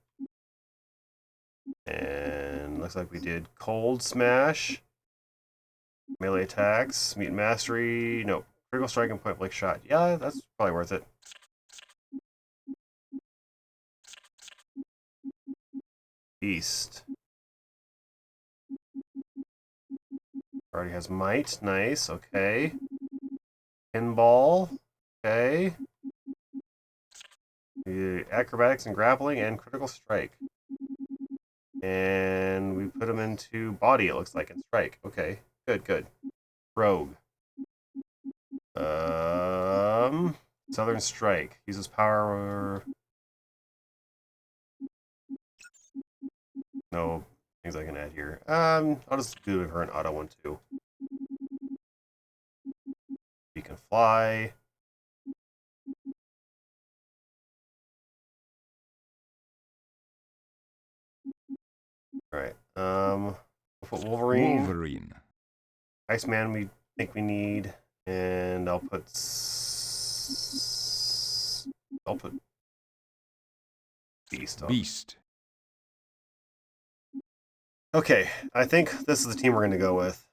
And looks like we did Cold Smash. Melee attacks. Mutant Mastery. No. Critical Strike and Point Blank Shot. Yeah, that's probably worth it. Beast. Already has Might. Nice. Okay. Pinball. Okay. Acrobatics and Grappling and Critical Strike. And we put him into Body, it looks like, and Strike. Okay. Good, good. Rogue. Southern Strike. Uses power... No things I can add here. I'll just do her an auto one too. He can fly. Alright. We'll put Wolverine. Iceman we think we need. And I'll put Beast on. Beast. Okay, I think this is the team we're going to go with.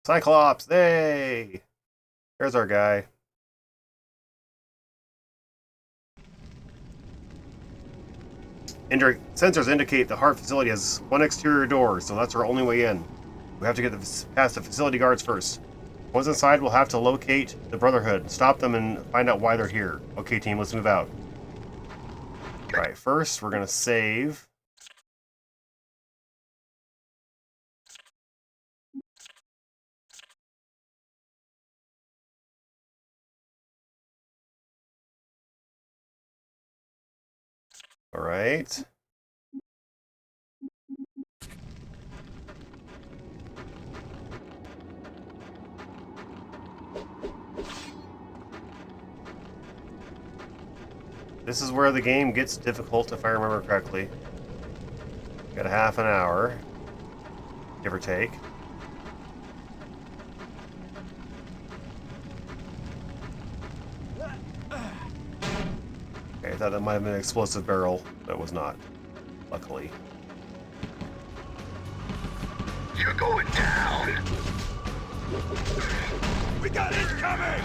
Cyclops, hey! There's our guy. Sensors indicate the HARP facility has one exterior door, so that's our only way in. We have to get past the facility guards first. Once inside, we'll have to locate the Brotherhood, stop them, and find out why they're here. Okay, team, let's move out. Alright, first we're going to save. Alright. This is where the game gets difficult, if I remember correctly. Got a half an hour, give or take. Okay, I thought that might have been an explosive barrel, but it was not, luckily. You're going down! We got it coming!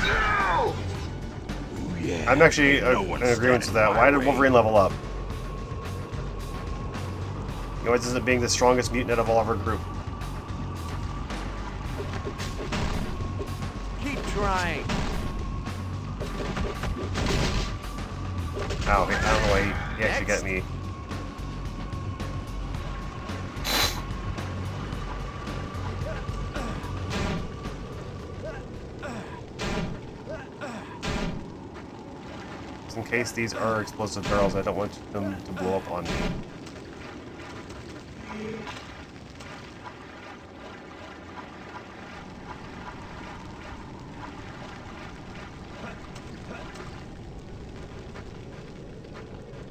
No! I'm actually in agreement with that. Why did Wolverine level up? He always ends up being the strongest mutant out of all of our group. Keep trying. Ow, I don't know why he actually got me. Just in case these are explosive barrels, I don't want them to blow up on me.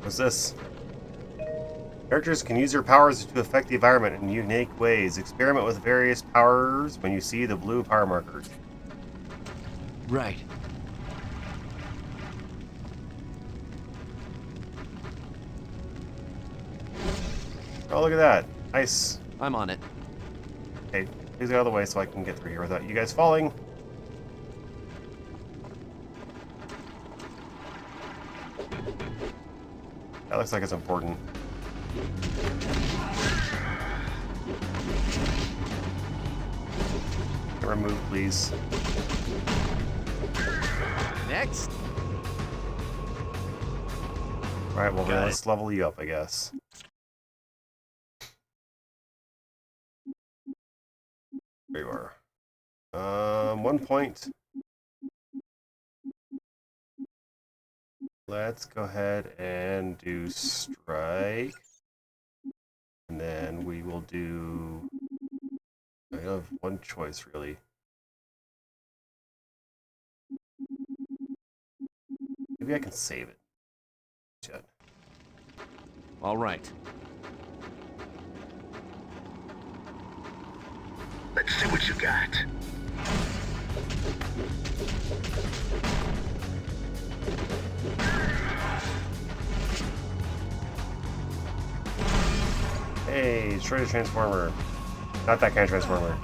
What's this? Characters can use their powers to affect the environment in unique ways. Experiment with various powers when you see the blue power markers. Right. Oh, look at that. Nice. I'm on it. Okay, please get out of the way so I can get through here without you guys falling. That looks like it's important. Remove, please. Next. Alright, well then let's level you up, I guess. There you are. 1 point. Let's go ahead and do strike. And then we will do... I have one choice, really. Maybe I can save it. Shit. All right. Let's see what you got. Hey, destroy the transformer. Not that kind of transformer.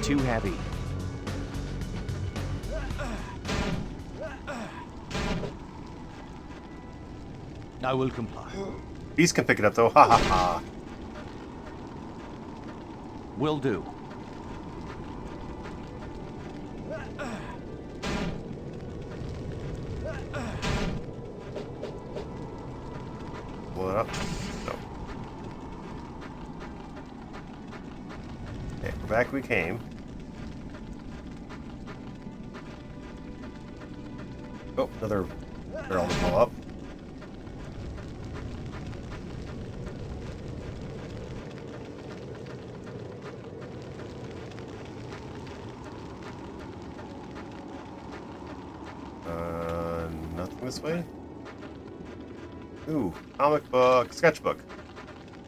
Too heavy. I will comply. Beast can pick it up though. Ha ha ha. Will do. Blow it up. No. Okay, we're back we came. Oh, another barrel to blow up. Nothing this way? Ooh, comic book, sketchbook.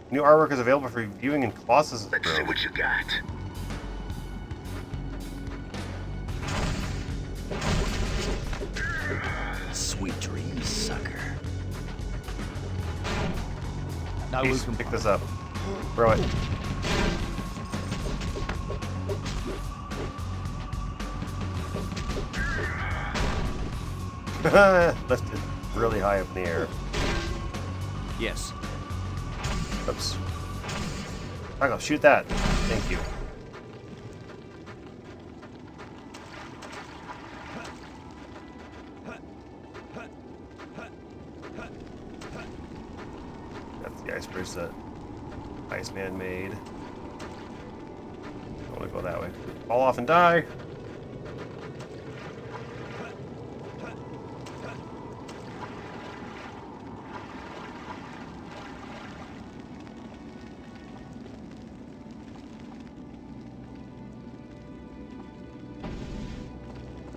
New artwork is available for viewing in Colossus' room. Let's see what you got. Sweet dreams, sucker. I will pick this up. Throw it. Lifted really high up in the air. Yes. Oops. I'm gonna shoot that. Thank you. That's the ice bridge set. Iceman made. I want to go that way. Fall off and die.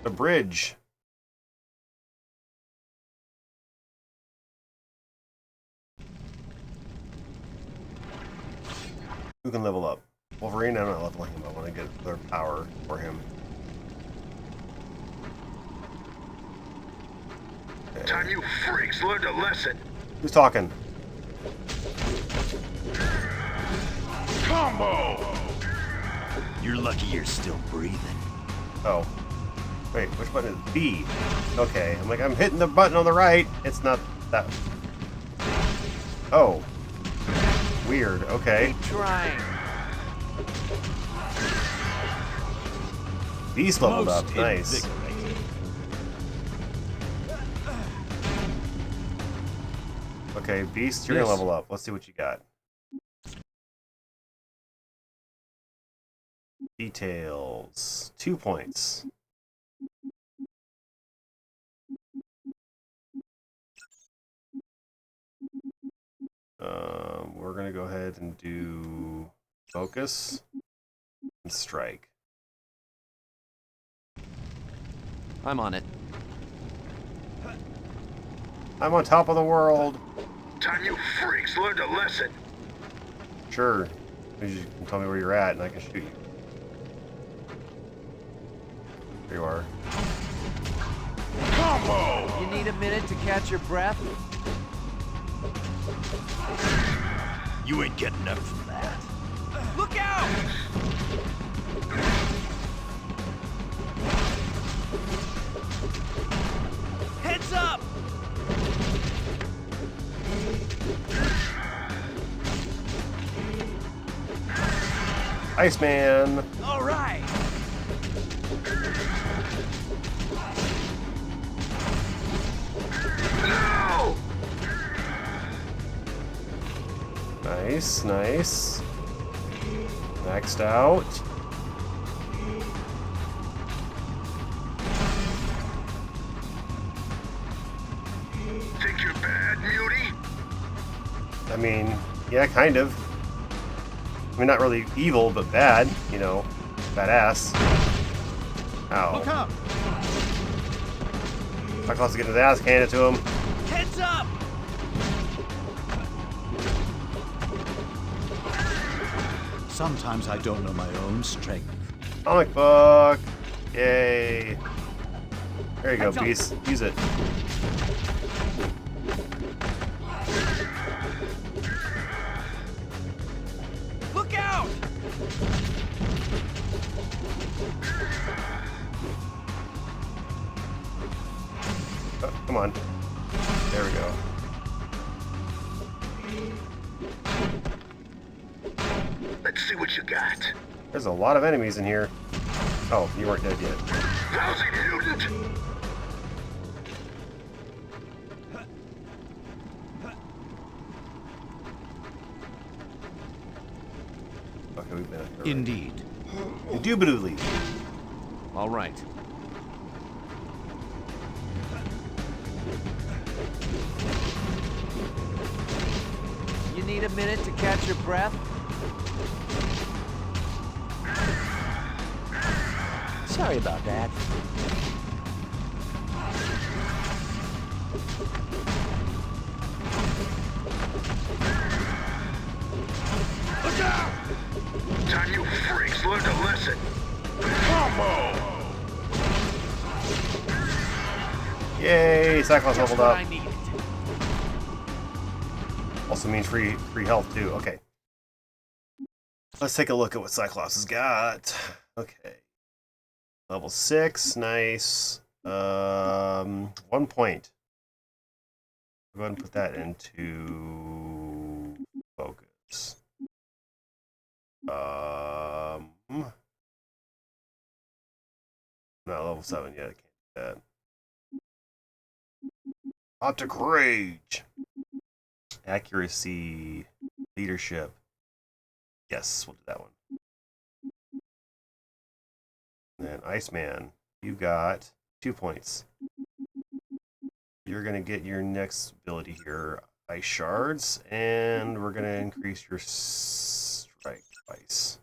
The bridge. Who can level up? Wolverine, I'm not leveling him. I want to get their power for him. Okay. Time you freaks learned a lesson. Who's talking? Combo! You're lucky you're still breathing. Oh. Wait, which button is B? Okay, I'm like, I'm hitting the button on the right. It's not that. Oh. Weird, okay. Keep trying. Beast leveled up, nice. Okay, Beast, you're gonna level up. Let's see what you got. Details. 2 points. We're gonna go ahead and do focus and strike. I'm on it. I'm on top of the world. Time you freaks learned a lesson. Sure. You can tell me where you're at and I can shoot you. There you are. Combo! You need a minute to catch your breath? You ain't getting up from that. Look out! Heads up! Iceman! All right! No! Nice, nice. Maxed out. Think you're bad, Mutie? I mean, yeah, kind of. I mean, not really evil, but bad, you know. Badass. Ow. Look up! How close to getting his ass handed to him? Heads up! Sometimes I don't know my own strength. Comic book! Yay! There you go, Beast. Use it. Look out! Oh, come on. There we go. Let's see what you got. There's a lot of enemies in here. Oh, you weren't dead yet. Lousy mutant! Okay, we've been up here. Indeed. Indubitably. All right. You need a minute to catch your breath? Sorry about that. Look out! Time you freaks learned a lesson. Combo! Yay! Cyclops leveled up. I needed. Also means free health too. Okay. Let's take a look at what Cyclops has got. Okay. Level 6, nice. 1 point. Go ahead and put that into focus. Not level 7 yet. I can't do that. Optic Rage. Accuracy. Leadership. Yes, we'll do that one. And then Iceman, you got 2 points. You're going to get your next ability here, Ice Shards, and we're going to increase your strike twice.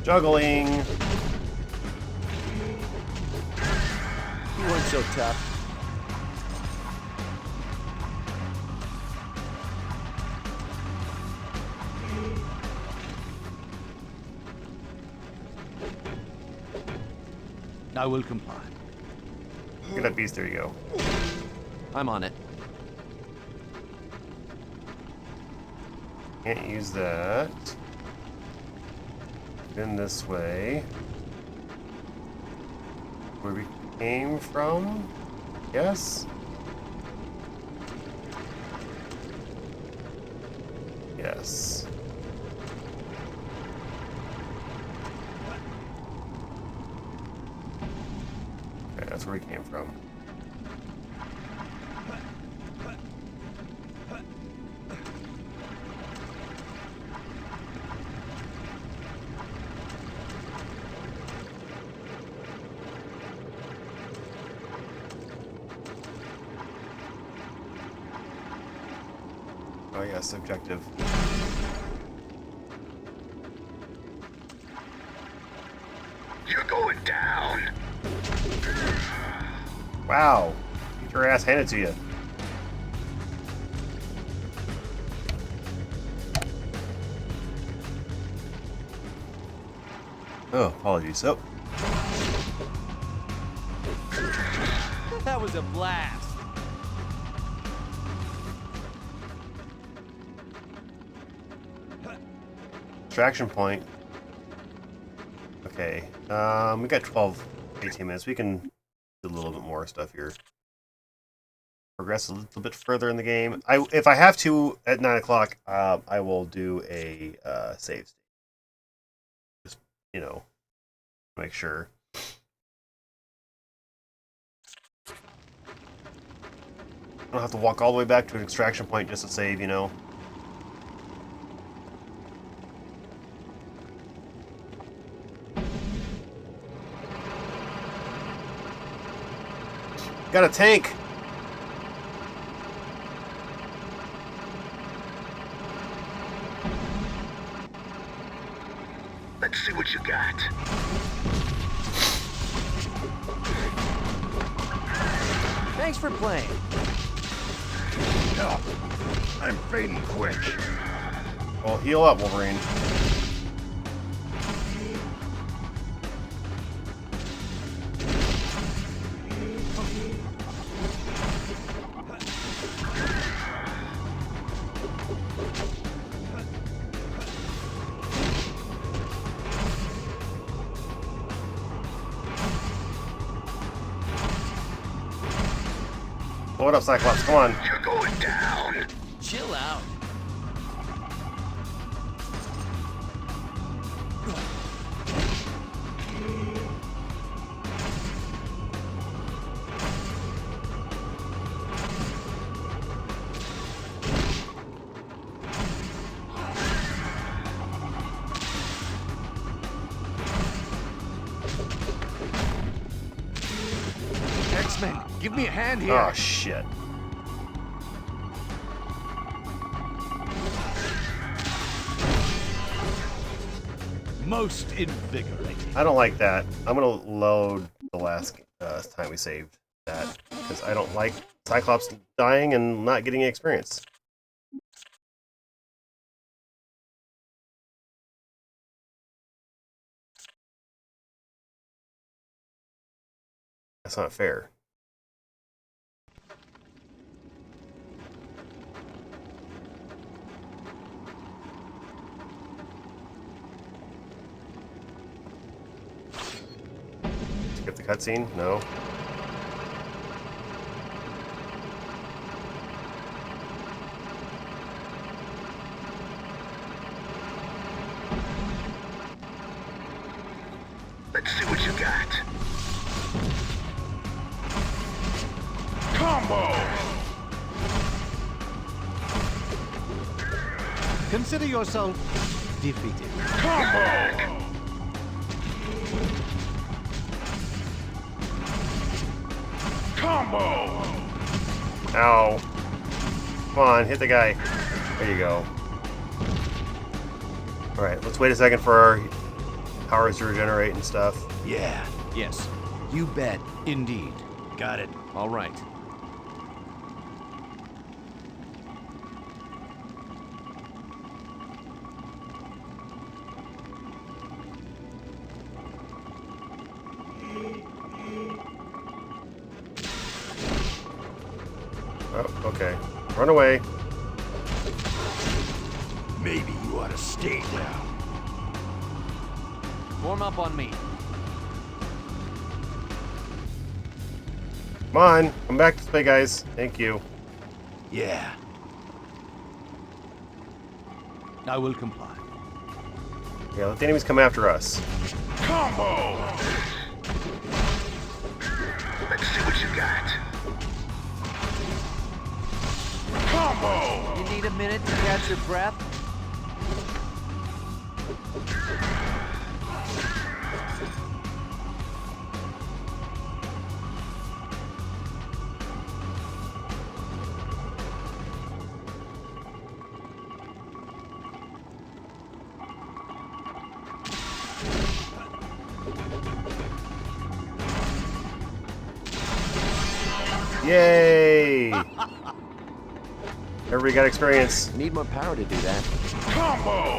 Juggling. You weren't so tough. I will comply. Get that beast, there you go. I'm on it. Can't use that. Been this way. Where we came from? Yes? Yes. Okay, that's where we came from. Oh yes, objective. You're going down. Wow. Get your ass handed to you. Oh, apologies. Oh. That was a blast. Extraction point. Okay. We got 18 minutes. We can do a little bit more stuff here. Progress a little bit further in the game. If I have to at 9 o'clock, I will do a save state. Just, you know, make sure. I don't have to walk all the way back to an extraction point just to save, you know. Got a tank! Let's see what you got. Thanks for playing. No, I'm fading quick. Well, heal up, Wolverine. Blow it up, Cyclops, come on. You're going down. Chill out. X-Men, give me a hand here. Oh, shit. Most invigorating. I don't like that. I'm gonna load the last time we saved that because I don't like Cyclops dying and not getting experience. That's not fair. Skip the cutscene? No. Consider yourself defeated. Combo! Combo! Ow. Come on, hit the guy. There you go. Alright, let's wait a second for our powers to regenerate and stuff. Yeah. Yes. You bet. Indeed. Got it. All right. Oh, okay. Run away. Maybe you ought to stay down. Warm up on me. Come on, come back this way, guys. Thank you. Yeah. I will comply. Yeah, let the enemies come after us. Combo! Let's see what you got. Combo! You need a minute to catch your breath? Yay! Everybody got experience. Need more power to do that. Combo!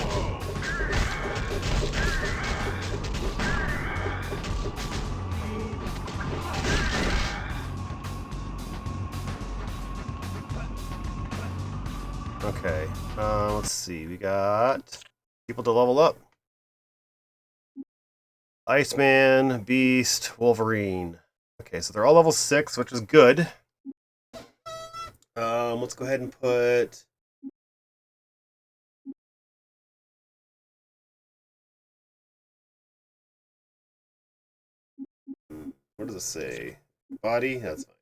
Okay, let's see. We got people to level up. Iceman, Beast, Wolverine. Okay, so they're all level 6, which is good. Let's go ahead and put... What does it say? Body? That's fine.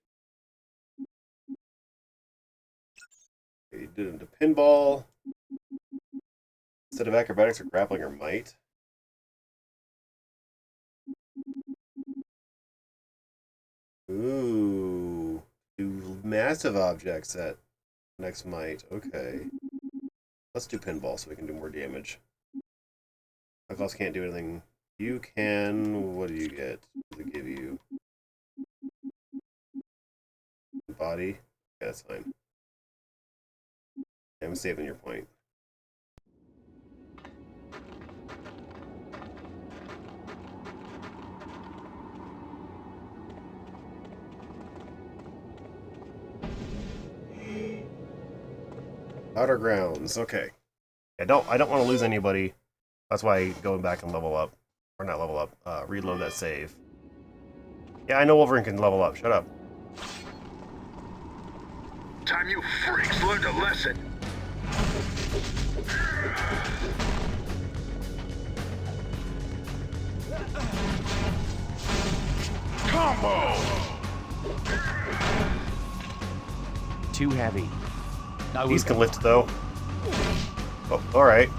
Okay, you did it into pinball. Instead of acrobatics or grappling or might. Ooh. Do massive objects at next might. Okay. Let's do pinball so we can do more damage. Knuckles can't do anything. You can... What do you get? What does it give you? Body? Yeah, that's fine. I'm saving your point. Outer grounds. Okay. I don't want to lose anybody. That's why going back and level up, or not level up, reload that save. Yeah, I know Wolverine can level up. Shut up. Time you freaks learned a lesson. Combo! Too heavy. These can lift though. Oh, alright.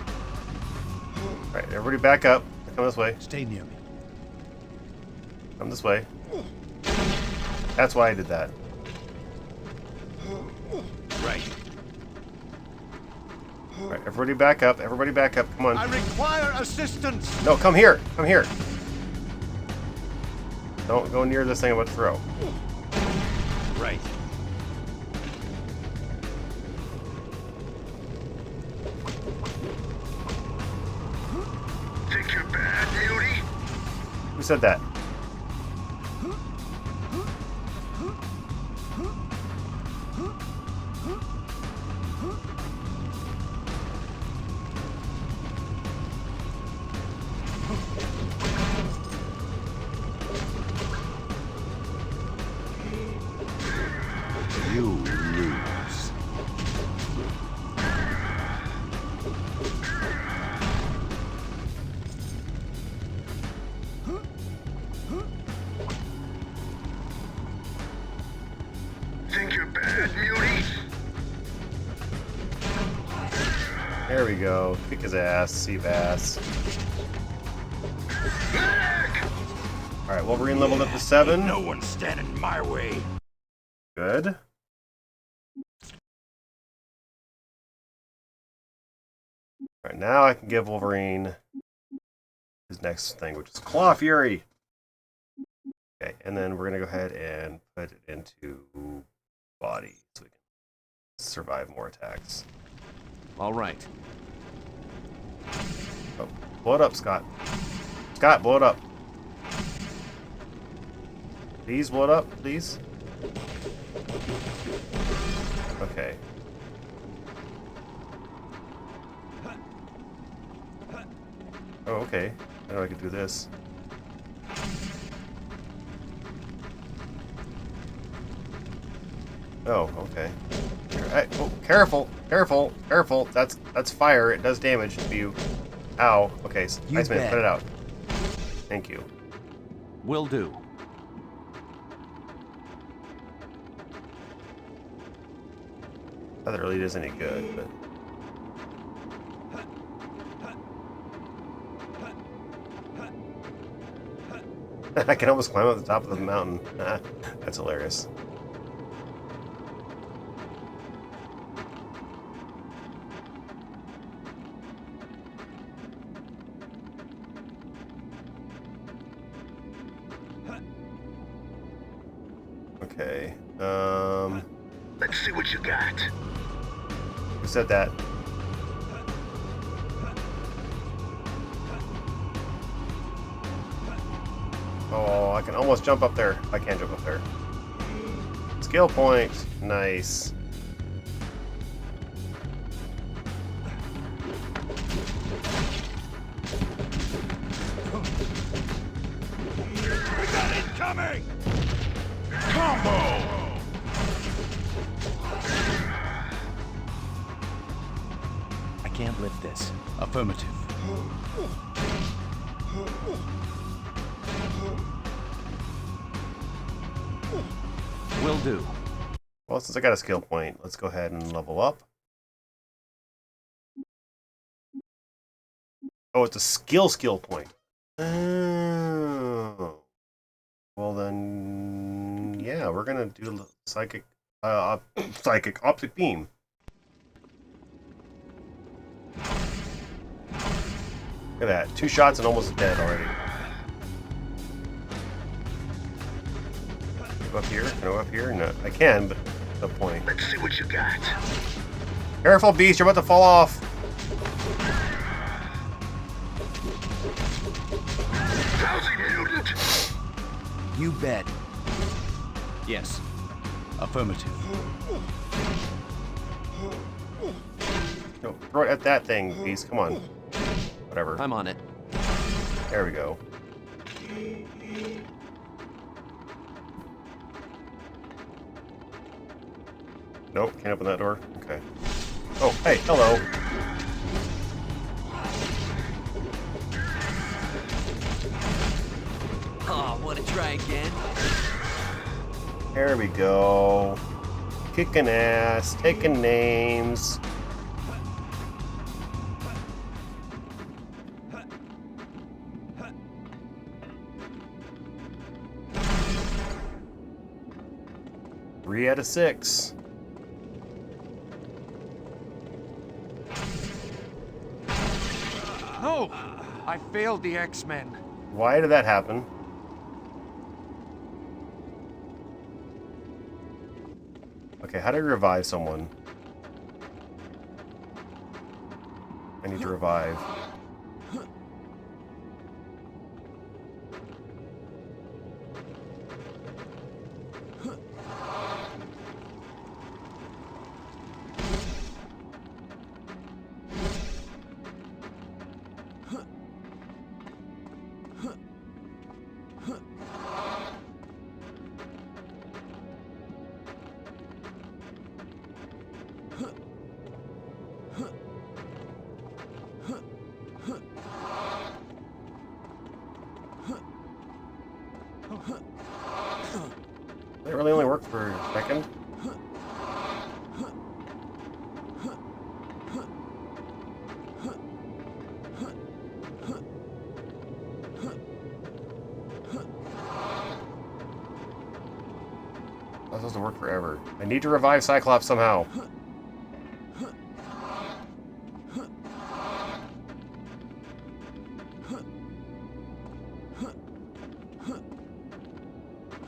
Alright, everybody back up. Come this way. Stay near me. Come this way. That's why I did that. Right. Alright, everybody back up. Everybody back up. Come on. I require assistance. No, come here. Come here. Don't go near this thing I'm about to throw. Right. Think you're bad, beauty? Who said that? You lose. There we go. Kick his ass, sea bass. Alright, Wolverine leveled up to 7. No one's standing in my way. Good. Alright, now I can give Wolverine his next thing, which is Claw Fury. Okay, and then we're going to go ahead and put it into body so we can survive more attacks. All right. Oh, blow it up, Scott. Scott, blow it up. Please blow it up, please. Okay. Oh, okay. I know I could do this. Oh, okay. Oh, careful, careful, careful. That's fire. It does damage to you. Ow. Okay, Iceman, put it out. Thank you. Will do. Not that it really does any good, but... I can almost climb up the top of the mountain. That's hilarious. Okay. Let's see what you got. Who said that? Oh, I can almost jump up there. I can't jump up there. Skill point. Nice. We got it coming! Combo! I can't lift this. Affirmative. Will do. Well, since I got a skill point, let's go ahead and level up. Oh, it's a skill point. Oh. Well then, yeah, we're gonna do psychic optic beam. Look at that, 2 shots and almost dead already. Go up here? Can I go up here? No, I can, but no point. Let's see what you got. Careful, beast! You're about to fall off. Lousy mutant! You bet. Yes. Affirmative. No, throw it at that thing, beast. Come on. Whatever. I'm on it. There we go. Nope, can't open that door. Okay. Oh, hey, hello. Oh, wanna try again? There we go. Kicking ass, taking names. Three out of 6. No! I failed the X-Men. Why did that happen? Okay, how do I revive someone? I need to revive. supposed to work forever. I need to revive Cyclops somehow.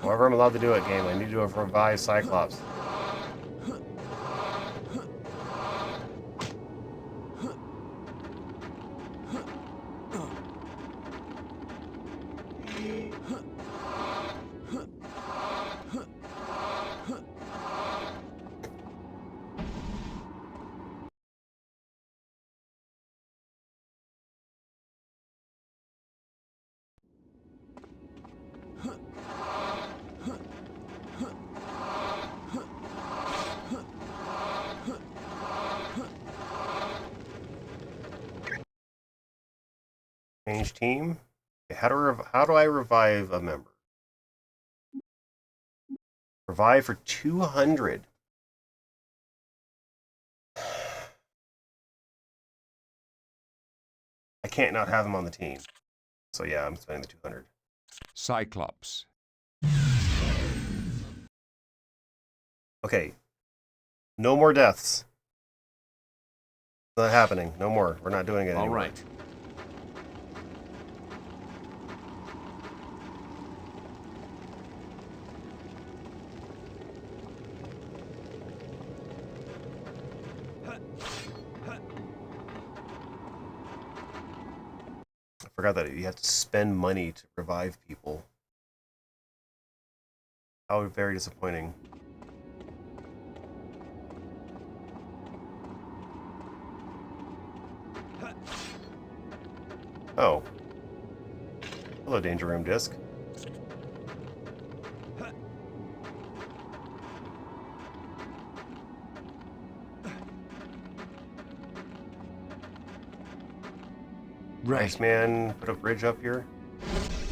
However I'm allowed to do it, game. I need to revive Cyclops. Change team. Okay, how do I revive a member? Revive for 200. I can't not have him on the team. So yeah, I'm spending the 200. Cyclops. Okay. No more deaths. Not happening. No more. We're not doing it anymore. All right. I forgot that you have to spend money to revive people. How very disappointing. Oh. Hello, Danger Room Disc. Right. Nice man, put a bridge up here?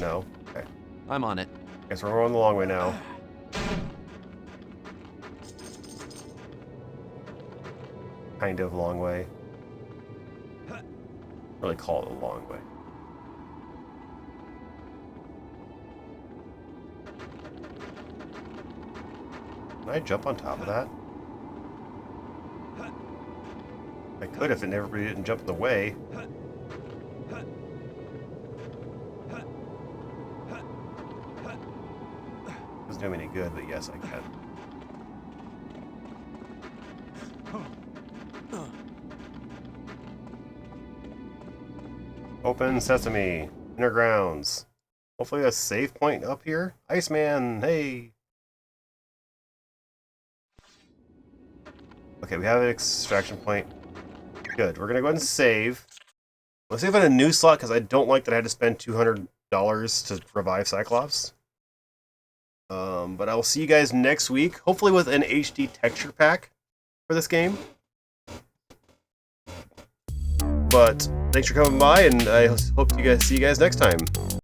No? Okay. I'm on it. Guess we're going the long way now. Kind of long way. Really call it a long way. Can I jump on top of that? I could if it never didn't jump in the way. Doesn't do me any good, but yes, I can. Open sesame. Inner grounds. Hopefully a save point up here. Iceman, hey! Okay, we have an extraction point. Good. We're gonna go ahead and save. Let's save on a new slot because I don't like that I had to spend $200 to revive Cyclops. But I will see you guys next week, hopefully with an HD texture pack for this game. But thanks for coming by, and I hope to see you guys next time.